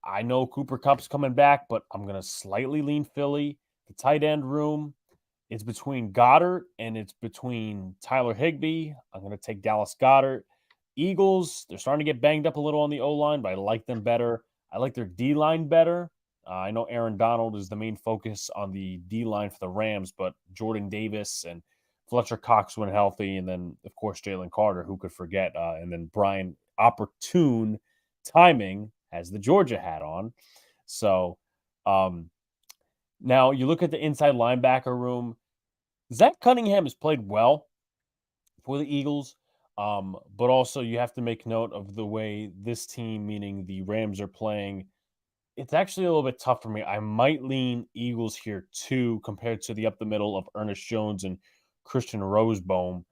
I know Cooper Kupp's coming back, but I'm going to slightly lean Philly. The tight end room, it's between Goddard and it's between Tyler Higbee. I'm going to take Dallas Goddard. Eagles, they're starting to get banged up a little on the O-line, but I like them better. I like their D-line better. I know Aaron Donald is the main focus on the D-line for the Rams, but Jordan Davis and Fletcher Cox when healthy, and then, of course, Jalen Carter, who could forget, and then Brian Opportune Timing has the Georgia hat on. So now you look at the inside linebacker room. Zach Cunningham has played well for the Eagles, but also you have to make note of the way this team, meaning the Rams, are playing. It's actually a little bit tough for me. I might lean Eagles here too, compared to the up the middle of Ernest Jones and Christian Rosebohm.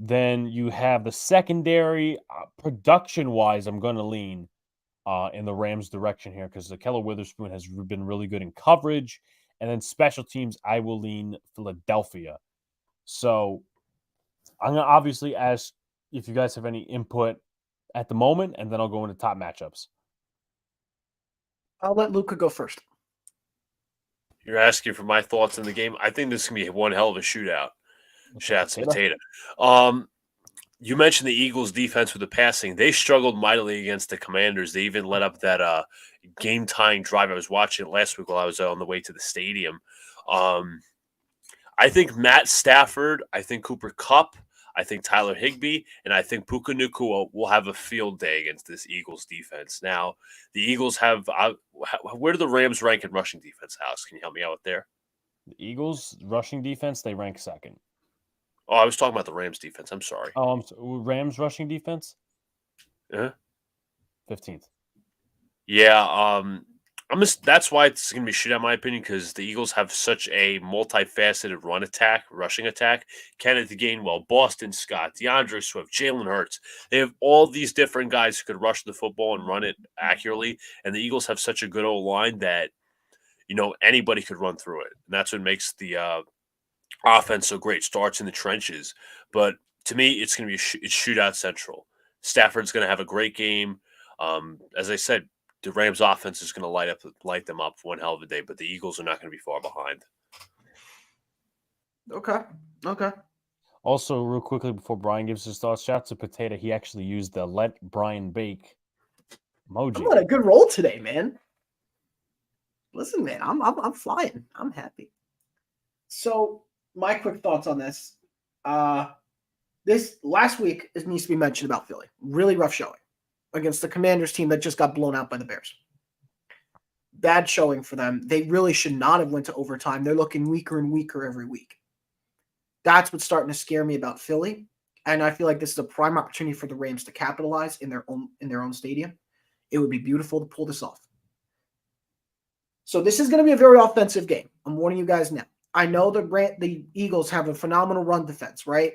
Then you have the secondary. Production-wise, I'm going to lean in the Rams' direction here because Keller Witherspoon has been really good in coverage. And then special teams, I will lean Philadelphia. So I'm going to obviously ask if you guys have any input at the moment, and then I'll go into top matchups. I'll let Luca go first. You're asking for my thoughts on the game. I think this is going to be one hell of a shootout. Shouts to Potato. You mentioned the Eagles' defense with the passing. They struggled mightily against the Commanders. They even let up that game-tying drive. I was watching it last week while I was on the way to the stadium. I think Matt Stafford, I think Cooper Kupp, I think Tyler Higbee, and I think Puka Nacua will have a field day against this Eagles defense. Now, the Eagles have where do the Rams rank in rushing defense, Alex? Can you help me out there? The Eagles' rushing defense, they rank second. Oh, I was talking about the Rams defense. I'm sorry. Oh, Rams rushing defense? Yeah. 15th. Yeah, that's why it's going to be shootout, in my opinion, because the Eagles have such a multifaceted rushing attack. Kenneth Gainwell, Boston Scott, DeAndre Swift, Jalen Hurts. They have all these different guys who could rush the football and run it accurately, and the Eagles have such a good O-line that, anybody could run through it. And that's what makes the offense so great. Starts in the trenches. But to me, it's going to be it's shootout central. Stafford's going to have a great game. As I said, the Rams offense is going to light them up one hell of a day, but the Eagles are not going to be far behind. Okay. Also, real quickly before Brian gives his thoughts, shout out to Potato. He actually used the "Let Brian Bake" emoji. I'm on a good roll today, man. Listen, man, I'm flying. I'm happy. So, my quick thoughts on this. This last week needs to be mentioned about Philly. Really rough showing against the Commanders team that just got blown out by the Bears. Bad showing for them. They really should not have went to overtime. They're looking weaker and weaker every week. That's what's starting to scare me about Philly. And I feel like this is a prime opportunity for the Rams to capitalize in their own stadium. It would be beautiful to pull this off. So this is going to be a very offensive game. I'm warning you guys now. I know the Eagles have a phenomenal run defense, right?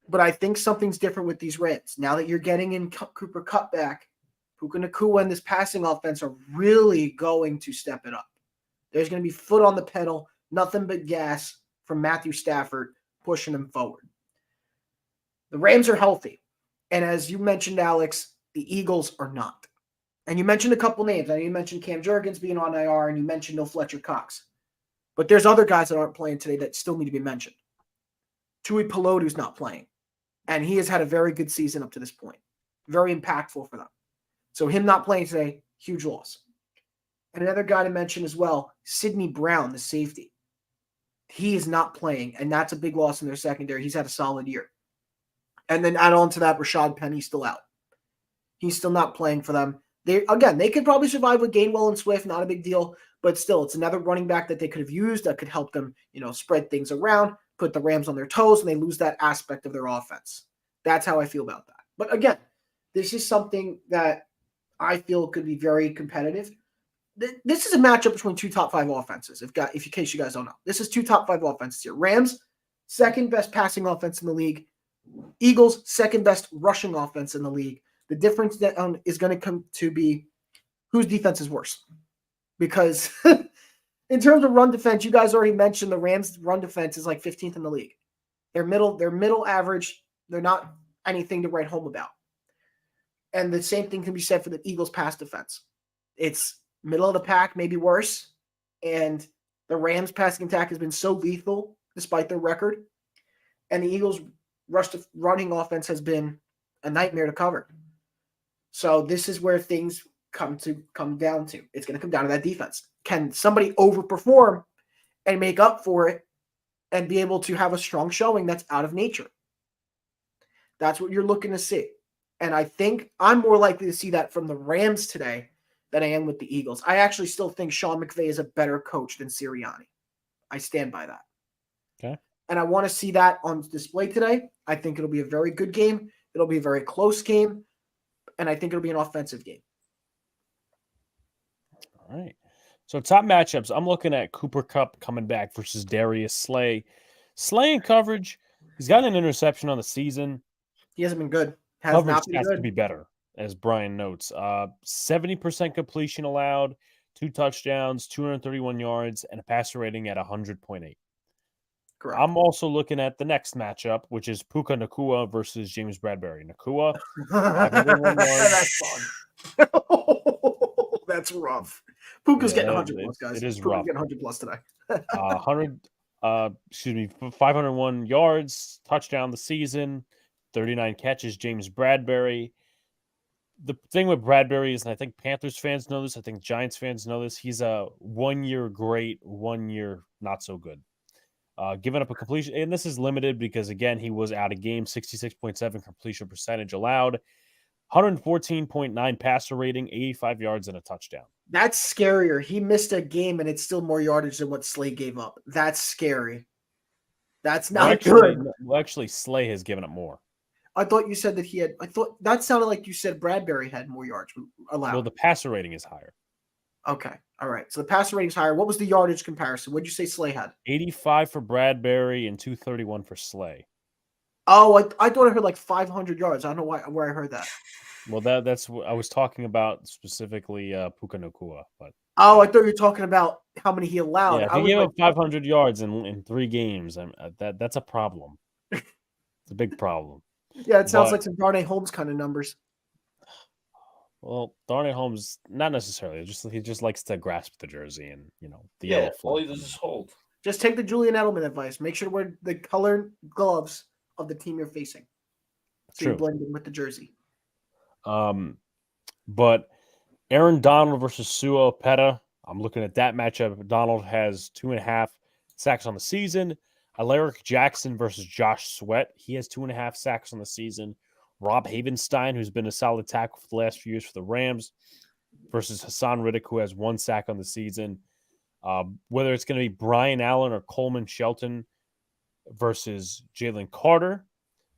But I think something's different with these Rams. Now that you're getting in Cooper Kupp back, Puka Nacua and this passing offense are really going to step it up. There's going to be foot on the pedal, nothing but gas from Matthew Stafford pushing them forward. The Rams are healthy. And as you mentioned, Alex, the Eagles are not. And you mentioned a couple names. I know you mentioned Cam Jurgens being on IR, and you mentioned no Fletcher Cox. But there's other guys that aren't playing today that still need to be mentioned. Tui Pelotu's not playing. And he has had a very good season up to this point. Very impactful for them. So him not playing today, huge loss. And another guy to mention as well, Sidney Brown, the safety. He is not playing, and that's a big loss in their secondary. He's had a solid year. And then add on to that, Rashad Penny's still out. He's still not playing for them. They could probably survive with Gainwell and Swift, not a big deal. But still, it's another running back that they could have used that could help them, spread things around, put the Rams on their toes, and they lose that aspect of their offense. That's how I feel about that. But again, this is something that I feel could be very competitive. This is a matchup between two top 5 offenses, in case you guys don't know. This is two top 5 offenses here. Rams, second best passing offense in the league. Eagles, second best rushing offense in the league. The difference that is going to come to be whose defense is worse. Because in terms of run defense, you guys already mentioned the Rams' run defense is like 15th in the league. They're middle average. They're not anything to write home about. And the same thing can be said for the Eagles' pass defense. It's middle of the pack, maybe worse. And the Rams' passing attack has been so lethal despite their record. And the Eagles' running offense has been a nightmare to cover. So this is where things come down to. It's going to come down to that defense. Can somebody overperform and make up for it and be able to have a strong showing that's out of nature? That's what you're looking to see. And I think I'm more likely to see that from the Rams today than I am with the Eagles. I actually still think Sean McVay is a better coach than Sirianni. I stand by that. Okay. And I want to see that on display today. I think it'll be a very good game. It'll be a very close game. And I think it'll be an offensive game. All right. So top matchups, I'm looking at Cooper Kupp coming back versus Darius Slay. Slay in coverage, he's got an interception on the season. He hasn't been good. Coverage has to be better, as Brian notes. 70% completion allowed, 2 touchdowns, 231 yards, and a passer rating at 100.8. Correct. I'm also looking at the next matchup, which is Puka Nacua versus James Bradbury. Nacua, 501 yards. That's fun. That's rough. Puka's getting 100 plus, guys. It is Puka's rough. getting 100 plus today. 501 yards, touchdown the season, 39 catches. James Bradbury. The thing with Bradbury is, and I think Panthers fans know this, I think Giants fans know this, he's a 1 year great, 1 year not so good. Giving up a completion, and this is limited because, again, he was out of game, 66.7 completion percentage allowed, 114.9 passer rating, 85 yards, and a touchdown. That's scarier. He missed a game, and it's still more yardage than what Slay gave up. That's scary. That's not good. Well, actually, Slay has given up more. I thought you said that he had – I thought that sounded like you said Bradbury had more yards allowed. Well, the passer rating is higher. Okay. All right. So the passer rating is higher. What was the yardage comparison? What did you say Slay had? 85 for Bradbury and 231 for Slay. Oh, I thought I heard like 500 yards. I don't know where I heard that. Well, that's what I was talking about, specifically Puka Nacua. But I thought you were talking about how many he allowed. Yeah, if he gave up 500 yards in 3 games, that's a problem. It's a big problem. Yeah, it sounds like some Darnay Holmes kind of numbers. Well, Darnay Holmes, not necessarily. He just likes to grasp the jersey and the Yeah, yellow. all he does is hold. Just take the Julian Edelman advice. Make sure to wear the colored gloves of the team you're facing. So you blend in with the jersey. But Aaron Donald versus Sua Opeta, I'm looking at that matchup. Donald has 2.5 sacks on the season. Alaric Jackson versus Josh Sweat. He has 2.5 sacks on the season. Rob Havenstein, who's been a solid tackle for the last few years for the Rams, versus Hassan Riddick, who has 1 sack on the season. Whether it's going to be Brian Allen or Coleman Shelton versus Jalen Carter,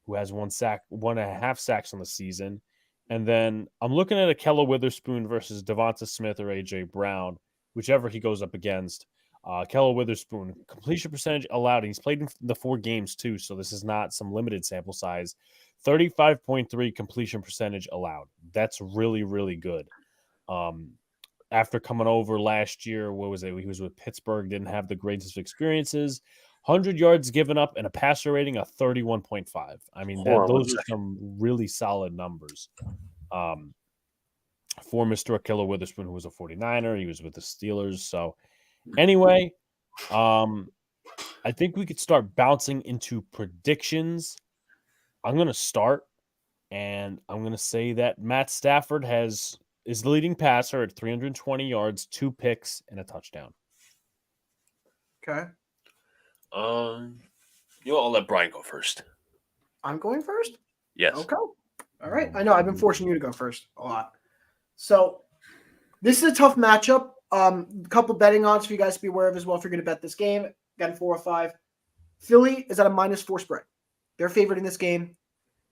who has 1.5 sacks on the season. And then I'm looking at Akella Witherspoon versus Devonta Smith or A.J. Brown, whichever he goes up against. Akella Witherspoon, completion percentage allowed. He's played in the 4 games too, so this is not some limited sample size. 35.3 completion percentage allowed. That's really, really good. After coming over last year, what was it? He was with Pittsburgh, didn't have the greatest experiences. 100 yards given up and a passer rating of 31.5. I mean, those are some really solid numbers for Mr. Akella Witherspoon, who was a 49er. He was with the Steelers. So anyway, I think we could start bouncing into predictions. I'm going to start, and I'm going to say that Matt Stafford is the leading passer at 320 yards, 2 picks, and a touchdown. Okay. I'll let Brian go first. I'm going first? Yes. Okay. All right. I know I've been forcing you to go first a lot. So this is a tough matchup. A couple betting odds for you guys to be aware of as well if you're going to bet this game. Got 4 or 5. Philly is at a -4 spread. They're favored in this game.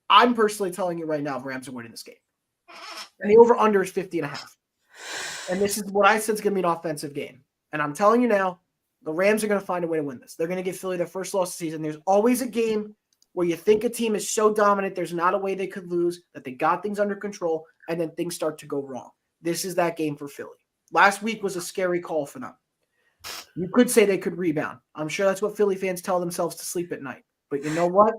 I'm personally telling you right now, the Rams are winning this game. And the over-under is 50.5. And this is what I said is going to be an offensive game. And I'm telling you now, The Rams are going to find a way to win this. They're going to give Philly their first loss of the season. There's always a game where you think a team is so dominant, there's not a way they could lose, that they got things under control, and then things start to go wrong. This is that game for Philly. Last week was a scary call for them. You could say they could rebound. I'm sure that's what Philly fans tell themselves to sleep at night. But you know what?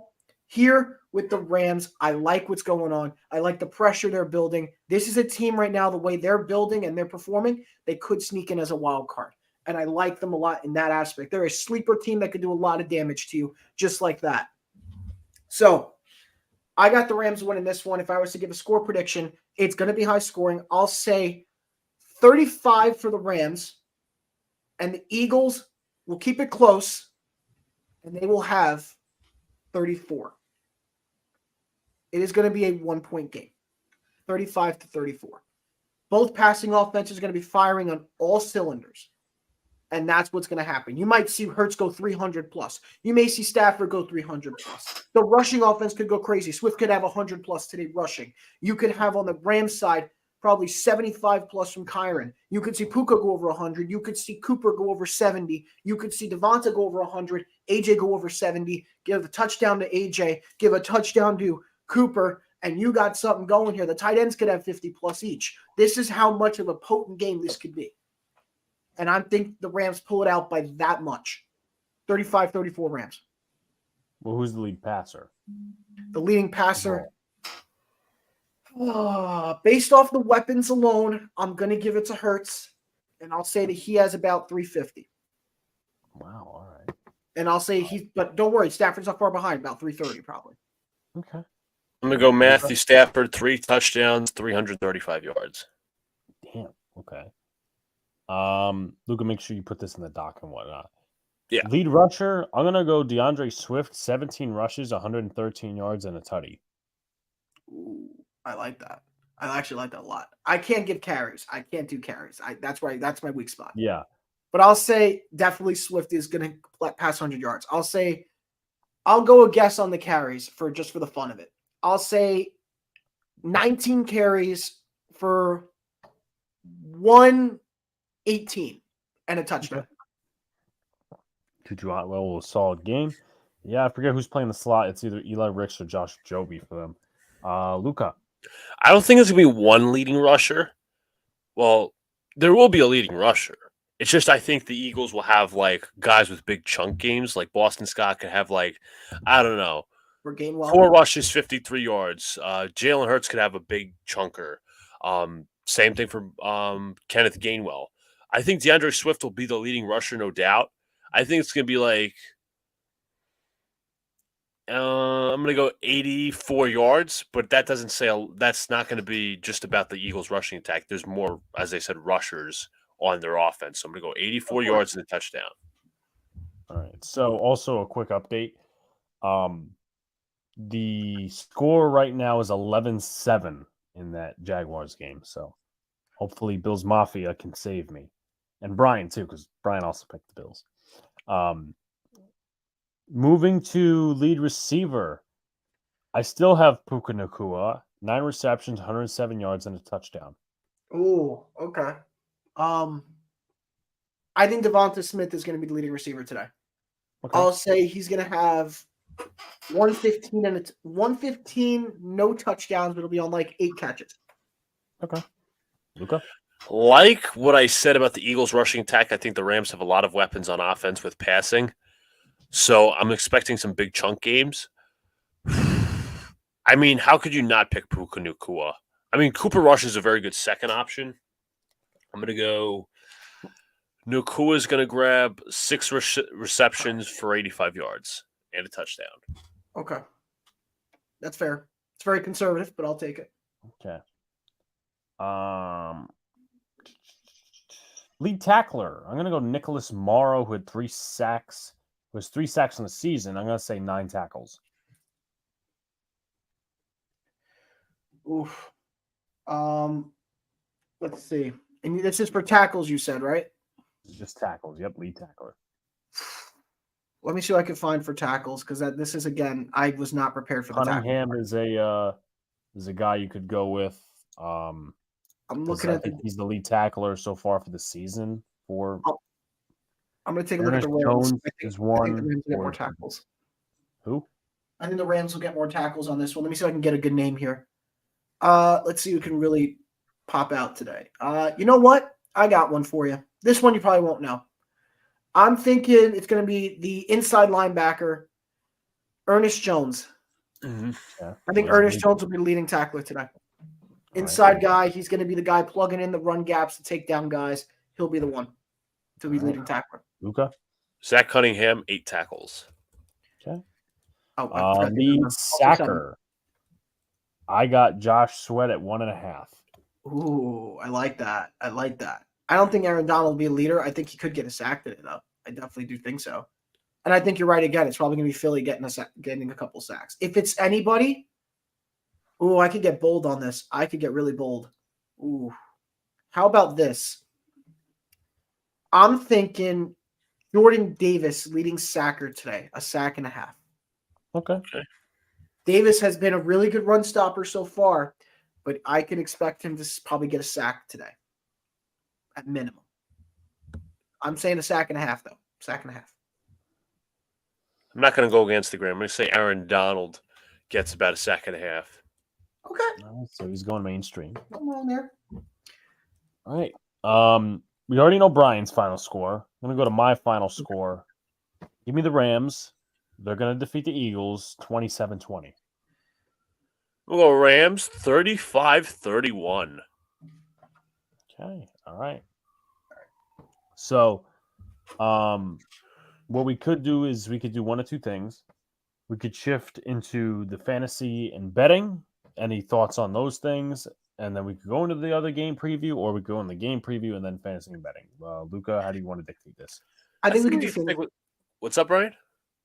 Here with the Rams, I like what's going on. I like the pressure they're building. This is a team right now, the way they're building and they're performing, they could sneak in as a wild card. And I like them a lot in that aspect. They're a sleeper team that could do a lot of damage to you, just like that. So I got the Rams winning this one. If I was to give a score prediction, it's going to be high scoring. I'll say 35 for the Rams, and the Eagles will keep it close, and they will have 34. It is going to be a 1-point game, 35-34. Both passing offenses are going to be firing on all cylinders, and that's what's going to happen. You might see Hurts go 300 plus. You may see Stafford go 300 plus. The rushing offense could go crazy. Swift could have 100 plus today rushing. You could have on the Rams side probably 75 plus from Kyron. You could see Puka go over 100. You could see Cooper go over 70. You could see Devonta go over 100. AJ go over 70. Give a touchdown to AJ. Give a touchdown to Cooper. And you got something going here. The tight ends could have 50 plus each. This is how much of a potent game this could be. And I think the Rams pull it out by that much. 35-34 Rams. Well, who's the lead passer? The leading passer. Based off the weapons alone, I'm going to give it to Hurts. And I'll say that he has about 350. Wow, all right. And I'll say but don't worry, Stafford's not far behind, about 330 probably. Okay. I'm going to go Matthew Stafford, 3 touchdowns, 335 yards. Damn, okay. Luca, make sure you put this in the doc and whatnot. Yeah. Lead rusher, I'm going to go DeAndre Swift, 17 rushes, 113 yards, and a tutty. Ooh, I like that. I actually like that a lot. I can't give carries. I can't do carries. That's my weak spot. Yeah. But I'll say definitely Swift is going to pass 100 yards. I'll go a guess on the carries for the fun of it. I'll say 19 carries for 118 and a touchdown. Tutu Atwell, a solid game. Yeah, I forget who's playing the slot. It's either Eli Ricks or Josh Joby for them. Luca. I don't think there's going to be one leading rusher. Well, there will be a leading rusher. It's just I think the Eagles will have, like, guys with big chunk games. Like Boston Scott could have, like, I don't know, 4 rushes, 53 yards. Jalen Hurts could have a big chunker. Same thing for Kenneth Gainwell. I think DeAndre Swift will be the leading rusher, no doubt. I think it's going to be like I'm going to go 84 yards, but that doesn't say that's not going to be just about the Eagles rushing attack. There's more, as I said, rushers on their offense. So I'm going to go 84 yards and a touchdown. All right. So also a quick update. The score right now is 11-7 in that Jaguars game. So hopefully Bills Mafia can save me. And Brian too, because Brian also picked the Bills. Moving to lead receiver, I still have Puka Nacua, 9 receptions, 107 yards, and a touchdown. Ooh, okay. I think Devonta Smith is going to be the leading receiver today. Okay. I'll say he's going to have 115, no touchdowns, but it'll be on like 8 catches. Okay. Luca? Like what I said about the Eagles rushing attack, I think the Rams have a lot of weapons on offense with passing. So I'm expecting some big chunk games. I mean, how could you not pick Puka Nacua? I mean, Cooper Rush is a very good second option. I'm going to go Nacua is going to grab 6 receptions for 85 yards and a touchdown. Okay. That's fair. It's very conservative, but I'll take it. Okay. Lead tackler. I'm going to go Nicholas Morrow, who had 3 sacks. Who has 3 sacks in the season. I'm going to say 9 tackles. Oof. Let's see. And this is for tackles, you said, right? Just tackles. Yep, lead tackler. Let me see what I can find for tackles, because this is, again, I was not prepared for the tackle. Cunningham is a guy you could go with. I'm looking at he's the lead tackler so far for the season. I'm going to take a look at the Ernest Rams. Jones I think is the one. Rams will get more 42. tackles. Who? I think the Rams will get more tackles on this one. Let me see if I can get a good name here. Let's see who can really pop out today. You know what? I got one for you. This one you probably won't know. I'm thinking it's going to be the inside linebacker, Ernest Jones. Mhm. Yeah. I think Ernest Jones will be the leading tackler today. Inside guy. He's going to be the guy plugging in the run gaps to take down guys. He'll be the one to be leading tackler. Luca. Zach Cunningham, 8 tackles. Okay. Oh, I forgot the Lead number. sacker. I got Josh Sweat at 1.5. Ooh, I like that. I like that. I don't think Aaron Donald will be a leader. I think he could get a sack today, though. I definitely do think so. And I think you're right again. It's probably going to be Philly getting a couple sacks. If it's anybody, ooh, I could get bold on this. I could get really bold. Ooh. How about this? I'm thinking Jordan Davis leading sacker today, a sack and a half. Okay. Davis has been a really good run stopper so far, but I can expect him to probably get a sack today at minimum. I'm saying a sack and a half, though. Sack and a half. I'm not going to go against the grain. I'm going to say Aaron Donald gets about a sack and a half. Okay. So he's going mainstream. I'm on there. All right. We already know Brian's final score. I'm going to go to my final score. Give me the Rams. They're going to defeat the Eagles 27-20. We'll go Rams 35-31. Okay. All right. So, what we could do is we could do one of two things. We could shift into the fantasy and betting. Any thoughts on those things? And then we could go into the other game preview, or we could go in the game preview and then fantasy and betting. Luca, how do you want to dictate this? I think we can do fantasy. What's up, Brian?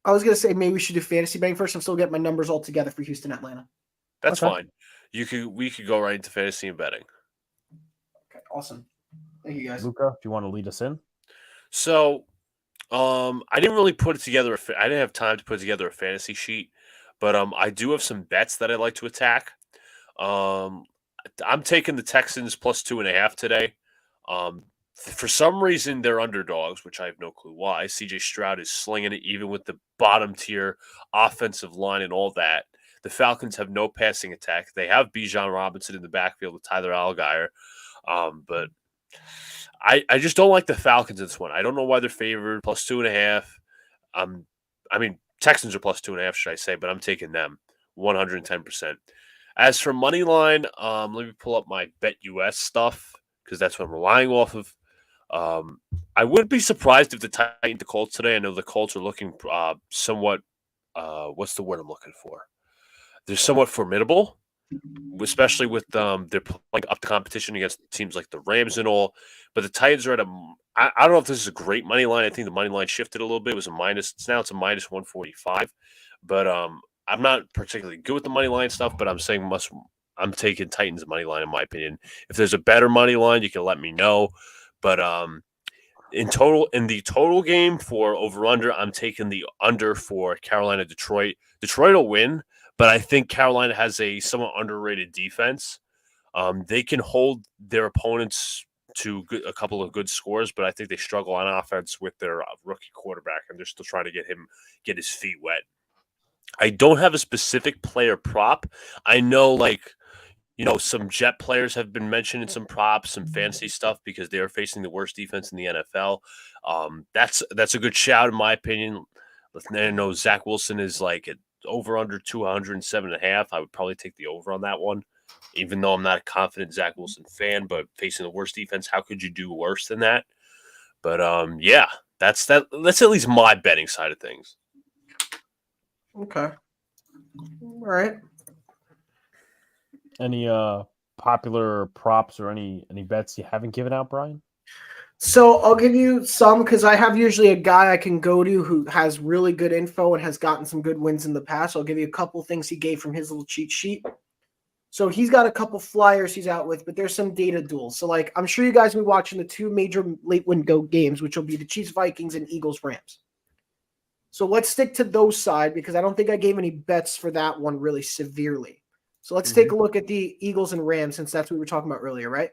I was going to say maybe we should do fantasy betting first. I'm still getting my numbers all together for Houston, Atlanta. That's Okay. fine. We could go right into fantasy and betting. Okay, awesome. Thank you, guys. Luca, do you want to lead us in? So, I didn't really put it together. I didn't have time to put together a fantasy sheet, but I do have some bets that I'd like to attack. I'm taking the Texans plus 2.5 today. For some reason, they're underdogs, which I have no clue why. CJ Stroud is slinging it, even with the bottom tier offensive line and all that. The Falcons have no passing attack. They have Bijan Robinson in the backfield with Tyler Algier, but I just don't like the Falcons in this one. I don't know why they're favored plus 2.5. I mean, Texans are plus 2.5, should I say? But I'm taking them 110%. As for money line, let me pull up my Bet US stuff because that's what I'm relying off of. I wouldn't be surprised if the Titans, the Colts today. I know the Colts are looking somewhat. What's the word I'm looking for? They're somewhat formidable, especially with they're playing up the competition against teams like the Rams and all. But the Titans are at I don't know if this is a great money line. I think the money line shifted a little bit. It was a minus. Now it's a minus 145. But I'm not particularly good with the money line stuff. But I'm saying I'm taking Titans money line in my opinion. If there's a better money line, you can let me know. But in the total game for over under, I'm taking the under for Carolina Detroit. Detroit will win, but I think Carolina has a somewhat underrated defense. They can hold their opponents to a couple of good scores, but I think they struggle on offense with their rookie quarterback, and they're still trying to get his feet wet. I don't have a specific player prop. I know, some Jet players have been mentioned in some props, some fantasy stuff because they are facing the worst defense in the NFL. That's a good shout in my opinion. I know Zach Wilson is like over under 207.5. I would probably take the over on that one, even though I'm not a confident Zach Wilson fan. But facing the worst defense, how could you do worse than that? But yeah, that's at least my betting side of things. Okay. All right. Any popular props or any bets you haven't given out, Brian? So I'll give you some because I have usually a guy I can go to who has really good info and has gotten some good wins in the past. I'll give you a couple things he gave from his little cheat sheet. So he's got a couple flyers he's out with, but there's some data duels. So I'm sure you guys will be watching the two major late window games, which will be the Chiefs Vikings and Eagles Rams. So let's stick to those side because I don't think I gave any bets for that one really severely. So let's take a look at the Eagles and Rams since that's what we were talking about earlier, right?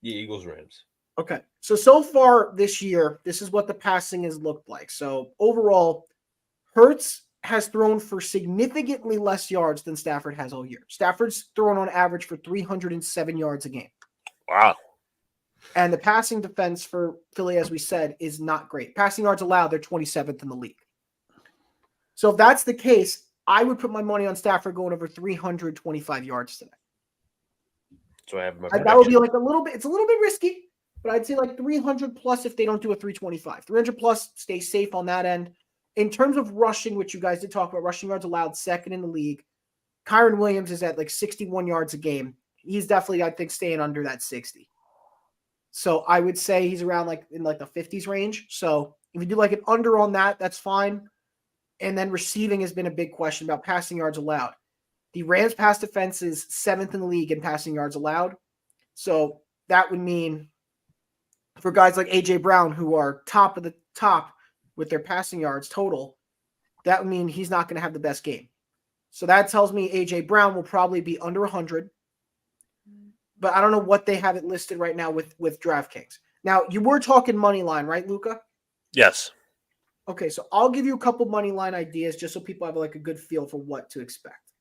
Yeah, Eagles Rams. Okay. So far this year, this is what the passing has looked like. So overall, Hurts has thrown for significantly less yards than Stafford has all year. Stafford's thrown on average for 307 yards a game. Wow. And the passing defense for Philly, as we said, is not great. Passing yards allowed, they're 27th in the league. So if that's the case, I would put my money on Stafford going over 325 yards today. So I have my That would be like it's a little bit risky, but I'd say like 300 plus if they don't do a 325. 300 plus, stay safe on that end. In terms of rushing, which you guys did talk about, rushing yards allowed second in the league. Kyron Williams is at like 61 yards a game. He's definitely, I think, staying under that 60. So I would say he's around like in like the 50s range. So if you do like an under on that, that's fine. And then receiving has been a big question about passing yards allowed. The Rams pass defense is 7th in the league in passing yards allowed. So that would mean for guys like A.J. Brown, who are top of the top with their passing yards total, that would mean he's not going to have the best game. So that tells me A.J. Brown will probably be under 100. But I don't know what they have it listed right now with DraftKings. Now, you were talking money line, right, Luca? Yes. Okay, so I'll give you a couple money line ideas just so people have like a good feel for what to expect.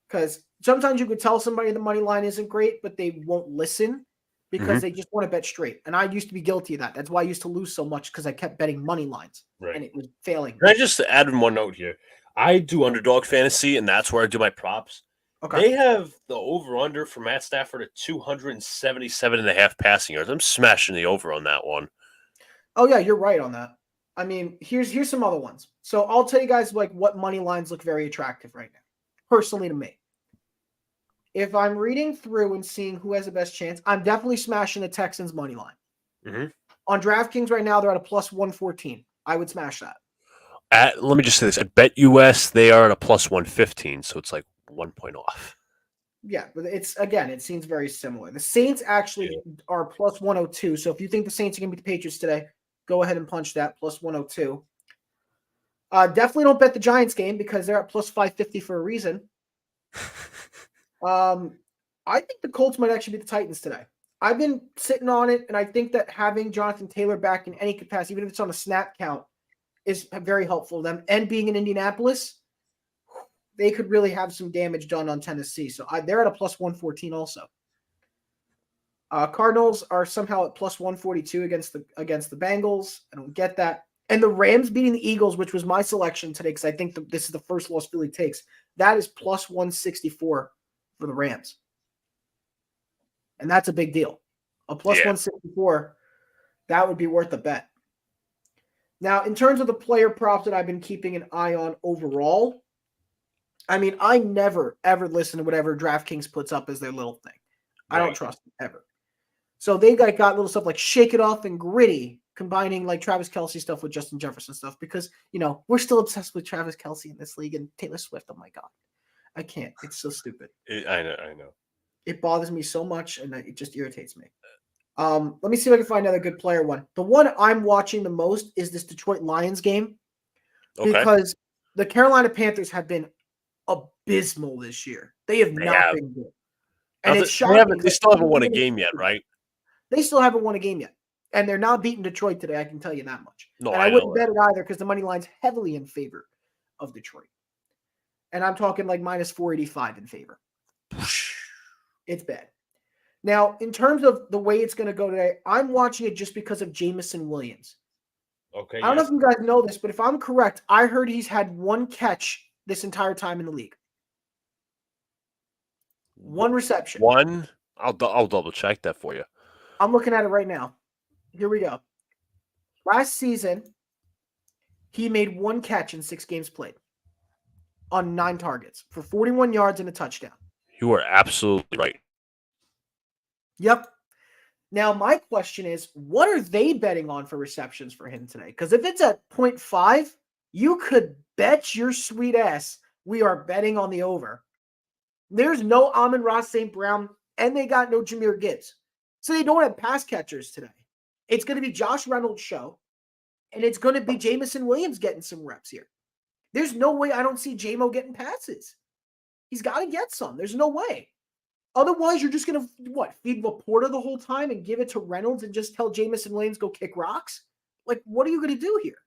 Because sometimes you could tell somebody the money line isn't great, but they won't listen because they just want to bet straight. And I used to be guilty of that. That's why I used to lose so much because I kept betting money lines and it was failing. Can I just add in one note here? I do underdog fantasy, and that's where I do my props. Okay. They have the over-under for Matt Stafford at 277.5 passing yards. I'm smashing the over on that one. Oh, yeah, you're right on that. I mean, here's some other ones. So I'll tell you guys like what money lines look very attractive right now, personally to me. If I'm reading through and seeing who has the best chance, I'm definitely smashing the Texans money line. Mm-hmm. On DraftKings right now, they're at a plus 114. I would smash that. Let me just say this. At BetUS, they are at a plus 115, so it's like 1 point off. Yeah, but it seems very similar. The Saints actually are plus 102. So if you think the Saints are going to beat the Patriots today, go ahead and punch that plus 102. Definitely don't bet the Giants game because they're at plus 550 for a reason. I think the Colts might actually beat the Titans today. I've been sitting on it, and I think that having Jonathan Taylor back in any capacity, even if it's on a snap count, is very helpful to them. And being in Indianapolis, they could really have some damage done on Tennessee. So they're at a plus 114 also. Cardinals are somehow at plus 142 against the Bengals. I don't get that. And the Rams beating the Eagles, which was my selection today, because I think this is the first loss Philly takes. That is plus 164 for the Rams. And that's a big deal. A plus 164, that would be worth a bet. Now, in terms of the player props that I've been keeping an eye on overall, I mean, I never, ever listen to whatever DraftKings puts up as their little thing. I don't trust them ever. So they got little stuff like Shake It Off and Gritty, combining like Travis Kelce stuff with Justin Jefferson stuff because, we're still obsessed with Travis Kelce in this league and Taylor Swift. Oh, my God. I can't. It's so stupid. I know. It bothers me so much, and it just irritates me. Let me see if I can find another good player one. The one I'm watching the most is this Detroit Lions game because the Carolina Panthers have been abysmal this year. They have not been good. And it's shocking. They still haven't won a game yet, right? They still haven't won a game yet. And they're not beating Detroit today, I can tell you that much. No, and I wouldn't bet it either because the money line's heavily in favor of Detroit. And I'm talking like minus 485 in favor. It's bad. Now, in terms of the way it's going to go today, I'm watching it just because of Jamison Williams. Okay. I don't know if you guys know this, but if I'm correct, I heard he's had one catch this entire time in the league. One reception. One? I'll double check that for you. I'm looking at it right now. Here we go. Last season, he made one catch in 6 games played on 9 targets for 41 yards and a touchdown. You are absolutely right. Yep. Now, my question is, what are they betting on for receptions for him today? Because if it's at 0.5, you could bet your sweet ass we are betting on the over. There's no Amon-Ra St. Brown, and they got no Jahmyr Gibbs. So they don't have pass catchers today. It's going to be Josh Reynolds' show, and it's going to be Jamison Williams getting some reps here. There's no way I don't see J-Mo getting passes. He's got to get some. There's no way. Otherwise, you're just gonna feed Laporta the whole time and give it to Reynolds and just tell Jamison Williams go kick rocks? Like, what are you gonna do here?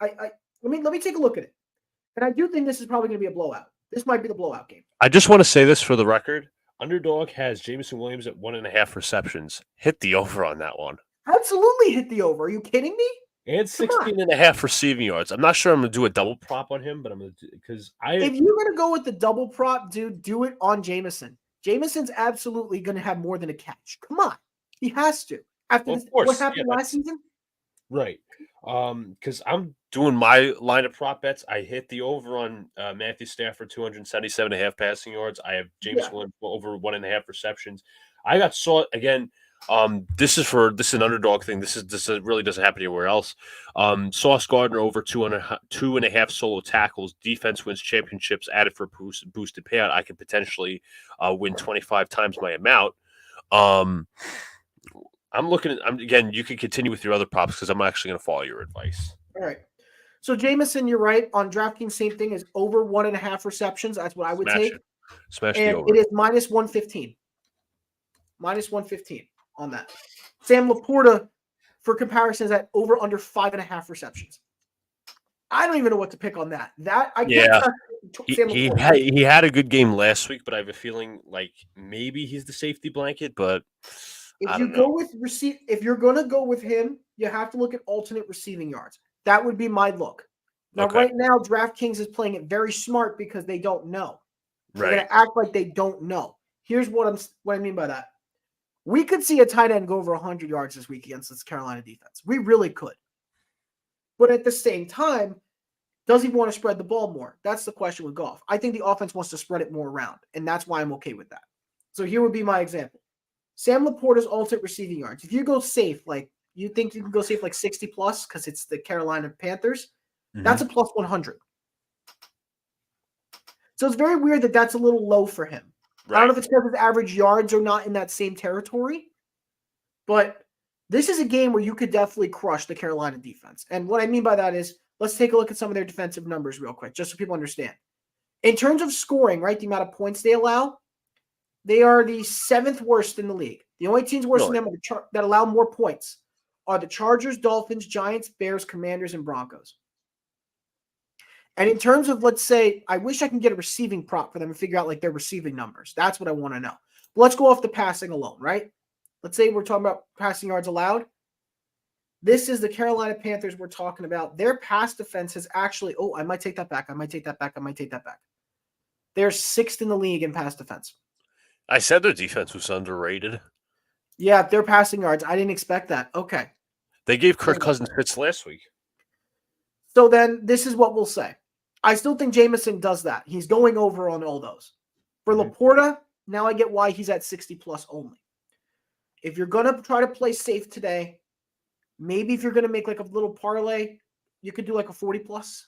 Let me take a look at it. And I do think this is probably gonna be a blowout. This might be the blowout game. I just want to say this for the record. Underdog has Jamison Williams at 1.5 receptions. Hit the over on that one. Absolutely hit the over. Are you kidding me? And 16.5 receiving yards. I'm not sure I'm going to do a double prop on him, but I'm going to because if you're going to go with the double prop, dude, do it on Jamison. Jamison's absolutely going to have more than a catch. Come on. He has to. After what happened last season? Right. Because I'm doing my line of prop bets. I hit the over on Matthew Stafford, 277.5 passing yards. I have James Williams over 1.5 receptions. I got again. This is an underdog thing. This really doesn't happen anywhere else. Sauce Gardner over 2.5 solo tackles. Defense wins championships. Added for boosted payout. I could potentially win 25 times my amount. I'm looking at. Again, you can continue with your other props because I'm actually going to follow your advice. All right. So Jamison, you're right on DraftKings. Same thing is over 1.5 receptions. That's what I would take. Smash and the over. It is minus 115. Minus 115 on that. Sam Laporta, for comparison, is at over under 5.5 receptions. I don't even know what to pick on that. He had a good game last week, but I have a feeling like maybe he's the safety blanket. But if you're going to go with him, you have to look at alternate receiving yards. That would be my look. Now, right now, DraftKings is playing it very smart because they don't know. They're going to act like they don't know. Here's what I mean by that. We could see a tight end go over 100 yards this week against this Carolina defense. We really could. But at the same time, does he want to spread the ball more? That's the question with Goff. I think the offense wants to spread it more around, and that's why I'm okay with that. So here would be my example. Sam Laporta's alternate receiving yards. If you go safe, like you think you can go safe like 60 plus because it's the Carolina Panthers, that's a plus 100. So it's very weird that that's a little low for him. Right. I don't know if it's because his average yards are not in that same territory, but this is a game where you could definitely crush the Carolina defense. And what I mean by that is, let's take a look at some of their defensive numbers real quick, just so people understand. In terms of scoring, right, the amount of points they allow, they are the 7th worst in the league. The only teams worse than them that allow more points are the Chargers, Dolphins, Giants, Bears, Commanders, and Broncos. And in terms of, let's say, I wish I can get a receiving prop for them and figure out like their receiving numbers. That's what I want to know. But let's go off the passing alone, right? Let's say we're talking about passing yards allowed. This is the Carolina Panthers we're talking about. Their pass defense has actually, I might take that back. They're 6th in the league in pass defense. I said their defense was underrated. Yeah, their passing yards. I didn't expect that. Okay. They gave Kirk Cousins fits last week. So then this is what we'll say. I still think Jamison does that. He's going over on all those. For Laporta, now I get why he's at 60 plus only. If you're going to try to play safe today, maybe if you're going to make like a little parlay, you could do like a 40 plus,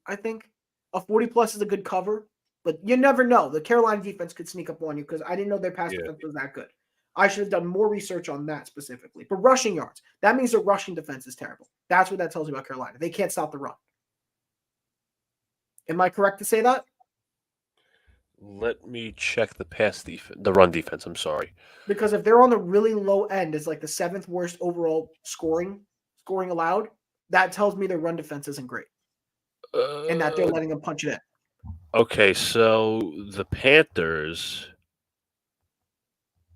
I think. A 40 plus is a good cover, but you never know. The Carolina defense could sneak up on you because I didn't know their pass defense was that good. I should have done more research on that specifically. But rushing yards, that means their rushing defense is terrible. That's what that tells you about Carolina. They can't stop the run. Am I correct to say that? Let me check the run defense. I'm sorry. Because if they're on the really low end, it's like the 7th worst overall scoring allowed, that tells me their run defense isn't great. And that they're letting them punch it in. Okay, so the Panthers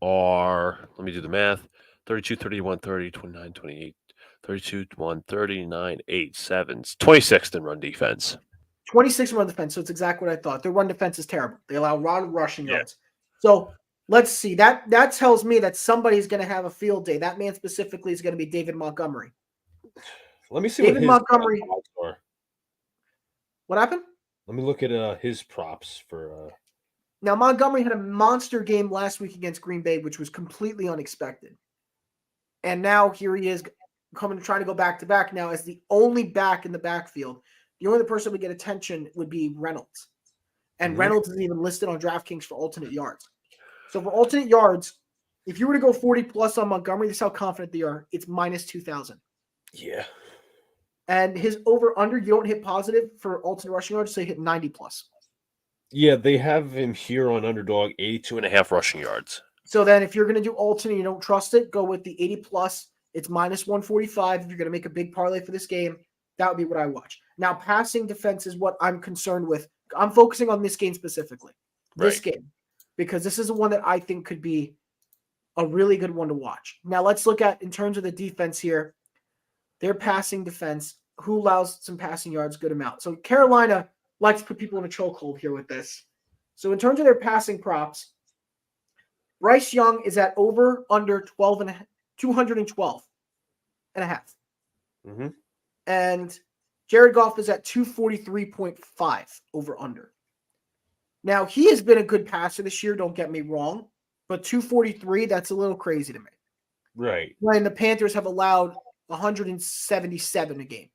are, let me do the math, 32, 31, 30, 29, 28, 32, 1, 39, 8, 7, 26th in run defense. 26 run defense, so it's exactly what I thought. Their run defense is terrible. They allow a lot of rushing yards. So let's see. That tells me that somebody's going to have a field day. That man specifically is going to be David Montgomery. Let me see David Montgomery. What happened? Let me look at his props for. Now, Montgomery had a monster game last week against Green Bay, which was completely unexpected. And now here he is trying to go back-to-back now as the only back in the backfield. The only person who would get attention would be Reynolds. And Reynolds is even listed on DraftKings for alternate yards. So for alternate yards, if you were to go 40 plus on Montgomery, this is how confident they are. It's minus 2,000. Yeah. And his over-under, you don't hit positive for alternate rushing yards, so you hit 90 plus. Yeah, they have him here on underdog, 82.5 rushing yards. So then if you're going to do alternate, you don't trust it, go with the 80 plus. It's minus 145. If you're going to make a big parlay for this game, that would be what I watch. Now, passing defense is what I'm concerned with. I'm focusing on this game specifically. This game. Because this is the one that I think could be a really good one to watch. Now, let's look at, in terms of the defense here, their passing defense, who allows some passing yards, good amount. So Carolina likes to put people in a chokehold here with this. So in terms of their passing props, Bryce Young is at over under 212 and a half. Mm-hmm. And Jared Goff is at 243.5 over under. Now, he has been a good passer this year, don't get me wrong, but 243, that's a little crazy to me. Right. When the Panthers have allowed 177 a game.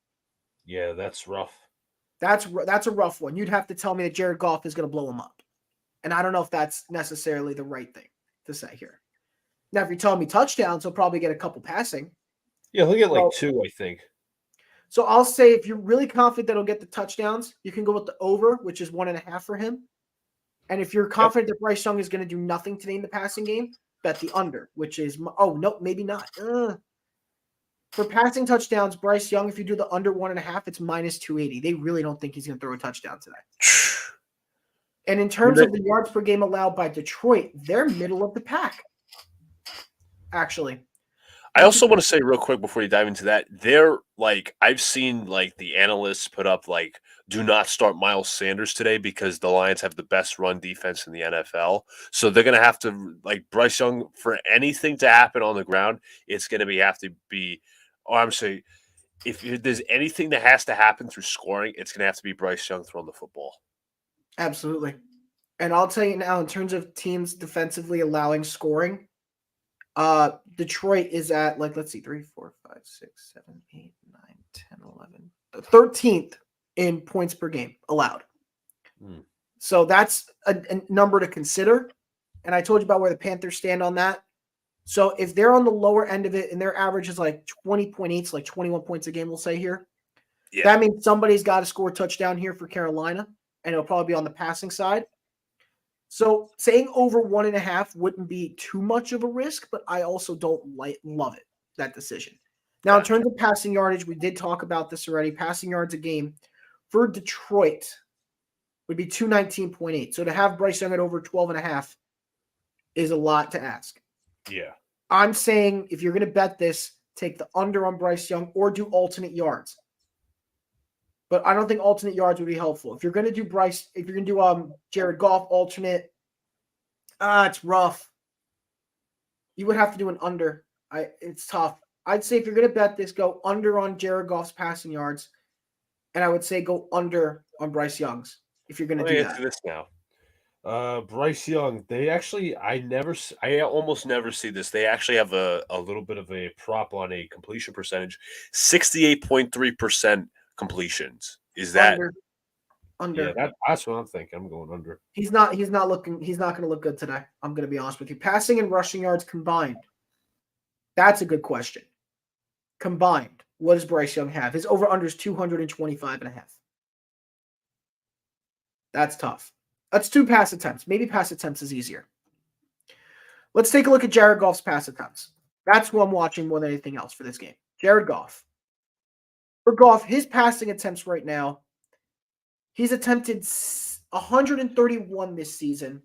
Yeah, that's rough. That's a rough one. You'd have to tell me that Jared Goff is going to blow him up. And I don't know if that's necessarily the right thing to say here. Now, if you're telling me touchdowns, he'll probably get a couple passing. Yeah, he'll get like 2, I think. So I'll say if you're really confident that he'll get the touchdowns, you can go with the over, which is 1.5 for him. And if you're confident that Bryce Young is going to do nothing today in the passing game, bet the under, which is, oh, no, maybe not. For passing touchdowns, Bryce Young, if you do the under 1.5, it's minus 280. They really don't think he's going to throw a touchdown today. And in terms of the yards per game allowed by Detroit, they're middle of the pack, actually. I also want to say real quick before you dive into that, they're like, I've seen like the analysts put up like, do not start Miles Sanders today because the Lions have the best run defense in the NFL. So they're going to have to, like, Bryce Young, for anything to happen on the ground, it's going to have to be, I'm saying, if there's anything that has to happen through scoring, it's going to have to be Bryce Young throwing the football. Absolutely. And I'll tell you now, in terms of teams defensively allowing scoring, Detroit is at, like, let's see, 3, 4, 5, 6, 7, 8, 9, 10, 11, 13th in points per game allowed. So that's a number to consider. And I told you about where the Panthers stand on that. So if they're on the lower end of it and their average is like 20.8, so like 21 points a game, we'll say here, that means somebody's got to score a touchdown here for Carolina, and it'll probably be on the passing side. So saying over 1.5 wouldn't be too much of a risk, but I also don't love it, that decision. Now, in terms of passing yardage, we did talk about this already. Passing yards a game for Detroit would be 219.8. So to have Bryce Young at over 12.5 is a lot to ask. Yeah. I'm saying if you're going to bet this, take the under on Bryce Young or do alternate yards. But I don't think alternate yards would be helpful. If you're going to do Jared Goff alternate, it's rough. You would have to do an under. It's tough. I'd say if you're going to bet this, go under on Jared Goff's passing yards, and I would say go under on Bryce Young's if you're going to do that. This now. Bryce Young, I almost never see this. They actually have a little bit of a prop on a completion percentage, 68.3% completions. Is that under? Yeah, that's what I'm thinking. I'm going under. He's not going to look good today. I'm going to be honest with you. Passing and rushing yards combined. That's a good question. Combined, what does Bryce Young have? His over-under is 225.5. That's tough. That's 2 pass attempts. Maybe pass attempts is easier. Let's take a look at Jared Goff's pass attempts. That's who I'm watching more than anything else for this game. Jared Goff. For Goff, his passing attempts right now, he's attempted 131 this season,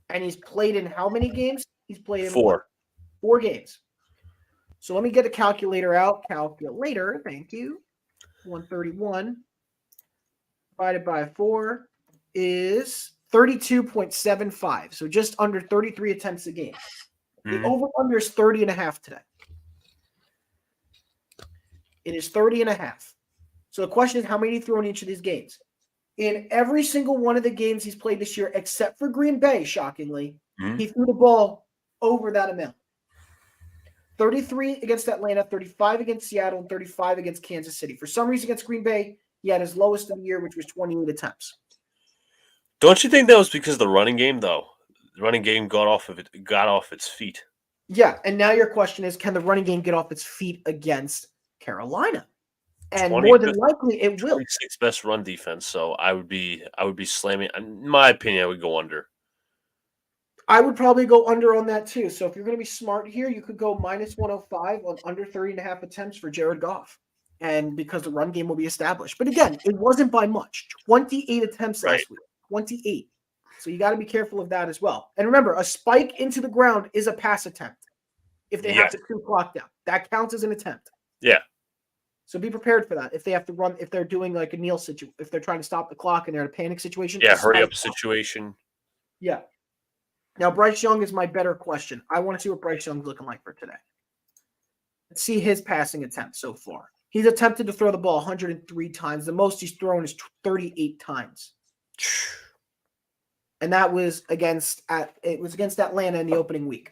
and he's played in how many games? He's played in 4 games. So let me get a calculator out. Calculator, thank you. 131 divided by 4 is 32.75. So just under 33 attempts a game. The over-under is 30.5 today. It is 30.5. So the question is, how many did he throw in each of these games? In every single one of the games he's played this year, except for Green Bay, shockingly, he threw the ball over that amount. 33 against Atlanta, 35 against Seattle, and 35 against Kansas City. For some reason against Green Bay, he had his lowest of the year, which was 28 attempts. Don't you think that was because of the running game, though? The running game got off its feet. Yeah, and now your question is, can the running game get off its feet against Carolina? And more than likely, it will. 26th best run defense. So I would be slamming. In my opinion, I would go under. I would probably go under on that too. So if you're going to be smart here, you could go minus 105 on under 30.5 attempts for Jared Goff. And because the run game will be established. But again, it wasn't by much. 28 attempts last week. 28. So you got to be careful of that as well. And remember, a spike into the ground is a pass attempt. If they have to clock down, that counts as an attempt. Yeah. So be prepared for that. If they have to run, if they're doing like a kneel situation, if they're trying to stop the clock and they're in a panic situation. Yeah, hurry up situation. Yeah. Now, Bryce Young is my better question. I want to see what Bryce Young's looking like for today. Let's see his passing attempts so far. He's attempted to throw the ball 103 times. The most he's thrown is 38 times. And that was against Atlanta in the opening week.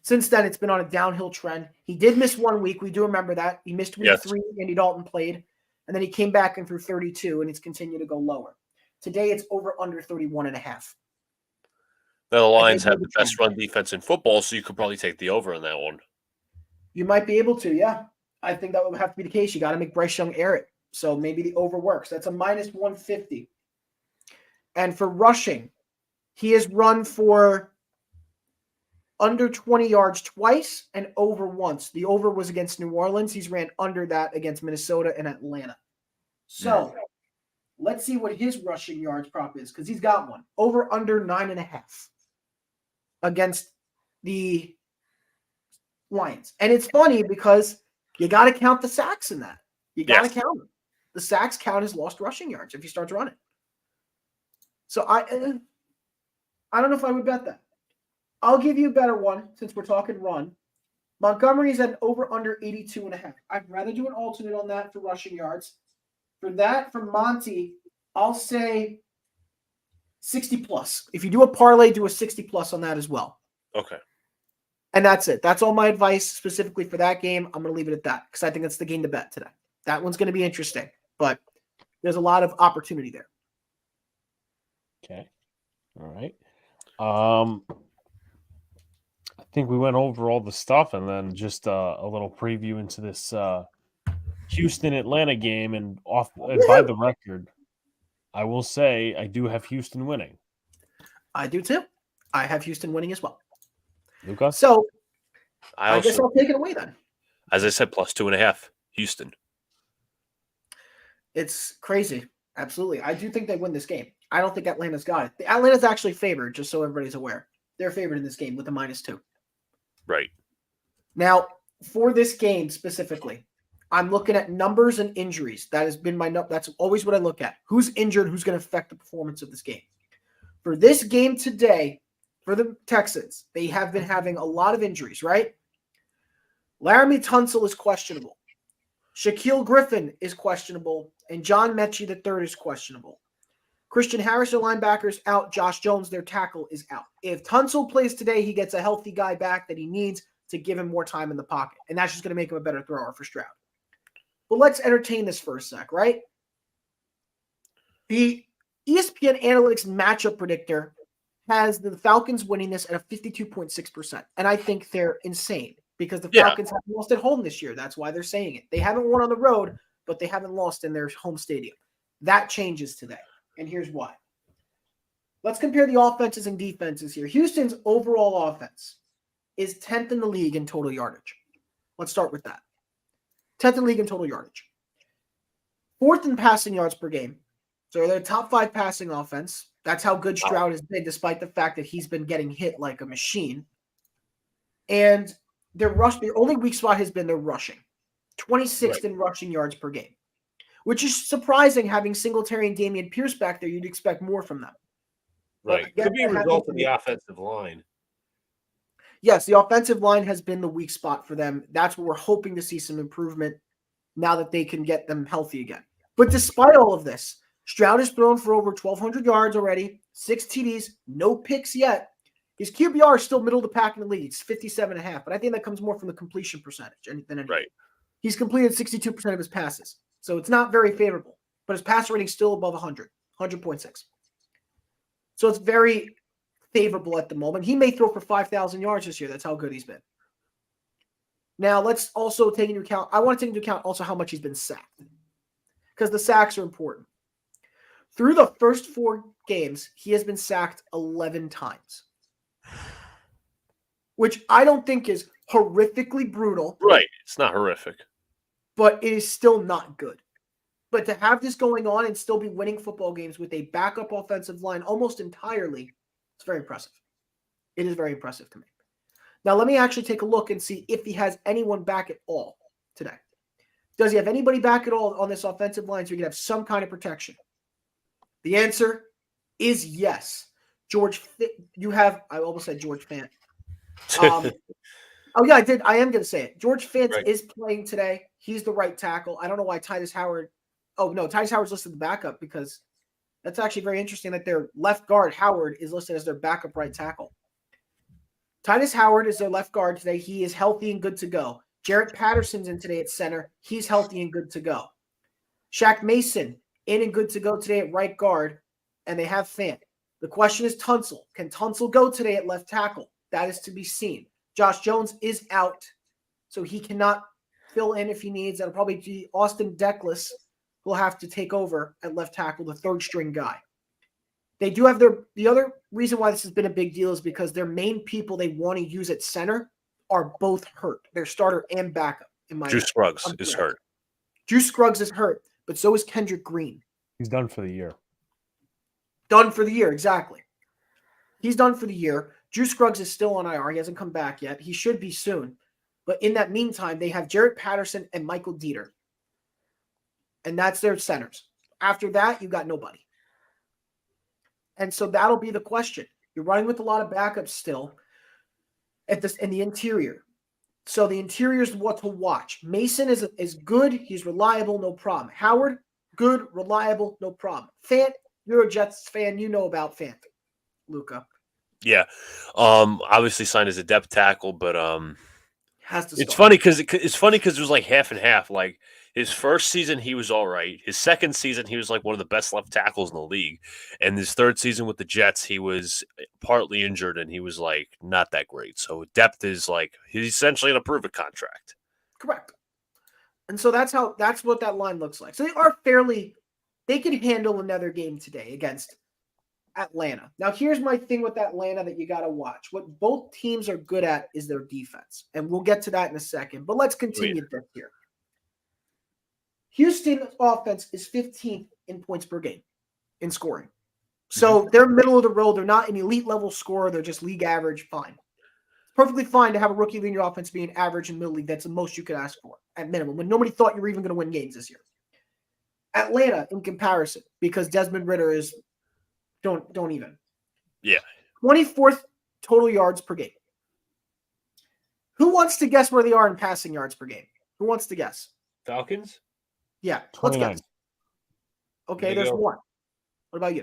Since then, it's been on a downhill trend. He did miss 1 week. We do remember that. He missed week 3. Andy Dalton played. And then he came back and threw 32, and it's continued to go lower. Today, it's over under 31.5. Now, the Lions have the best run defense in football, so you could probably take the over on that one. You might be able to, yeah. I think that would have to be the case. You got to make Bryce Young air it. So maybe the over works. That's a minus 150. And for rushing, he has run for under 20 yards twice and over once. The over was against New Orleans. He's ran under that against Minnesota and Atlanta. So let's see what his rushing yards prop is, because he's got one. Over under 9.5 against the Lions. And it's funny because you got to count the sacks in that. You got to count them. The sacks count as lost rushing yards if he starts running. So I don't know if I would bet that. I'll give you a better one since we're talking run. Montgomery's at over under 82.5. I'd rather do an alternate on that for rushing yards. For that, for Monty, I'll say 60 plus. If you do a parlay, do a 60 plus on that as well. Okay. And that's it. That's all my advice specifically for that game. I'm going to leave it at that because I think that's the game to bet today. That one's going to be interesting, but there's a lot of opportunity there. Okay. All right. I think we went over all the stuff, and then just a little preview into this Houston-Atlanta game. And by the record, I will say I do have Houston winning. I do too. I have Houston winning as well. Luca? So I guess I'll take it away then. As I said, plus 2.5. Houston. It's crazy. Absolutely. I do think they win this game. I don't think Atlanta's got it. Atlanta's actually favored, just so everybody's aware. They're favored in this game with a -2. Right. Now, for this game specifically, I'm looking at numbers and injuries. That has been that's always what I look at. Who's injured, who's going to affect the performance of this game. For this game today, for the Texans, they have been having a lot of injuries, right? Laramie Tunsil is questionable. Shaquille Griffin is questionable, and John Mechie III is questionable. Christian Harris, their linebacker, is out. Josh Jones, their tackle, is out. If Tunsil plays today, he gets a healthy guy back that he needs to give him more time in the pocket, and that's just going to make him a better thrower for Stroud. But let's entertain this for a sec, right? The ESPN Analytics matchup predictor has the Falcons winning this at a 52.6%, and I think they're insane because the Falcons haven't lost at home this year. That's why they're saying it. They haven't won on the road, but they haven't lost in their home stadium. That changes today. And here's why. Let's compare the offenses and defenses here. Houston's overall offense is 10th in the league in total yardage. Let's start with that. 10th in the league in total yardage. 4th in passing yards per game. So they're top 5 passing offense. That's how good Stroud has been, despite the fact that he's been getting hit like a machine. And their only weak spot has been their rushing. 26th in rushing yards per game. Which is surprising, having Singletary and Dameon Pierce back there. You'd expect more from them. Right. Could be a result of the offensive line. Yes, the offensive line has been the weak spot for them. That's where we're hoping to see some improvement now that they can get them healthy again. But despite all of this, Stroud has thrown for over 1,200 yards already, 6 TDs, no picks yet. His QBR is still middle of the pack in the league. It's 57.5, but I think that comes more from the completion percentage than anything. Right. He's completed 62% of his passes. So it's not very favorable, but his passer rating is still above 100, 100.6. So it's very favorable at the moment. He may throw for 5,000 yards this year. That's how good he's been. Now, let's also take into account, I want to take into account also how much he's been sacked. because the sacks are important. Through the first 4 games, he has been sacked 11 times, which I don't think is horrifically brutal. Right. It's not horrific. But it is still not good. But to have this going on and still be winning football games with a backup offensive line almost entirely, it's very impressive. It is very impressive to me. Now, let me actually take a look and see if he has anyone back at all today. Does he have anybody back at all on this offensive line so he can have some kind of protection? The answer is yes. I almost said George Fant. Oh, yeah, I did. I am going to say it. George Fant is playing today. He's the right tackle. I don't know why Titus Howard. Oh, no, Titus Howard's listed the backup because that's actually very interesting that their left guard, Howard, is listed as their backup right tackle. Titus Howard is their left guard today. He is healthy and good to go. Jarrett Patterson's in today at center. He's healthy and good to go. Shaq Mason in and good to go today at right guard, and they have Fant. The question is Tunsil. Can Tunsil go today at left tackle? That is to be seen. Josh Jones is out, so he cannot fill in if he needs. That'll probably be Austin Deckless who will have to take over at left tackle, the third-string guy. They do have the other reason why this has been a big deal is because their main people they want to use at center are both hurt. Their starter and backup, in my Drew Scruggs is hurt. Drew Scruggs is hurt, but so is Kendrick Green. He's done for the year. Done for the year, exactly. He's done for the year. Drew Scruggs is still on IR. He hasn't come back yet. He should be soon. But in that meantime, they have Jarrett Patterson and Michael Dieter. And that's their centers. After that, you got nobody. And so that'll be the question. You're running with a lot of backups still in the interior. So the interior is what to watch. Mason is good. He's reliable, no problem. Howard, good, reliable, no problem. Fant, you're a Jets fan. You know about Fant, Luca. Yeah. Obviously signed as a depth tackle, but Has to it's start. funny because it was like half and half. Like his first season, he was all right. His second season, he was like one of the best left tackles in the league. And his third season with the Jets, he was partly injured and he was like not that great. So depth is like he's essentially in a prove-it contract. Correct. And so that's what that line looks like. So they can handle another game today against Atlanta. Now, here's my thing with Atlanta that you got to watch. What both teams are good at is their defense. And we'll get to that in a second. But let's continue this here. Houston's offense is 15th in points per game in scoring. So they're middle of the road. They're not an elite level scorer. They're just league average. Fine. Perfectly fine to have a rookie lead in your offense being average in middle league. That's the most you could ask for at minimum when nobody thought you were even going to win games this year. Atlanta in comparison, because Desmond Ridder is don't even. Yeah. 24th total yards per game. Who wants to guess where they are in passing yards per game? Who wants to guess? Falcons? Yeah, let's 29. guess. Okay, there's one. What about you?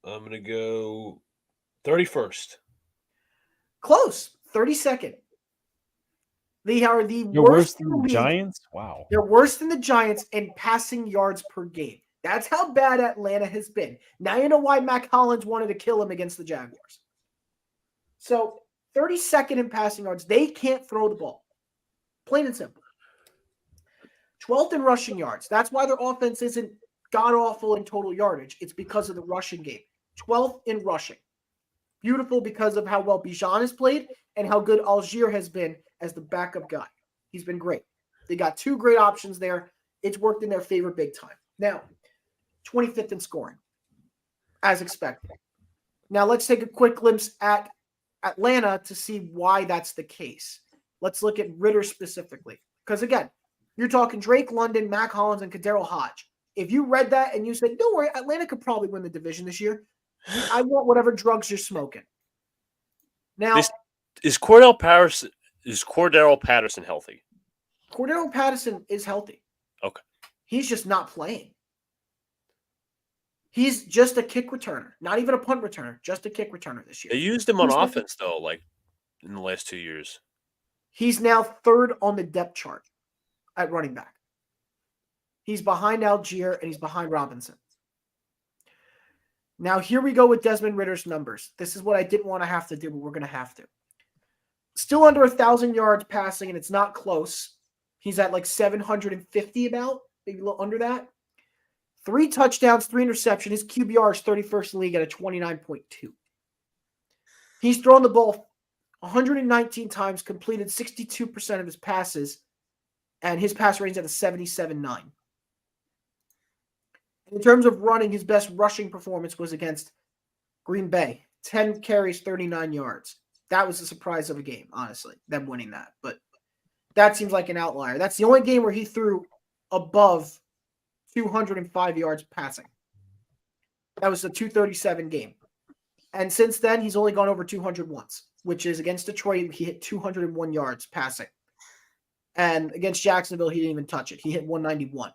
I'm going to go 31st. Close. 32nd. They are the You're worst worse in than the the league. Giants? Wow. They're worse than the Giants in passing yards per game. That's how bad Atlanta has been. Now you know why Mac Hollins wanted to kill him against the Jaguars. So 32nd in passing yards. They can't throw the ball. Plain and simple. 12th in rushing yards. That's why their offense isn't god-awful in total yardage. It's because of the rushing game. 12th in rushing. Beautiful because of how well Bijan has played and how good Algier has been as the backup guy. He's been great. They got two great options there. It's worked in their favor big time. Now, 25th in scoring, as expected. Now, let's take a quick glimpse at Atlanta to see why that's the case. Let's look at Ridder specifically. Because, again, you're talking Drake London, Mac Hollins, and Kaderil Hodge. If you read that and you said, don't worry, Atlanta could probably win the division this year, I want whatever drugs you're smoking. Now, Is Cordell Patterson healthy? Cordero Patterson is healthy. Okay. He's just not playing. He's just a kick returner, not even a punt returner, just a kick returner this year. They used him on offense, though, like in the last 2 years. He's now third on the depth chart at running back. He's behind Algier and he's behind Robinson. Now, here we go with Desmond Ridder's numbers. This is what I didn't want to have to do, but we're going to have to. Still under 1,000 yards passing, and it's not close. He's at like 750 about, maybe a little under that. 3 touchdowns, 3 interceptions. His QBR is 31st in the league at a 29.2. He's thrown the ball 119 times, completed 62% of his passes, and his pass rating is at a 77.9. In terms of running, his best rushing performance was against Green Bay. 10 carries, 39 yards. That was a surprise of a game, honestly, them winning that. But that seems like an outlier. That's the only game where he threw above 205 yards passing. That was the 237 game. And since then, he's only gone over 200 once, which is against Detroit. He hit 201 yards passing. And against Jacksonville, he didn't even touch it. He hit 191.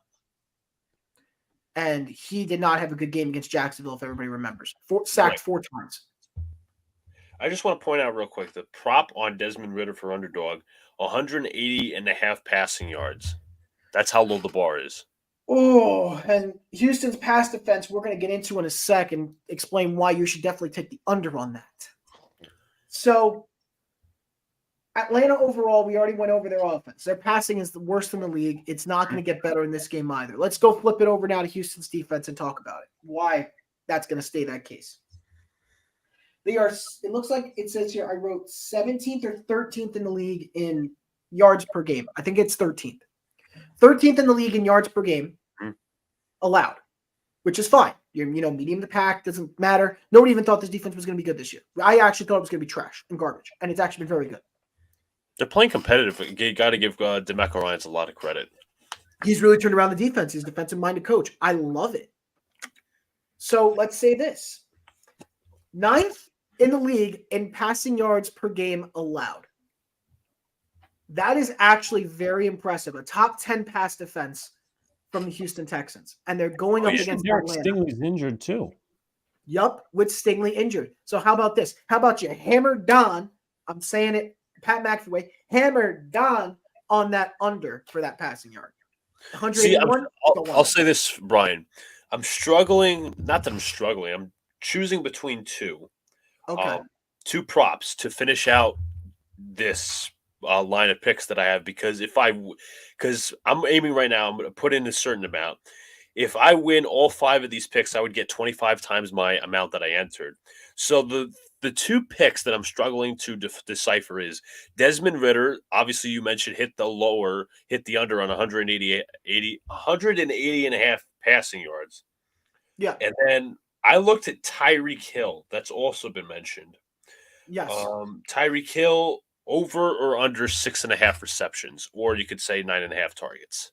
And he did not have a good game against Jacksonville, if everybody remembers. Sacked 4 times. I just want to point out real quick, the prop on Desmond Ridder for underdog, 180.5 passing yards. That's how low the bar is. Oh, and Houston's pass defense, we're going to get into in a second, explain why you should definitely take the under on that. So, Atlanta overall, we already went over their offense. Their passing is the worst in the league. It's not going to get better in this game either. Let's go flip it over now to Houston's defense and talk about it. Why that's going to stay that case. They are, it looks like it says here, I wrote 17th or 13th in the league in yards per game. I think it's 13th. 13th in the league in yards per game allowed, which is fine. Medium to pack, doesn't matter. Nobody even thought this defense was going to be good this year. I actually thought it was going to be trash and garbage, and it's actually been very good. They're playing competitive. You got to give DeMeco Ryans a lot of credit. He's really turned around the defense. He's a defensive-minded coach. I love it. So let's say this. 9th in the league in passing yards per game allowed. That is actually very impressive. A top 10 pass defense from the Houston Texans. And they're going up against Atlanta. Stingley's injured too. Yup, with Stingley injured. So how about this? How about you hammer Don? I'm saying it Pat McAfee way. Hammer Don on that under for that passing yard. 181. I'll say this, Brian. I'm struggling. Not that I'm struggling. I'm choosing between two. Okay. 2 props to finish out this line of picks that I have, because I'm aiming right now, I'm going to put in a certain amount. If I win all 5 of these picks, I would get 25 times my amount that I entered. So the 2 picks that I'm struggling to decipher is Desmond Ridder. Obviously, you mentioned hit the under on 180 and a half passing yards. Yeah. And then I looked at Tyreek Hill. That's also been mentioned. Yes. Tyreek Hill over or under 6.5 receptions, or you could say 9.5 targets.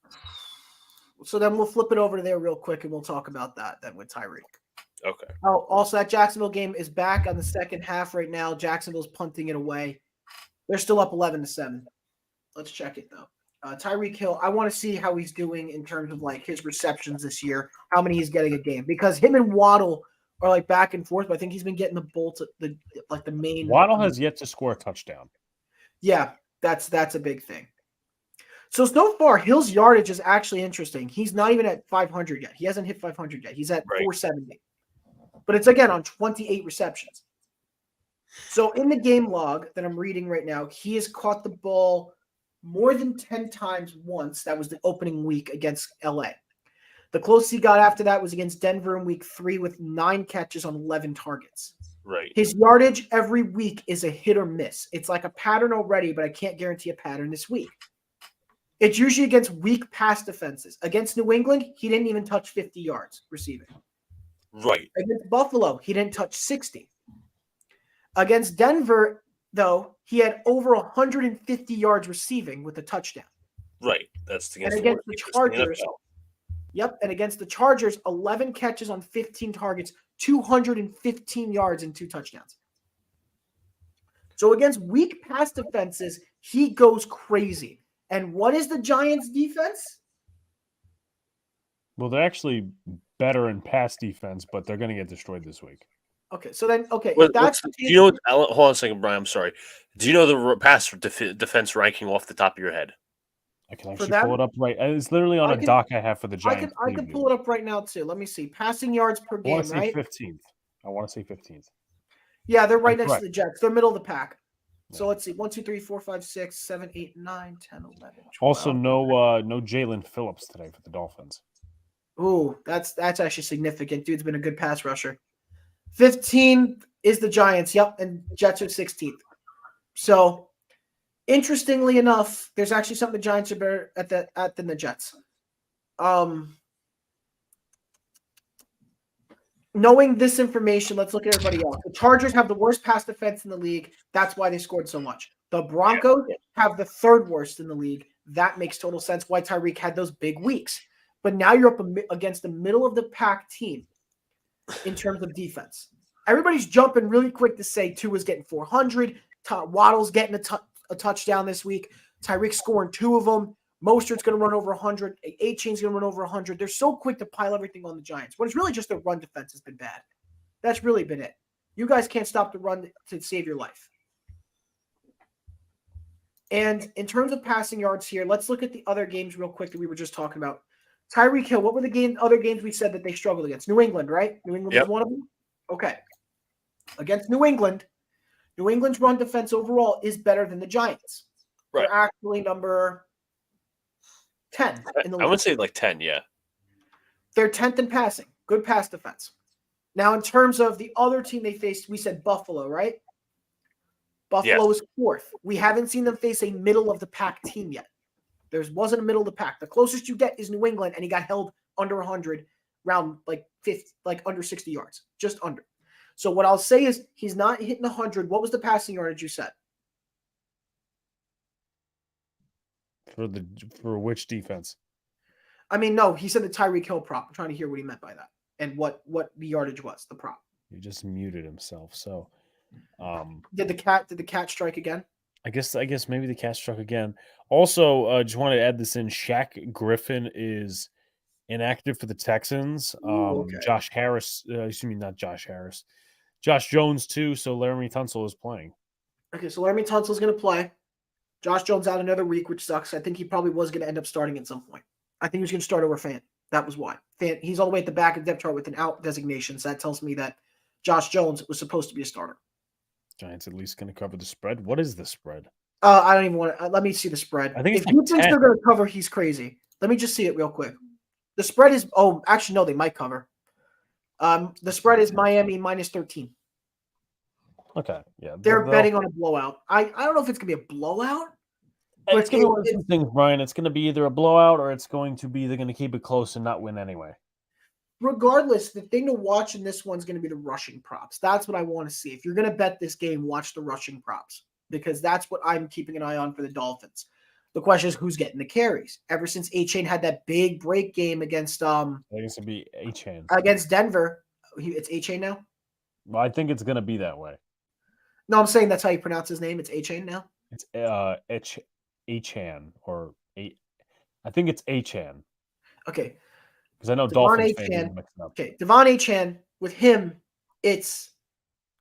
So then we'll flip it over to there real quick, and we'll talk about that then with Tyreek. Okay. Oh, also that Jacksonville game is back on the second half right now. Jacksonville's punting it away. They're still up 11-7. Let's check it though. Tyreek Hill, I want to see how he's doing in terms of like his receptions this year, how many he's getting a game, because him and Waddle are like back and forth. But I think he's been getting the bolts, the main. Waddle has yet to score a touchdown. Yeah, that's a big thing. So far, Hill's yardage is actually interesting. He's not even at 500 yet. He hasn't hit 500 yet. He's at 470. But it's, again, on 28 receptions. So in the game log that I'm reading right now, he has caught the ball more than 10 times once. That was the opening week against LA. The closest he got after that was against Denver in week 3 with 9 catches on 11 targets. Right. His yardage every week is a hit or miss. It's like a pattern already, but I can't guarantee a pattern this week. It's usually against weak pass defenses. Against New England, he didn't even touch 50 yards receiving. Right. Against Buffalo, he didn't touch 60. Against Denver, though, he had over 150 yards receiving with a touchdown. Right. That's against, and against the Chargers. Yep. And against the Chargers, 11 catches on 15 targets, 215 yards and 2 touchdowns. So against weak pass defenses, he goes crazy. And what is the Giants' defense? Well, they're actually better in pass defense, but they're going to get destroyed this week. Okay, so then, okay. Hold on a second, Brian. I'm sorry. Do you know the pass defense ranking off the top of your head? I can actually pull it up right. It's literally on a doc I have for the Giants. I can pull it up right now, too. Let me see. Passing yards per game, right? I want to say 15th. Yeah, they're right next to the Jets. They're middle of the pack. So let's see. 1, 2, 3, 4, 5, 6, 7, 8, 9, 10, 11, 12. Also, no Jalen Phillips today for the Dolphins. Ooh, that's actually significant. Dude's been a good pass rusher. 15 is the Giants. Yep, and Jets are 16th. So, interestingly enough, there's actually something the Giants are better at than the Jets. Knowing this information, let's look at everybody else. The Chargers have the worst pass defense in the league. That's why they scored so much. The Broncos have the third worst in the league. That makes total sense why Tyreek had those big weeks. But now you're up against the middle of the pack team in terms of defense. Everybody's jumping really quick to say Tua's getting 400. Waddle's getting a touchdown this week. Tyreek's scoring 2 of them. Mostert's going to run over 100. A-Chain's going to run over 100. They're so quick to pile everything on the Giants. When it's really just their run defense has been bad. That's really been it. You guys can't stop the run to save your life. And in terms of passing yards here, let's look at the other games real quick that we were just talking about. Tyreek Hill, what were the other games we said that they struggled against? New England, right? New England was one of them? Okay. Against New England's run defense overall is better than the Giants. Right. They're actually number 10 in the league. I would say like 10, yeah. They're 10th in passing. Good pass defense. Now, in terms of the other team they faced, we said Buffalo, right? Buffalo is 4th. We haven't seen them face a middle-of-the-pack team yet. There wasn't a middle of the pack. The closest you get is New England, and he got held under 100, round like 50, like under 60 yards, just under. So what I'll say is he's not hitting 100. What was the passing yardage you said? For which defense? I mean, no, he said the Tyreek Hill prop. I'm trying to hear what he meant by that and what the yardage was, the prop. He just muted himself. So, did the cat strike again? I guess maybe the cat struck again. Also, just want to add this in. Shaq Griffin is inactive for the Texans. Okay. Josh Harris, not Josh Harris. Josh Jones too. So Laramie Tunsil is playing. Okay, so Laramie Tunsil is going to play. Josh Jones out another week, which sucks. I think he probably was going to end up starting at some point. I think he was going to start over Fant. That was why. Fant, he's all the way at the back of the depth chart with an out designation. So that tells me that Josh Jones was supposed to be a starter. Giants at least going to cover the spread. What is the spread? I don't even want to. Let me see the spread. I think if he thinks they're going to cover, he's crazy. Let me just see it real quick. The spread is. Oh, actually, no, they might cover. The spread is Miami minus 13. Okay, yeah. They're betting on a blowout. I don't know if it's going to be a blowout. But it's going to be one of those things, Brian. It's going to be either a blowout or it's going to be they're going to keep it close and not win anyway. Regardless, the thing to watch in this one's going to be the rushing props. That's what I want to see. If you're going to bet this game, watch the rushing props because that's what I'm keeping an eye on for the Dolphins. The question is who's getting the carries. Ever since A-Chain had that big break game against I think it's going to be A-Chain. Against Denver. It's A-Chain now? Well, I think it's going to be that way. No, I'm saying that's how you pronounce his name. It's A-Chain now? It's A-Chan or A. I think it's A-Chan. Okay. Because I know Devon Dolphins A-Chan. mixed up. Okay, Devon A-Chan, with him, he's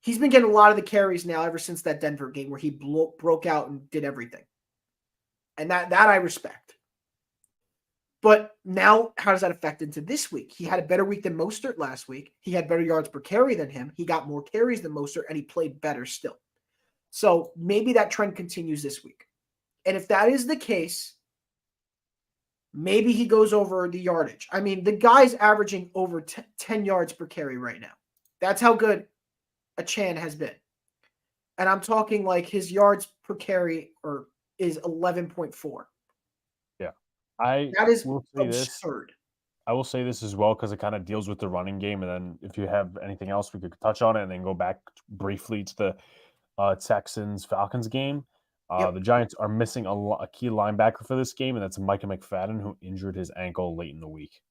been getting a lot of the carries now ever since that Denver game where he broke out and did everything. And that I respect. But now, how does that affect into this week? He had a better week than Mostert last week. He had better yards per carry than him. He got more carries than Mostert, and he played better still. So maybe that trend continues this week. And if that is the case, maybe he goes over the yardage. I mean, the guy's averaging over 10 yards per carry right now. That's how good a Chan has been. And I'm talking like his yards per carry is 11.4. Yeah. That is absurd. I will say this as well because it kind of deals with the running game. And then if you have anything else, we could touch on it and then go back briefly to the Texans-Falcons game. The Giants are missing a key linebacker for this game, and that's Micah McFadden, who injured his ankle late in the week.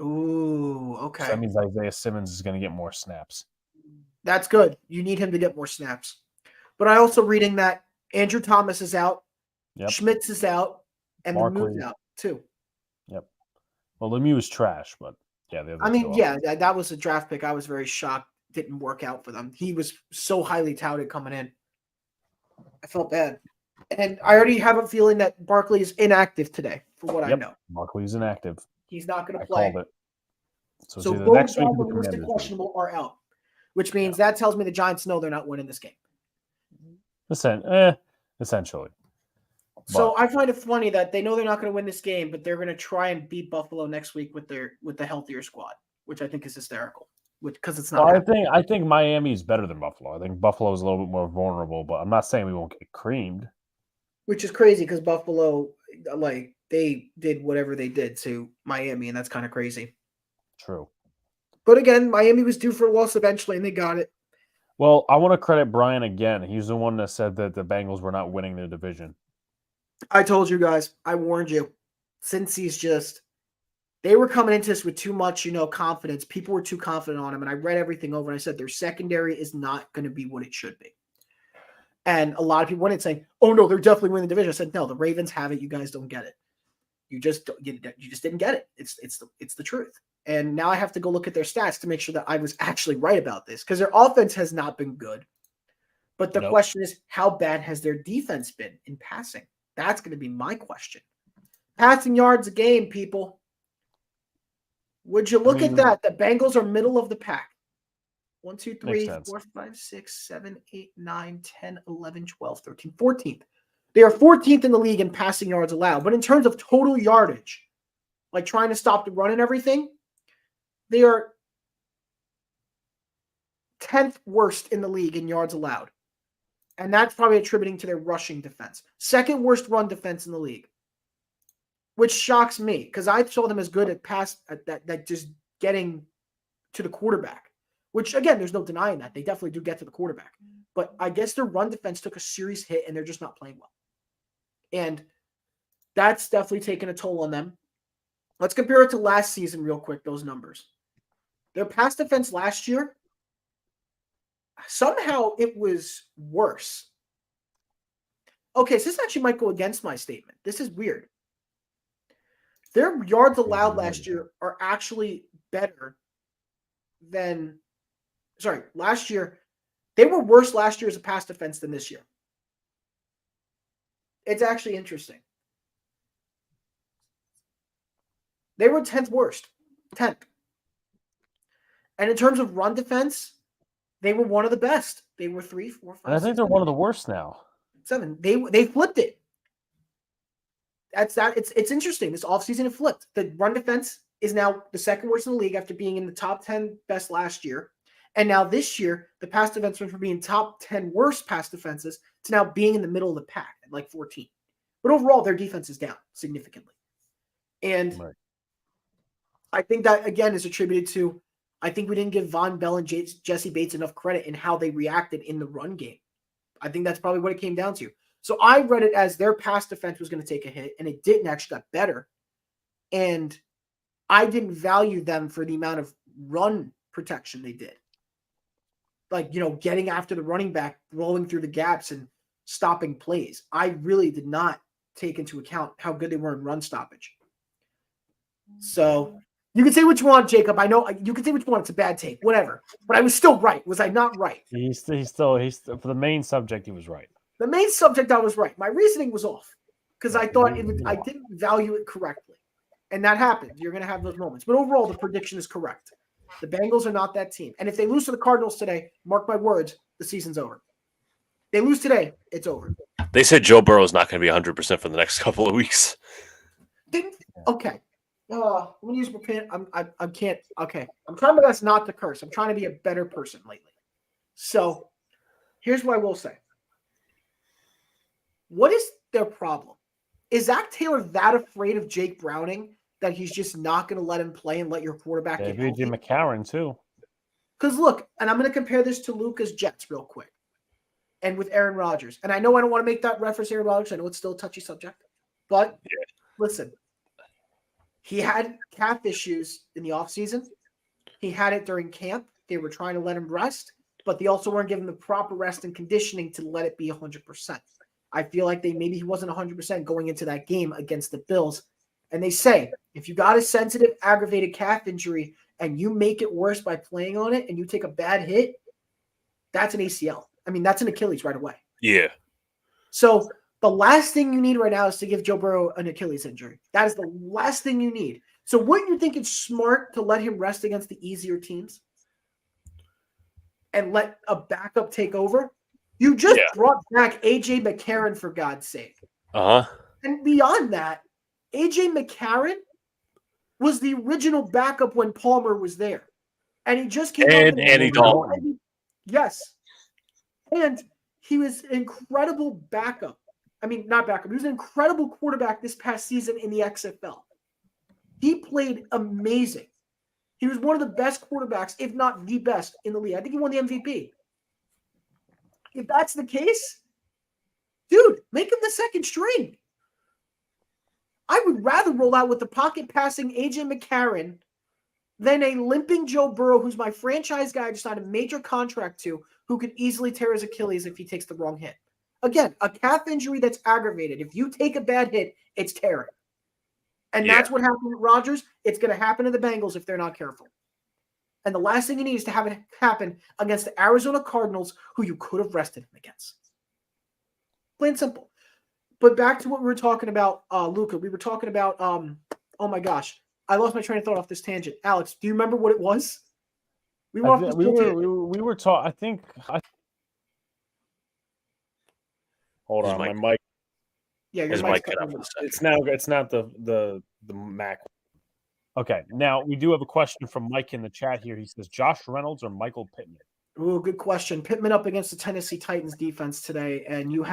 Ooh, okay. So that means Isaiah Simmons is going to get more snaps. That's good. You need him to get more snaps. But I also reading that Andrew Thomas is out, Schmitz is out, and Lemieux's out too. Yep. Well, Lemieux is trash, but yeah. That was a draft pick. I was very shocked. Didn't work out for them. He was so highly touted coming in. I felt bad. And I already have a feeling that Barkley is inactive today, for what I know. Barkley's inactive. He's not going to play. Called it. So both guys on the listed questionable are out, which means that tells me the Giants know they're not winning this game. Essentially. So I find it funny that they know they're not going to win this game, but they're going to try and beat Buffalo next week with the healthier squad, which I think is hysterical. Because it's not. Well, I think Miami is better than Buffalo. I think Buffalo is a little bit more vulnerable, but I'm not saying we won't get creamed. Which is crazy because Buffalo, like, they did whatever they did to Miami, and that's kind of crazy. True. But again, Miami was due for a loss eventually, and they got it. Well, I want to credit Brian again. He's the one that said that the Bengals were not winning their division. I told you guys. I warned you. They were coming into this with too much, confidence. People were too confident on him, and I read everything over, and I said their secondary is not going to be what it should be. And a lot of people went in saying, "Oh no, they're definitely winning the division." I said, "No, the Ravens have it. You guys don't get it. You just didn't get it. It's the truth." And now I have to go look at their stats to make sure that I was actually right about this because their offense has not been good. But the question is, how bad has their defense been in passing? That's going to be my question. Passing yards a game, people. Would you look at that? The Bengals are middle of the pack. 1, 2, 3, 4, 5, 6, 7, 8, 9, 10, 11, 12, 13, 14th. They are 14th in the league in passing yards allowed. But in terms of total yardage, like trying to stop the run and everything, they are 10th worst in the league in yards allowed. And that's probably attributing to their rushing defense. Second worst run defense in the league, which shocks me because I saw them as good at that just getting to the quarterback, which, again, there's no denying that. They definitely do get to the quarterback. But I guess their run defense took a serious hit, and they're just not playing well. And that's definitely taken a toll on them. Let's compare it to last season real quick, those numbers. Their pass defense last year, somehow it was worse. Okay, so this actually might go against my statement. This is weird. Their yards allowed last year are actually better than – sorry, last year. They were worse last year as a pass defense than this year. It's actually interesting. They were 10th worst. 10th. And in terms of run defense, they were one of the best. They were 3, 4, 5, And I think 6, they're one of the worst now. 7. They flipped it. It's interesting. This offseason it flipped. The run defense is now the second worst in the league after being in the top 10 best last year. And now this year, the pass defense went from being top 10 worst pass defenses to now being in the middle of the pack at like 14. But overall, their defense is down significantly. And I think that, again, is attributed to, I think we didn't give Von Bell and Jesse Bates enough credit in how they reacted in the run game. I think that's probably what it came down to. So I read it as their pass defense was going to take a hit, and it didn't, actually got better. And I didn't value them for the amount of run protection they did. Like, getting after the running back, rolling through the gaps and stopping plays. I really did not take into account how good they were in run stoppage. So you can say what you want, Jacob. I know you can say what you want. It's a bad take, whatever. But I was still right. Was I not right? He's still for the main subject. He was right. The main subject, I was right. My reasoning was off because I thought I didn't value it correctly. And that happened. You're going to have those moments. But overall, the prediction is correct. The Bengals are not that team. And if they lose to the Cardinals today, mark my words, the season's over. They lose today, it's over. They said Joe Burrow is not going to be 100% for the next couple of weeks. Okay. I'm going to use my pen. I can't. Okay. I'm trying my best not to curse. I'm trying to be a better person lately. So here's what I will say. What is their problem? Is Zach Taylor that afraid of Jake Browning that he's just not going to let him play and let your quarterback get healthy? Jim McCarron, too. Because look, and I'm going to compare this to Luca's Jets real quick and with Aaron Rodgers. And I know I don't want to make that reference to Aaron Rodgers. I know it's still a touchy subject. But listen, he had calf issues in the offseason. He had it during camp. They were trying to let him rest, but they also weren't giving him the proper rest and conditioning to let it be 100%. I feel like maybe he wasn't 100% going into that game against the Bills. And they say, if you got a sensitive, aggravated calf injury and you make it worse by playing on it and you take a bad hit, that's an ACL. I mean, that's an Achilles right away. Yeah. So the last thing you need right now is to give Joe Burrow an Achilles injury. That is the last thing you need. So wouldn't you think it's smart to let him rest against the easier teams and let a backup take over? You just brought back A.J. McCarron, for God's sake. Uh-huh. And beyond that, AJ McCarron was the original backup when Palmer was there. And he just came And up with Andy Dalton. Yes. And he was an incredible backup. I mean, not backup. He was an incredible quarterback this past season in the XFL. He played amazing. He was one of the best quarterbacks, if not the best, in the league. I think he won the MVP. If that's the case, dude, make him the second string. I would rather roll out with the pocket passing AJ McCarron than a limping Joe Burrow, who's my franchise guy I just signed a major contract to, who could easily tear his Achilles if he takes the wrong hit. Again, a calf injury that's aggravated. If you take a bad hit, it's tearing. And that's what happened with Rodgers. It's going to happen to the Bengals if they're not careful. And the last thing you need is to have it happen against the Arizona Cardinals, who you could have rested him against. Plain and simple. But back to what we were talking about, Luca. We were talking about, oh my gosh, I lost my train of thought off this tangent. Alex, do you remember what it was? We were taught. I think. Hold on, my mic. Yeah, His mic cut off for a second. It's not the Mac. Okay, now we do have a question from Mike in the chat here. He says, Josh Reynolds or Michael Pittman? Ooh, good question. Pittman up against the Tennessee Titans defense today, and you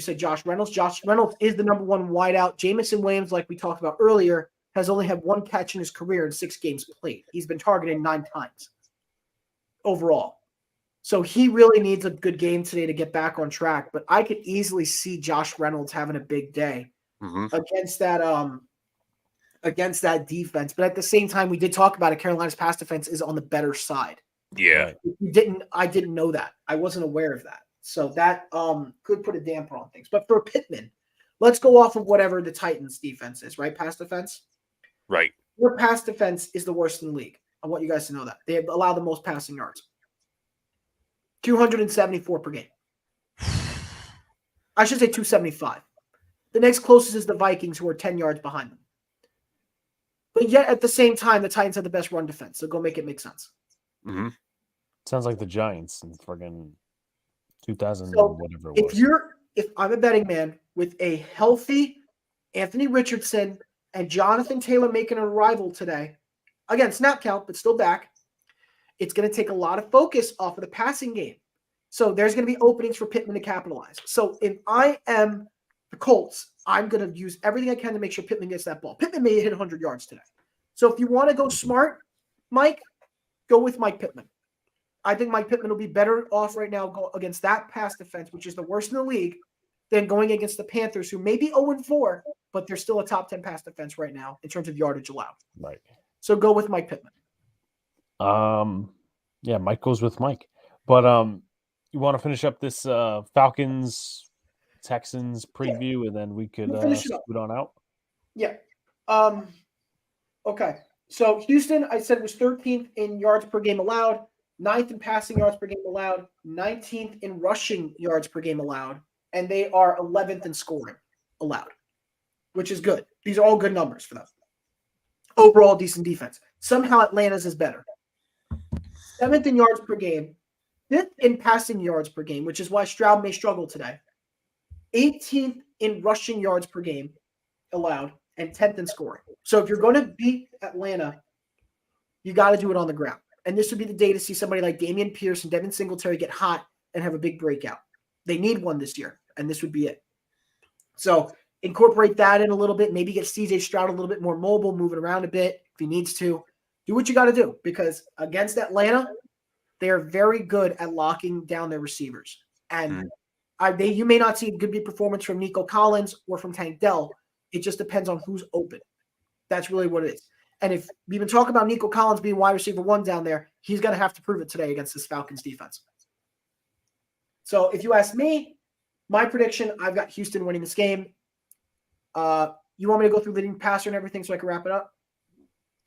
said Josh Reynolds. Josh Reynolds is the number one wideout. Jamison Williams, like we talked about earlier, has only had one catch in his career in 6 games played. He's been targeted 9 times overall. So he really needs a good game today to get back on track. But I could easily see Josh Reynolds having a big day against that defense. But at the same time, we did talk about it. Carolina's pass defense is on the better side. Yeah. I didn't know that. I wasn't aware of that. So that could put a damper on things. But for Pittman, let's go off of whatever the Titans defense is, right? Pass defense? Right. Their pass defense is the worst in the league. I want you guys to know that. They allow the most passing yards. 274 per game. I should say 275. The next closest is the Vikings, who are 10 yards behind them. But yet, at the same time, the Titans have the best run defense. So go make it make sense. Mm-hmm. Sounds like the Giants in friggin' 2000 So whatever it was. If I'm a betting man with a healthy Anthony Richardson and Jonathan Taylor making an arrival today, again, snap count, but still back, it's going to take a lot of focus off of the passing game. So there's going to be openings for Pittman to capitalize. So if I am the Colts, I'm going to use everything I can to make sure Pittman gets that ball. Pittman may hit 100 yards today. So if you want to go smart, Mike, go with Mike Pittman. I think Mike Pittman will be better off right now against that pass defense, which is the worst in the league, than going against the Panthers, who may be 0-4, but they're still a top 10 pass defense right now in terms of yardage allowed. Right. So go with Mike Pittman. Yeah, Mike goes with Mike. But you want to finish up this Falcons Texans preview, and then we could scoot on out? Yeah. Okay. So Houston, I said, was 13th in yards per game allowed, 9th in passing yards per game allowed, 19th in rushing yards per game allowed, and they are 11th in scoring allowed, which is good. These are all good numbers for them. Overall, decent defense. Somehow Atlanta's is better. 7th in yards per game, 5th in passing yards per game, which is why Stroud may struggle today. 18th in rushing yards per game allowed, and 10th in scoring. So if you're going to beat Atlanta, you got to do it on the ground. And this would be the day to see somebody like Dameon Pierce and Devin Singletary get hot and have a big breakout. They need one this year, and this would be it. So incorporate that in a little bit. Maybe get CJ Stroud a little bit more mobile, moving around a bit if he needs to. Do what you got to do, because against Atlanta, they are very good at locking down their receivers. And you may not see a good performance from Nico Collins or from Tank Dell. It just depends on who's open. That's really what it is. And if we've been talking about Nico Collins being wide receiver 1 down there, he's going to have to prove it today against this Falcons defense. So if you ask me, my prediction, I've got Houston winning this game. You want me to go through leading passer and everything so I can wrap it up?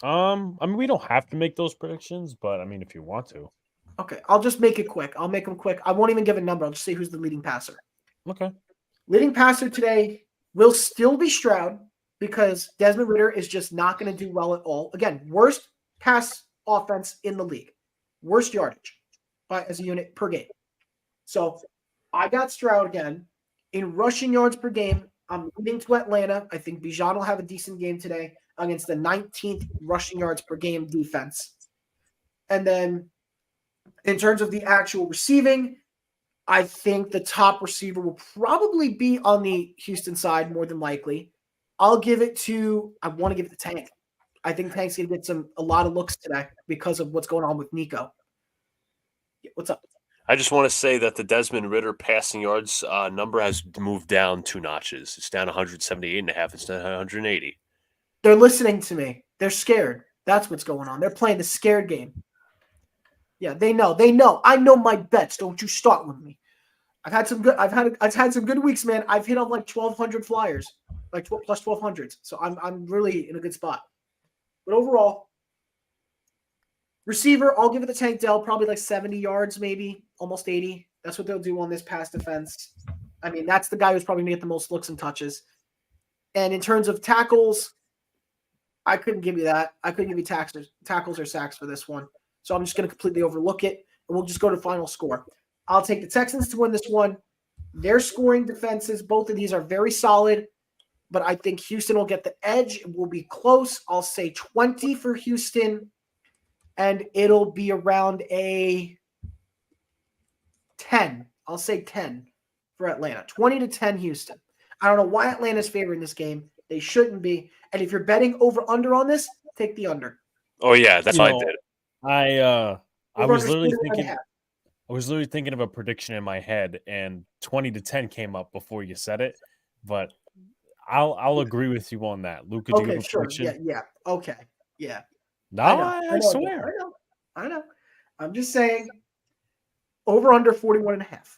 I mean, we don't have to make those predictions, but I mean, if you want to. Okay, I'll just make it quick. I'll make them quick. I won't even give a number. I'll just say who's the leading passer. Okay. Leading passer today will still be Stroud, because Desmond Ridder is just not going to do well at all. Again, worst pass offense in the league. Worst yardage as a unit per game. So I got Stroud again. In rushing yards per game, I'm leaning to Atlanta. I think Bijan will have a decent game today against the 19th rushing yards per game defense. And then in terms of the actual receiving, I think the top receiver will probably be on the Houston side more than likely. I want to give it to Tank. I think Tank's going to get a lot of looks today because of what's going on with Nico. What's up? I just want to say that the Desmond Ridder passing yards number has moved down 2 notches. It's down 178.5 instead of 180. They're listening to me. They're scared. That's what's going on. They're playing the scared game. Yeah, they know. I know my bets. Don't you start with me. I've had some good weeks, man. I've hit on like 1,200 flyers, like plus 1,200s. So I'm really in a good spot. But overall, receiver, I'll give it to Tank Dell, probably like 70 yards, maybe almost 80. That's what they'll do on this pass defense. I mean, that's the guy who's probably going to get the most looks and touches. And in terms of tackles, I couldn't give you that. I couldn't give you tackles or sacks for this one. So I'm just going to completely overlook it, and we'll just go to final score. I'll take the Texans to win this one. Their scoring defenses, both of these are very solid, but I think Houston will get the edge. It will be close. I'll say 20 for Houston, and it'll be around a 10. I'll say 10 for Atlanta. 20-10 Houston. I don't know why Atlanta's favoring this game. They shouldn't be. And if you're betting over-under on this, take the under. Oh, yeah, that's what I did. I was literally thinking of a prediction in my head, and 20-10 came up before you said it. But I'll agree with you on that. Luca, do you have a prediction? Yeah. Okay. Yeah. No, I swear. I know. I'm just saying over under 41.5.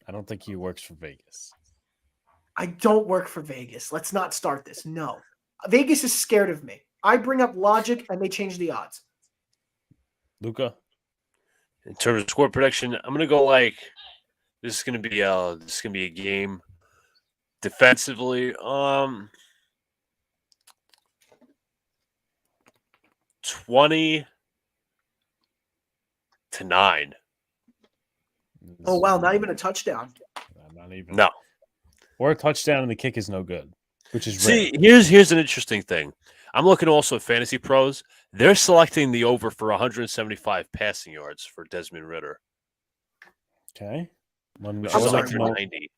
I don't think he works for Vegas. I don't work for Vegas. Let's not start this. No. Vegas is scared of me. I bring up logic and they change the odds. Luca? In terms of score prediction, I'm gonna go like this is gonna be a game defensively. 20-9. Oh wow, not even a touchdown. Not even. No. Or a touchdown and the kick is no good, which is See, here's an interesting thing. I'm looking also at Fantasy Pros. They're selecting the over for 175 passing yards for Desmond Ridder. Okay. Which is 190.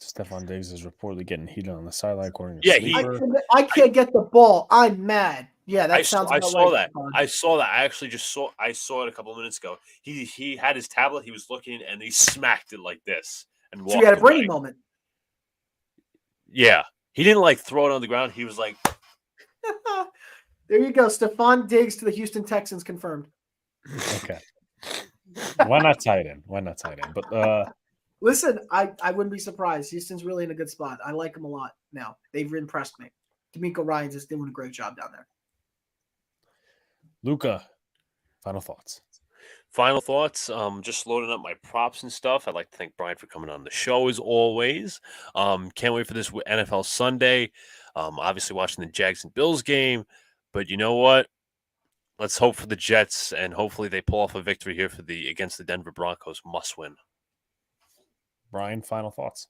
Stephon Diggs is reportedly getting heated on the sideline. According to I can't get the ball. I'm mad. Yeah, that sounds. I saw that. I saw that. I actually I saw it a couple of minutes ago. He had his tablet. He was looking and he smacked it like this and walked. So you had a away. brain moment. Yeah, he didn't like throw it on the ground. He was like, there you go. Stephon Diggs to the Houston Texans confirmed. Okay. Why not tight end? But listen, I wouldn't be surprised. Houston's really in a good spot. I like them a lot now. They've impressed me. D'Amico Ryans is doing a great job down there. Luca, final thoughts. Just loading up my props and stuff. I'd like to thank Brian for coming on the show as always. Can't wait for this NFL Sunday. Obviously watching the Jags and Bills game. But you know what? Let's hope for the Jets, and hopefully they pull off a victory here against the Denver Broncos. Must win. Brian, final thoughts.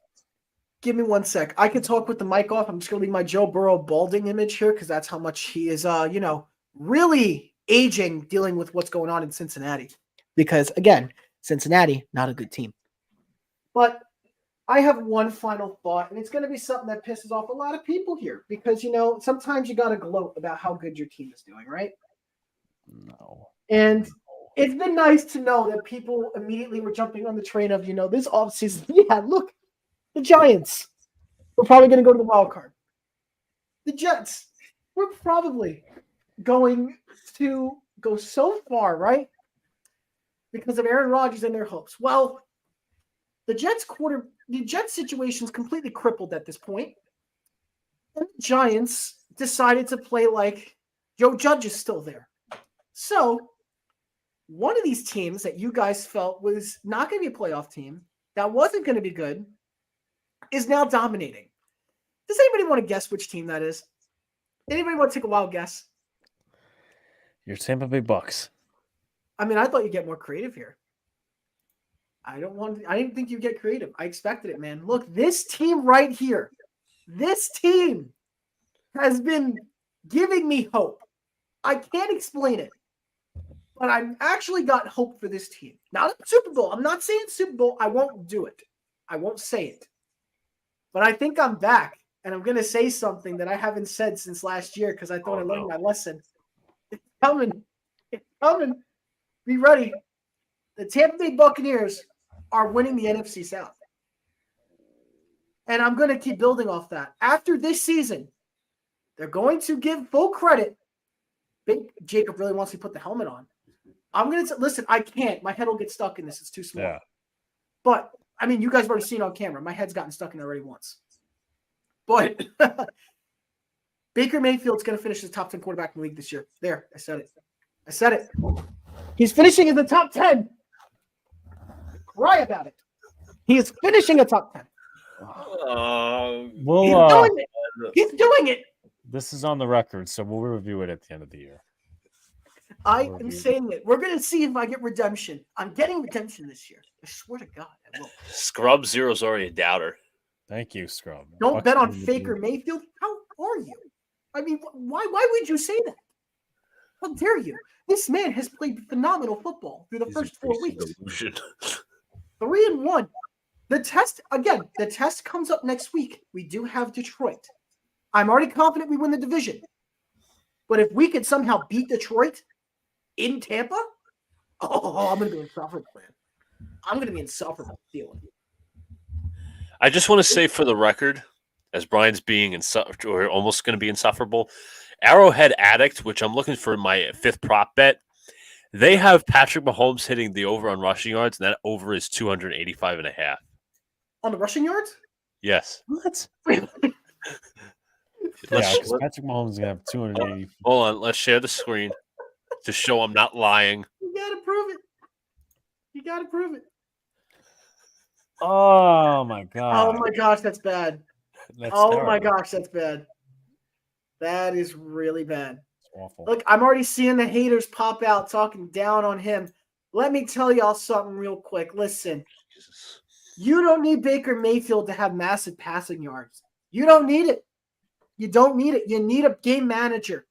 Give me 1 sec. I can talk with the mic off. I'm just going to leave my Joe Burrow balding image here because that's how much he is, really aging, dealing with what's going on in Cincinnati. Because, again, Cincinnati, not a good team. But I have one final thought, and it's going to be something that pisses off a lot of people here. Because, sometimes you got to gloat about how good your team is doing, right? No. And it's been nice to know that people immediately were jumping on the train of, this offseason. Yeah, look, the Giants. We're probably going to go to the wild card. The Jets. We're probably going to go so far, right? Because of Aaron Rodgers and their hopes. Well, the Jets situation's completely crippled at this point. And the Giants decided to play like Joe Judge is still there. So, one of these teams that you guys felt was not going to be a playoff team, that wasn't going to be good, is now dominating. Does anybody want to guess which team that is? Anybody want to take a wild guess? Your Tampa Bay Bucks. I mean, I thought you'd get more creative here. I didn't think you'd get creative. I expected it, man. Look, this team right here, this team has been giving me hope. I can't explain it, but I've actually got hope for this team. Not a Super Bowl. I'm not saying Super Bowl. I won't do it. I won't say it. But I think I'm back, and I'm going to say something that I haven't said since last year because I thought I learned my lesson. It's coming. It's coming. Be ready. The Tampa Bay Buccaneers are winning the NFC South. And I'm going to keep building off that. After this season, they're going to give full credit. Jacob really wants to put the helmet on. I'm going to listen, I can't. My head will get stuck in this. It's too small. Yeah. But, I mean, you guys have already seen it on camera. My head's gotten stuck in it already once. But Baker Mayfield's going to finish the top 10 quarterback in the league this year. There, I said it. He's finishing in the top 10. Cry about it. He is finishing a top 10. He's doing it. This is on the record, so we'll review it at the end of the year. I am saying it. We're going to see if I get redemption. I'm getting redemption this year. I swear to God, I will. Scrub Zero's already a doubter. Thank you, Scrub. Don't bet on Faker Mayfield. How are you? I mean, why would you say that? How dare you? This man has played phenomenal football through the first 4 weeks. 3-1. The test comes up next week. We do have Detroit. I'm already confident we win the division. But if we could somehow beat Detroit in Tampa, I'm going to be insufferable, man. I'm going to be insufferable feeling. I just want to say for the record, as Brian's being insufferable, or almost going to be insufferable, Arrowhead Addict, which I'm looking for my fifth prop bet, they have Patrick Mahomes hitting the over on rushing yards, and that over is 285.5. On the rushing yards? Yes. What? Because Patrick Mahomes is going to have 280. Hold on. Let's share the screen to show I'm not lying. You got to prove it. Oh, my God. Oh, my gosh, that's bad. My gosh, that's bad. That is really bad. It's awful. Look, I'm already seeing the haters pop out talking down on him. Let me tell y'all something real quick. Listen, you don't need Baker Mayfield to have massive passing yards. You don't need it. You don't need it. You need a game manager.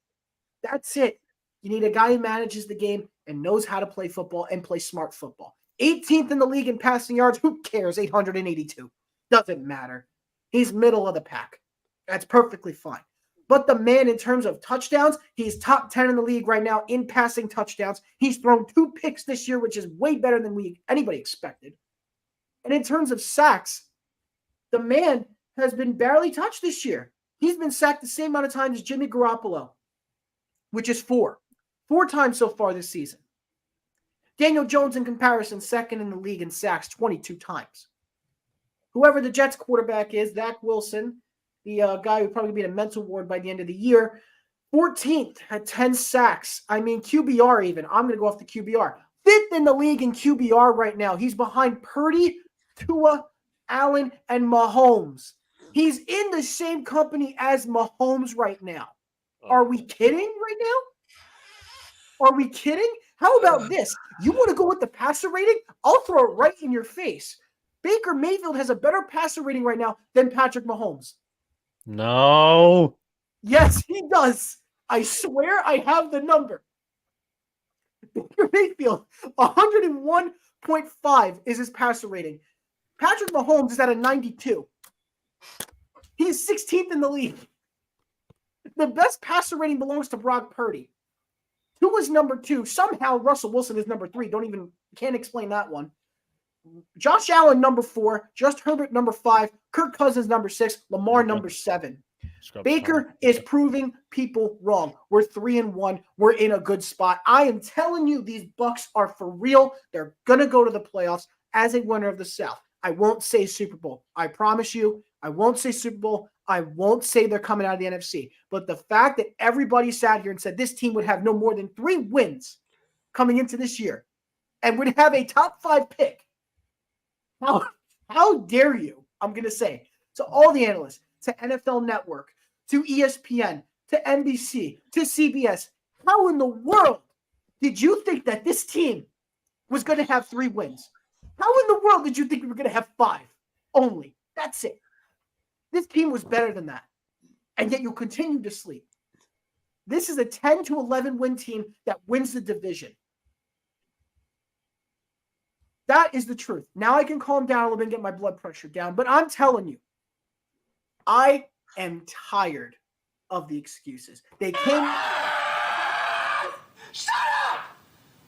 That's it. You need a guy who manages the game and knows how to play football and play smart football. 18th in the league in passing yards. Who cares? 882. Doesn't matter. He's middle of the pack. That's perfectly fine. But the man, in terms of touchdowns, he's top 10 in the league right now in passing touchdowns. He's thrown 2 picks this year, which is way better than anybody expected. And in terms of sacks, the man has been barely touched this year. He's been sacked the same amount of times as Jimmy Garoppolo, which is 4. 4 times so far this season. Daniel Jones, in comparison, second in the league in sacks 22 times. Whoever the Jets quarterback is, Zach Wilson, the guy who'd probably be in a mental ward by the end of the year, 14th at 10 sacks. I mean, QBR even. I'm going to go off the QBR. 5th in the league in QBR right now. He's behind Purdy, Tua, Allen, and Mahomes. He's in the same company as Mahomes right now. Are we kidding right now? Are we kidding? How about this? You want to go with the passer rating? I'll throw it right in your face. Baker Mayfield has a better passer rating right now than Patrick Mahomes. No. Yes, he does. I swear I have the number. Baker Mayfield, 101.5 is his passer rating. Patrick Mahomes is at a 92. He's 16th in the league. The best passer rating belongs to Brock Purdy. Who was number 2? Somehow Russell Wilson is number 3. Can't explain that one. Josh Allen, number 4. Just Herbert, number 5. Kirk Cousins, number 6. Lamar, number 7. Baker is proving people wrong. We're 3-1. We're in a good spot. I am telling you, these Bucs are for real. They're going to go to the playoffs as a winner of the South. I won't say Super Bowl. I promise you, I won't say Super Bowl. I won't say they're coming out of the NFC. But the fact that everybody sat here and said this team would have no more than 3 wins coming into this year and would have a top 5 pick, how dare you? I'm going to say to all the analysts, to NFL Network, to ESPN, to NBC, to CBS, how in the world did you think that this team was going to have 3 wins? How in the world did you think we were going to have 5 only? That's it. This team was better than that. And yet you continue to sleep. This is a 10 to 11 win team that wins the division. That is the truth. Now I can calm down a little bit and get my blood pressure down. But I'm telling you, I am tired of the excuses. They came. Shut up!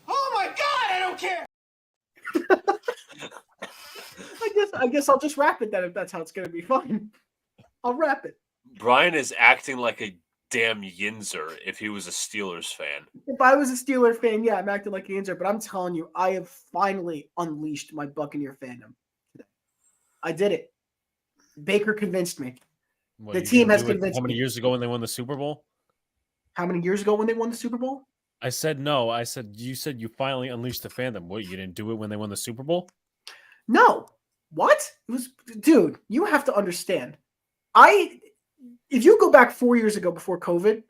Oh my God, I don't care. I guess I'll just wrap it then if that's how it's going to be. Fine. I'll wrap it. Brian is acting like a damn Yinzer if he was a Steelers fan. If I was a Steeler fan, yeah, I'm acting like an answer, but I'm telling you, I have finally unleashed my Buccaneer fandom today. I did it. Baker convinced me. What, The you team gonna has do it convinced how many me. years ago when they won the Super Bowl? How many years ago when they won the Super Bowl? I said no. I said you said you finally unleashed the fandom. What, you didn't do it when they won the Super Bowl? No. What? It was, dude, you have to understand. If you go back 4 years ago before COVID,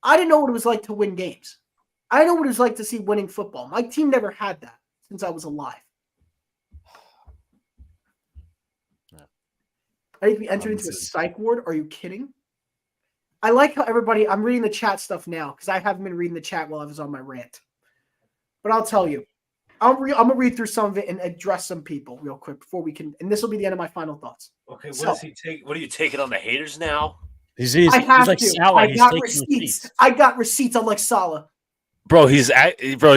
I didn't know what it was like to win games. I didn't know what it was like to see winning football. My team never had that since I was alive. Yeah. I need to be entered into a psych ward. Are you kidding? I like how everybody, I'm reading the chat stuff now because I haven't been reading the chat while I was on my rant. But I'll tell you, I'm going to read through some of it and address some people real quick before we can, and this will be the end of my final thoughts. Okay, what are you taking on the haters now? He's I have like to. Salah. I He's got taking receipts. I got receipts. I'm like Salah. Bro, you're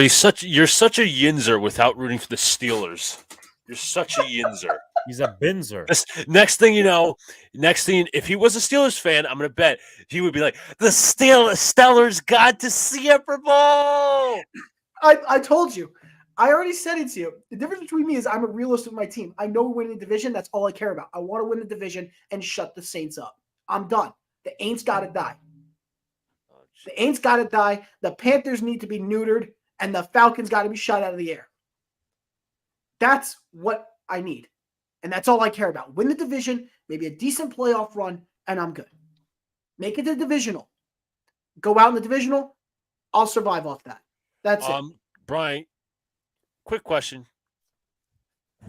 such a Yinzer without rooting for the Steelers. You're such a Yinzer. He's a Binzer. Next thing, if he was a Steelers fan, I'm gonna bet he would be like, the Steelers got to Super Bowl. I told you. I already said it to you. The difference between me is I'm a realist with my team. I know we're winning the division. That's all I care about. I want to win the division and shut the Saints up. I'm done. The Aints got to die. The Aints got to die. The Panthers need to be neutered, and the Falcons got to be shot out of the air. That's what I need. And that's all I care about. Win the division, maybe a decent playoff run, and I'm good. Make it the divisional. Go out in the divisional. I'll survive off that. That's it. Brian, quick question.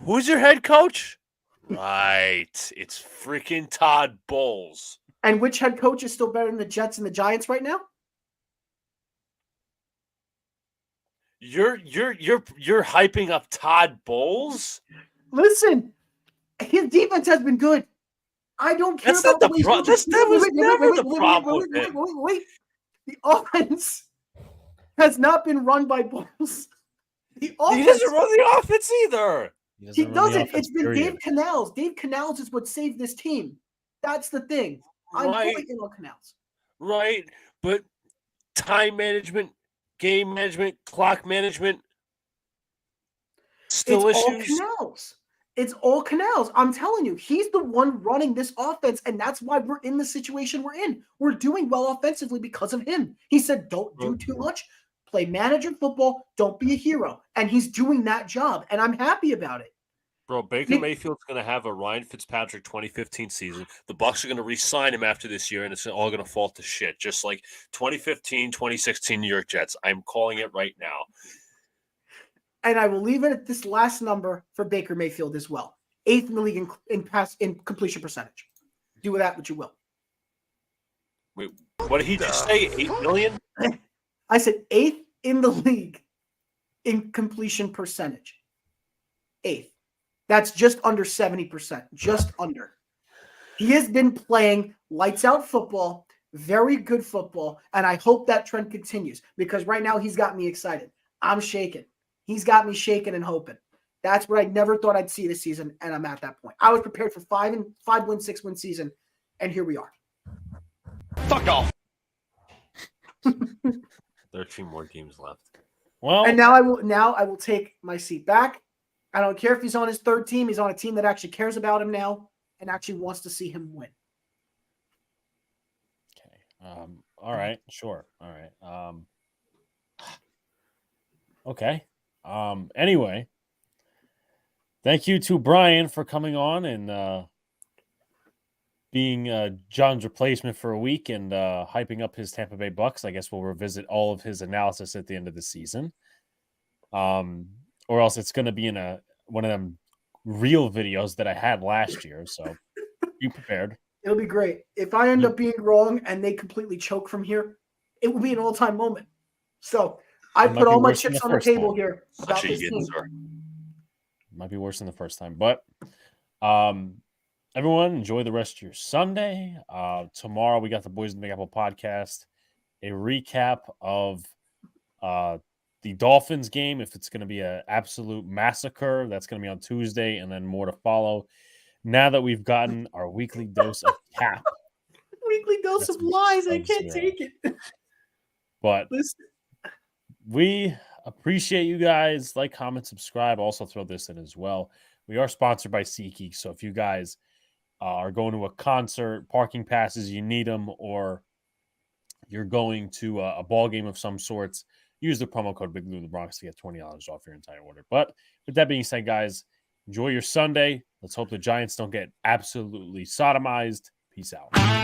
Who's your head coach? Right. It's freaking Todd Bowles. And which head coach is still better than the Jets and the Giants right now? You're hyping up Todd Bowles? Listen, his defense has been good. I don't care That's about not the problem. That was never the problem. Wait. The offense has not been run by Bowles. He doesn't run the offense either. He doesn't. It's been Dave Canals. Dave Canals is what saved this team. That's the thing. I'm fully in on Canals. Right, but time management, game management, clock management, still it's issues. All Canals. It's all Canals. I'm telling you, he's the one running this offense, and that's why we're in the situation we're in. We're doing well offensively because of him. He said, don't do too much. Play manager football. Don't be a hero. And he's doing that job, and I'm happy about it. Bro, Baker Mayfield's going to have a Ryan Fitzpatrick 2015 season. The Bucs are going to re-sign him after this year, and it's all going to fall to shit, just like 2015, 2016 New York Jets. I'm calling it right now. And I will leave it at this last number for Baker Mayfield as well. 8th in the league in completion percentage. Do with that what you will. Wait, what did he just say? 8 million? I said 8th in the league in completion percentage. 8th. That's just under 70%. Just under. He has been playing lights out football, very good football, and I hope that trend continues because right now he's got me excited. I'm shaking. He's got me shaking and hoping. That's what I never thought I'd see this season, and I'm at that point. I was prepared for 5-win, 6-win season, and here we are. Fuck off. 13 more games left. Well, And now I will take my seat back. I don't care if he's on his third team. He's on a team that actually cares about him now and actually wants to see him win. okay. All right. Sure. All right. Okay. Anyway, thank you to Brian for coming on and being John's replacement for a week and hyping up his Tampa Bay Bucks. I guess we'll revisit all of his analysis at the end of the season. Or else it's going to be one of them real videos that I had last year. So be prepared. It'll be great. If I end up being wrong and they completely choke from here, it will be an all-time moment. So I It might put be all my worse than chips the on the first table time. here about Such a this good team. start. Might be worse than the first time, but everyone enjoy the rest of your Sunday. Tomorrow we got the Boys in the Big Apple podcast, a recap of the Dolphins game. If it's going to be an absolute massacre, that's going to be on Tuesday, and then more to follow. Now that we've gotten our weekly dose of cap, Weekly dose That's of lies. I can't Sub-Zero. take it. but Listen, we appreciate you guys. Like, comment, subscribe. Also throw this in as well. We are sponsored by SeatGeek, so if you guys are going to a concert, parking passes, you need them, or you're going to a ball game of some sorts, use the promo code Big Blue in the Bronx to get $20 off your entire order. But with that being said, guys, enjoy your Sunday. Let's hope the Giants don't get absolutely sodomized. Peace out.